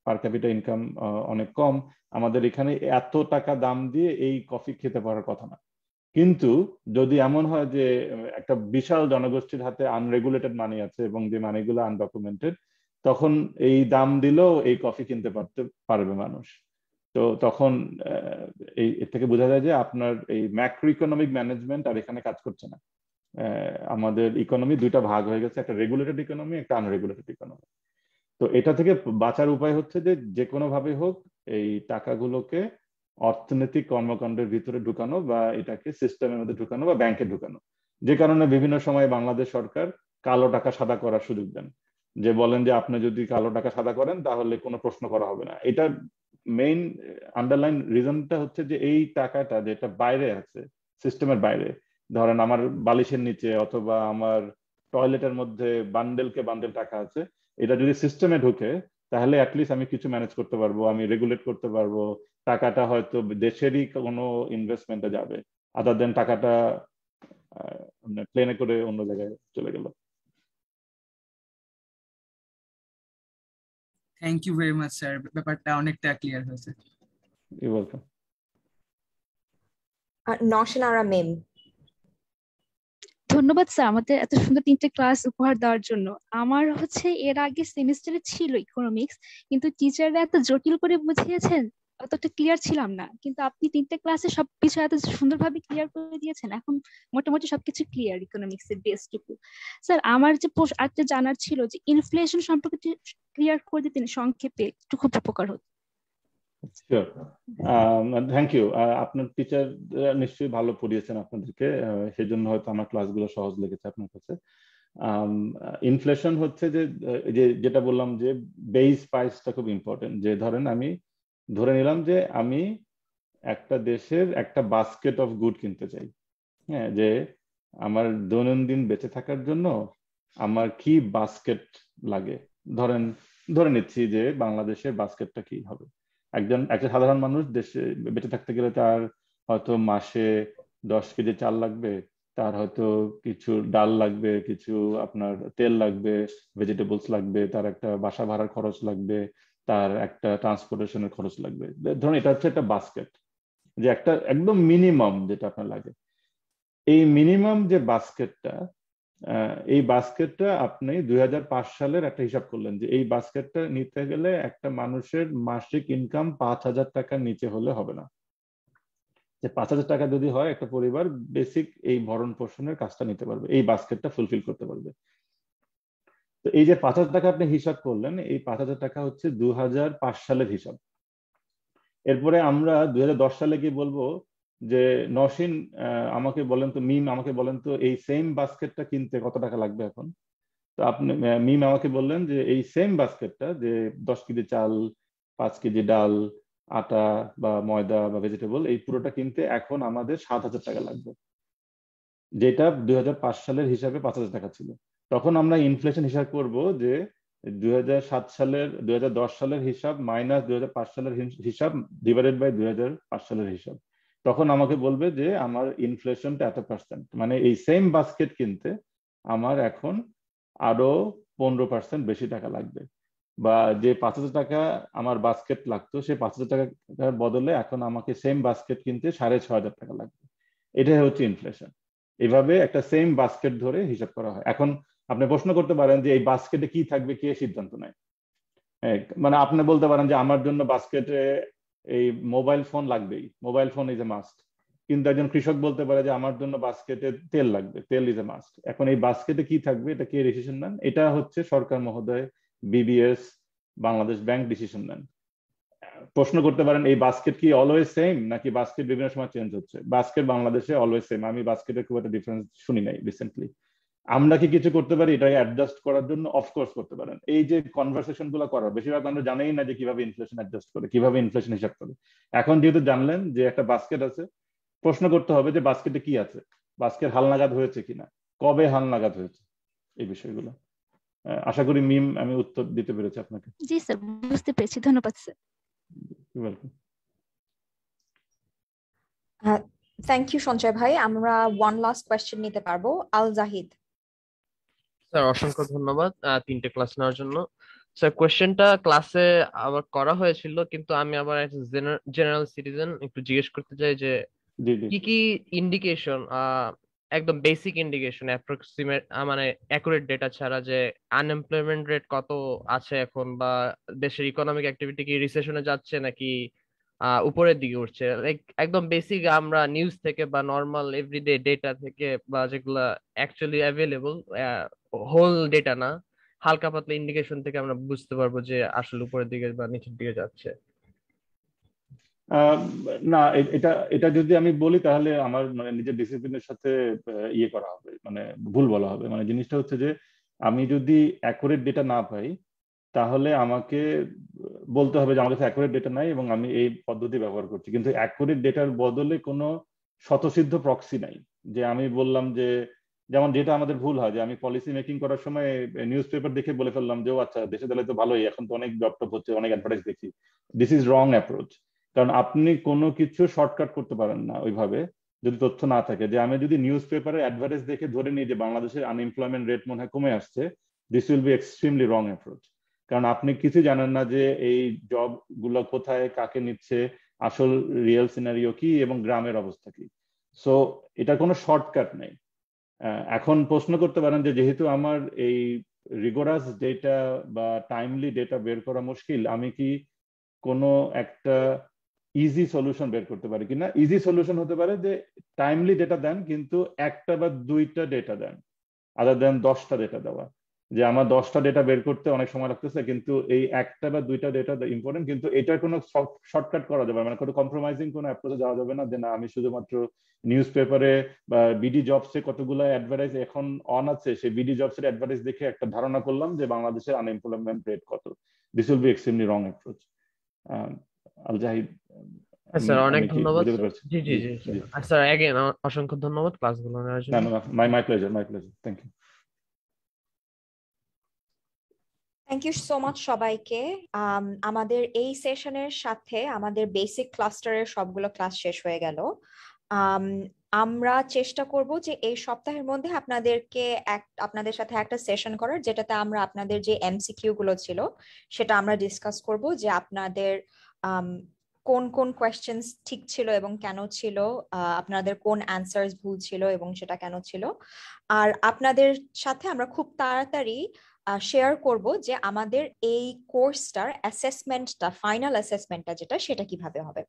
পার ক্যাপিটা ইনকাম অনেক কম, আমাদের এখানে এত টাকা দাম দিয়ে এই কফি খেতে পারার কথা না। কিন্তু যদি এমন হয় যে একটা বিশাল জনগোষ্ঠীর হাতে আনরেগুলেটেড মানি আছে এবং যে মানিগুলো আনডকুমেন্টেড, তখন এই দাম দিলেও এই কফি কিনতে পারবে মানুষ। তো তখন এর থেকে বোঝা যায় যে আপনার এই ম্যাক্রো ইকোনমিক ম্যানেজমেন্ট আর এখানে কাজ করছে না। আমাদের ইকোনমি দুইটা ভাগ হয়ে গেছে, একটা রেগুলেটেড ইকোনমি, একটা আনরেগুলেটেড ইকোনমি। তো এটা থেকে বাঁচার উপায় হচ্ছে যে কোনো ভাবে হোক এই টাকাগুলোকে অর্থনৈতিক কর্মকাণ্ডের ভিতরে ঢুকানো, বা এটাকে সিস্টেমের মধ্যে ঢুকানো, বা ব্যাংকে ঢুকানো। যে কারণে বিভিন্ন সময় বাংলাদেশ সরকার কালো টাকা সাদা করার সুযোগ দেন, যে বলেন যে আপনি যদি কালো টাকা সাদা করেন তাহলে কোনো প্রশ্ন করা হবে না। এটা মেইন আন্ডারলাইন রিজনটা হচ্ছে যে এই টাকাটা যেটা বাইরে আছে, সিস্টেমের বাইরে, ধরেন আমার বালিশের নিচে অথবা আমার টয়লেটের মধ্যে বান্ডেলকে বান্ডেল টাকা আছে, এটা যদি সিস্টেমে ঢুকে তাহলে অ্যাটলিস্ট আমি কিছু ম্যানেজ করতে পারবো, আমি রেগুলেট করতে পারবো। টাকাটা হয়তো দেশেরই কোনো ইনভেস্টমেন্টে যাবে, আদার দেন টাকাটা প্লেনে করে অন্য জায়গায় চলে গেল। Thank you very much sir, ব্যাপারটা অনেকটা ক্লিয়ার হয়েছে। You welcome. নশনারা মেম। ধন্যবাদ স্যার আমাদের এত সুন্দর 3টে ক্লাস উপহার দেওয়ার জন্য। আমার হচ্ছে এর আগে সেমিস্টারে ছিল ইকোনমিক্স, কিন্তু টিচাররা এত জটিল করে বুঝিয়েছেন, অতটা ক্লিয়ার ছিলাম না, কিন্তু আপনি 3টে ক্লাসে সবকিছু এত সুন্দরভাবে ক্লিয়ার করে দিয়েছেন, এখন মোটামুটি সবকিছু ক্লিয়ার ইকোনমিক্স এর বেসটুকু। স্যার আমার যে আরেকটা জানার ছিল যে ইনফ্লেশন সম্পর্কে ক্লিয়ার করে দিতেন সংক্ষেপে, একটু খুব উপকার হতো। Sure, thank you. আপনার টিচার নিশ্চয়ই ভালো পড়িয়েছেন আপনাদেরকে, সেজন্য হয়তো আমার ক্লাসগুলো সহজ লেগেছে আপনার কাছে। ইনফ্লেশন হচ্ছে যে যেটা বললাম যে বেস প্রাইসটা খুব ইম্পর্টেন্ট। যে ধরেন আমি ধরে নিলাম যে আমি একটা দেশের একটা বাস্কেট অফ গুড কিনতে চাই, হ্যাঁ, যে আমার দৈনন্দিন বেঁচে থাকার জন্য আমার কি বাস্কেট লাগে, ধরে নিচ্ছি যে বাংলাদেশের বাস্কেটটা কি হবে। একটা সাধারণ মানুষ দেশে বেঁচে থাকতে গেলে তার হয়তো মাসে 10 কেজি চাল লাগবে, তার হয়তো কিছু ডাল লাগবে, কিছু আপনার তেল লাগবে, ভেজিটেবলস লাগবে, তার একটা বাসা ভাড়ার খরচ লাগবে, তার একটা ট্রান্সপোর্টেশনের খরচ লাগবে। ধরুন এটা হচ্ছে একটা বাস্কেট, যে একটা একদম মিনিমাম যেটা আপনার লাগে। এই মিনিমাম যে বাস্কেটটা, এই বাস্কেটটা আপনি 2005 সালের একটা হিসাব করলেন যে এই বাস্কেটটা নিতে গেলে একটা মানুষের মাসিক ইনকাম 5,000 টাকার নিচে হলে হবে না। যে 5,000 টাকা যদি হয়, একটা পরিবার বেসিক এই ভরণ পোষণের কাজটা নিতে পারবে, এই বাস্কেটটা ফুলফিল করতে পারবে। তো এই যে 5,000 টাকা আপনি হিসাব করলেন, এই 5,000 টাকা হচ্ছে 2005 সালের হিসাব। এরপরে আমরা 2010 সালে গিয়ে বলবো যে নসীন আমাকে বলেন তো, মিম আমাকে বলেন তো এই সেম বাস্কেটটা কিনতে কত টাকা লাগবে এখন। তো আপনি মিম আমাকে বললেন যে এই সেম বাস্কেটটা, যে 10 কেজি চাল, 5 কেজি ডাল, আটা বা ময়দা বা ভেজিটেবল, এই পুরোটা কিনতে এখন আমাদের 7,000 টাকা লাগবে, যেটা 2005 সালের হিসাবে 5,000 টাকা ছিল। তখন আমরা ইনফ্লেশন হিসাব করব যে 2010 সালের হিসাব মাইনাস 2005 সালের হিসাব ডিভাইডেড বাই 2005 সালের হিসাব। তখন আমাকে বলবে যে আমার ইনফ্লেশনটা এত %, মানে এই সেম বাস্কেট কিনতে আমার এখন আরো 15% বেশি টাকা লাগবে, বা যে 5,000 টাকা আমার বাস্কেট লাগতো সেই 5,000 টাকার বদলে এখন আমাকে সেম বাস্কেট কিনতে 6,500 টাকা লাগবে। এটাই হচ্ছে ইনফ্লেশন। এভাবে একটা সেম বাস্কেট ধরে হিসাব করা হয়। এখন আপনি প্রশ্ন করতে পারেন যে এই বাস্কেটে কি থাকবে, কে সিদ্ধান্ত নেয়? মানে আপনি বলতে পারেন যে আমার জন্য বাস্কেটে এই মোবাইল ফোন লাগবেই, mobile phone is a must. কিন্তু একজন কৃষক বলতে পারে যে আমার জন্য বাস্কেটে তেল লাগবে, তেল ইজ এ মাস্ট। এখন এই বাস্কেটে কি থাকবে, এটা কে ডিসিশন নেন? এটা হচ্ছে সরকার মহোদয়, বিবিএস, বাংলাদেশ ব্যাংক ডিসিশন নেন। প্রশ্ন করতে পারেন এই বাস্কেট কি অলওয়েজ সেম, নাকি বাস্কেট বিভিন্ন সময় চেঞ্জ হচ্ছে? বাস্কেট বাংলাদেশে অলওয়েজ সেম, আমি বাস্কেটের খুব একটা ডিফারেন্স শুনি নাই রিসেন্টলি। আমরা কি কিছু করতে পারি এটা অ্যাডজাস্ট করার জন্য? অফকোর্স করতে পারেন। এই যে কনভারসেশন গুলো করার, বেশিরভাগ আমরা জানেই না যে কিভাবে ইনফ্লেশন অ্যাডজাস্ট করে, কিভাবে ইনফ্লেশন হিসাব করে। এখন যেহেতু জানলেন যে একটা বাস্কেট আছে, প্রশ্ন করতে হবে যে বাস্কেটে কি আছে, বাস্কেট হালনাগাদ হয়েছে কিনা, কবে হালনাগাদ হয়েছে, এই বিষয়গুলো। আশা করি মিম আমি উত্তর দিতে পেরেছি আপনাকে। জি স্যার, বুঝতে পেরেছি, ধন্যবাদ sir. Welcome. Thank you Sanjay ভাই। আমরা ওয়ান লাস্ট কোয়েশ্চেন নিতে পারবো, আল জাহিদ। স্যার অসংখ্য ধন্যবাদ 3টে ক্লাস নেওয়ার জন্য। স্যার কোয়েশ্চেনটা ক্লাসে আবার করা হয়েছিল, কিন্তু আমি আবার জেনারেল সিটিজেন একটু জিজ্ঞেস করতে চাই যে কি কি ইন্ডিকেশন, একদম বেসিক ইন্ডিকেশন, অ্যাপ্রক্সিমেট মানে অ্যাকুরেট ডেটা ছাড়া, যে আনএমপ্লয়মেন্ট রেট কত আছে এখন, বা দেশের ইকোনমিক অ্যাক্টিভিটি কি রিসেশনে যাচ্ছে নাকি উপরের দিকে উঠছে, লাইক একদম বেসিক আমরা নিউজ থেকে বা নর্মাল এভরিডে ডেটা থেকে, বা যেগুলা অ্যাকচুয়ালি অ্যাভেলেবল হোল ডেটা না, হালকা পাতলা ইন্ডিকেশন থেকে আমরা বুঝতে পারবো যে আসলে উপরের দিকে বা নিচের দিকে যাচ্ছে। না, এটা যদি আমি বলি তাহলে আমার মানে নিজের ডিসিপ্লিনের সাথে ইয়ে করা হবে, মানে ভুল বলা হবে। মানে জিনিসটা হচ্ছে যে আমি যদি অ্যাকুরেট ডেটা না পাই, তাহলে আমাকে বলতে হবে যে আমার কাছে অ্যাকুরেট ডেটা নাই এবং আমি এই পদ্ধতি ব্যবহার করছি। কিন্তু অ্যাকুরেট ডেটার বদলে কোনো স্বতঃসিদ্ধ প্রক্সি নাই। যে আমি বললাম যে, যেমন যেটা আমাদের ভুল হয় যে আমি পলিসি মেকিং করার সময় নিউজ পেপার দেখে বলে ফেললাম যে ও আচ্ছা দেশে তাহলে তো ভালোই, এখন তো অনেক জব টপ হচ্ছে, অনেক অ্যাডভার্টাইজ দেখি। This is wrong approach. কারণ আপনি কোনো কিছু শর্টকাট করতে পারেন না ওইভাবে যদি তথ্য না থাকে। যে আমি যদি নিউজ পেপারে অ্যাডভার্টাইজ দেখে ধরে নিই যে বাংলাদেশের আনএমপ্লয়মেন্ট রেট মনে হয় কমে আসছে, this will be extremely wrong approach. কারণ আপনি কিছু জানেন না যে এই জব গুলো কোথায়, কাকে নিচ্ছে, আসল রিয়েল সিনারিও কি এবং গ্রামের অবস্থা কি। সো এটা কোনো শর্টকাট নেই। এখন প্রশ্ন করতে পারেন যে যেহেতু আমার এই রিগোরাস ডেটা বা টাইমলি ডেটা বের করা মুশকিল, আমি কি কোনো একটা ইজি সলিউশন বের করতে পারি কিনা? ইজি সলিউশন হতে পারে যে টাইমলি ডেটা দেন, কিন্তু একটা বা দুইটা ডেটা দেন, আদার দেন 10টা ডেটা দেওয়া। যে আমার 10টা ডেটা বের করতে অনেক সময় লাগতেছে, কিন্তু এই একটা বা দুইটা ডেটা ইম্পর্টেন্ট, কিন্তু এটার কোনো শর্টকাট করা যাবে মানে কোনো কম্প্রোমাইজিং কোনো অ্যাপ্রোচে যাওয়া যাবে না। যে না আমি শুধুমাত্র নিউজ পেপারে বা বিডি জবসে কতগুলো অ্যাডভার্টাইজ এখন অন আছে, সেই বিডি জবসের অ্যাডভার্টাইজ দেখে একটা ধারণা করলাম যে বাংলাদেশের আনএমপ্লয়মেন্ট রেট কত। This will be extremely wrong approach. Al Zahid, sir অনেক আমি কি ধন্যবাদ। বুঝতে পারছি? জি জি জি স্যার, অ্যাগেন অসংখ্য ধন্যবাদ ক্লাসগুলো নেওয়ার জন্য। না, my pleasure, thank you. Thank you so much সবাইকে। আমাদের এই সেশনের সাথে আমাদের বেসিক ক্লাস্টারের সবগুলো ক্লাস শেষ হয়ে গেল। আমরা চেষ্টা করব যে এই সপ্তাহের মধ্যে আপনাদের সাথে একটা সেশন করার, যেটাতে আমরা আপনাদের যে এমসিকিউ গুলো ছিল সেটা আমরা ডিসকাস করব, যে আপনাদের কোন কোন কোয়েশ্চেন্স ঠিক ছিল এবং কেন ছিল, আপনাদের কোন অ্যান্সার্স ভুল ছিল এবং সেটা কেন ছিল। আর আপনাদের সাথে আমরা খুব তাড়াতাড়ি শেয়ার করব যে আমাদের এই কোর্সটার অ্যাসেসমেন্টটা, ফাইনাল অ্যাসেসমেন্টটা যেটা, সেটা কিভাবে হবে।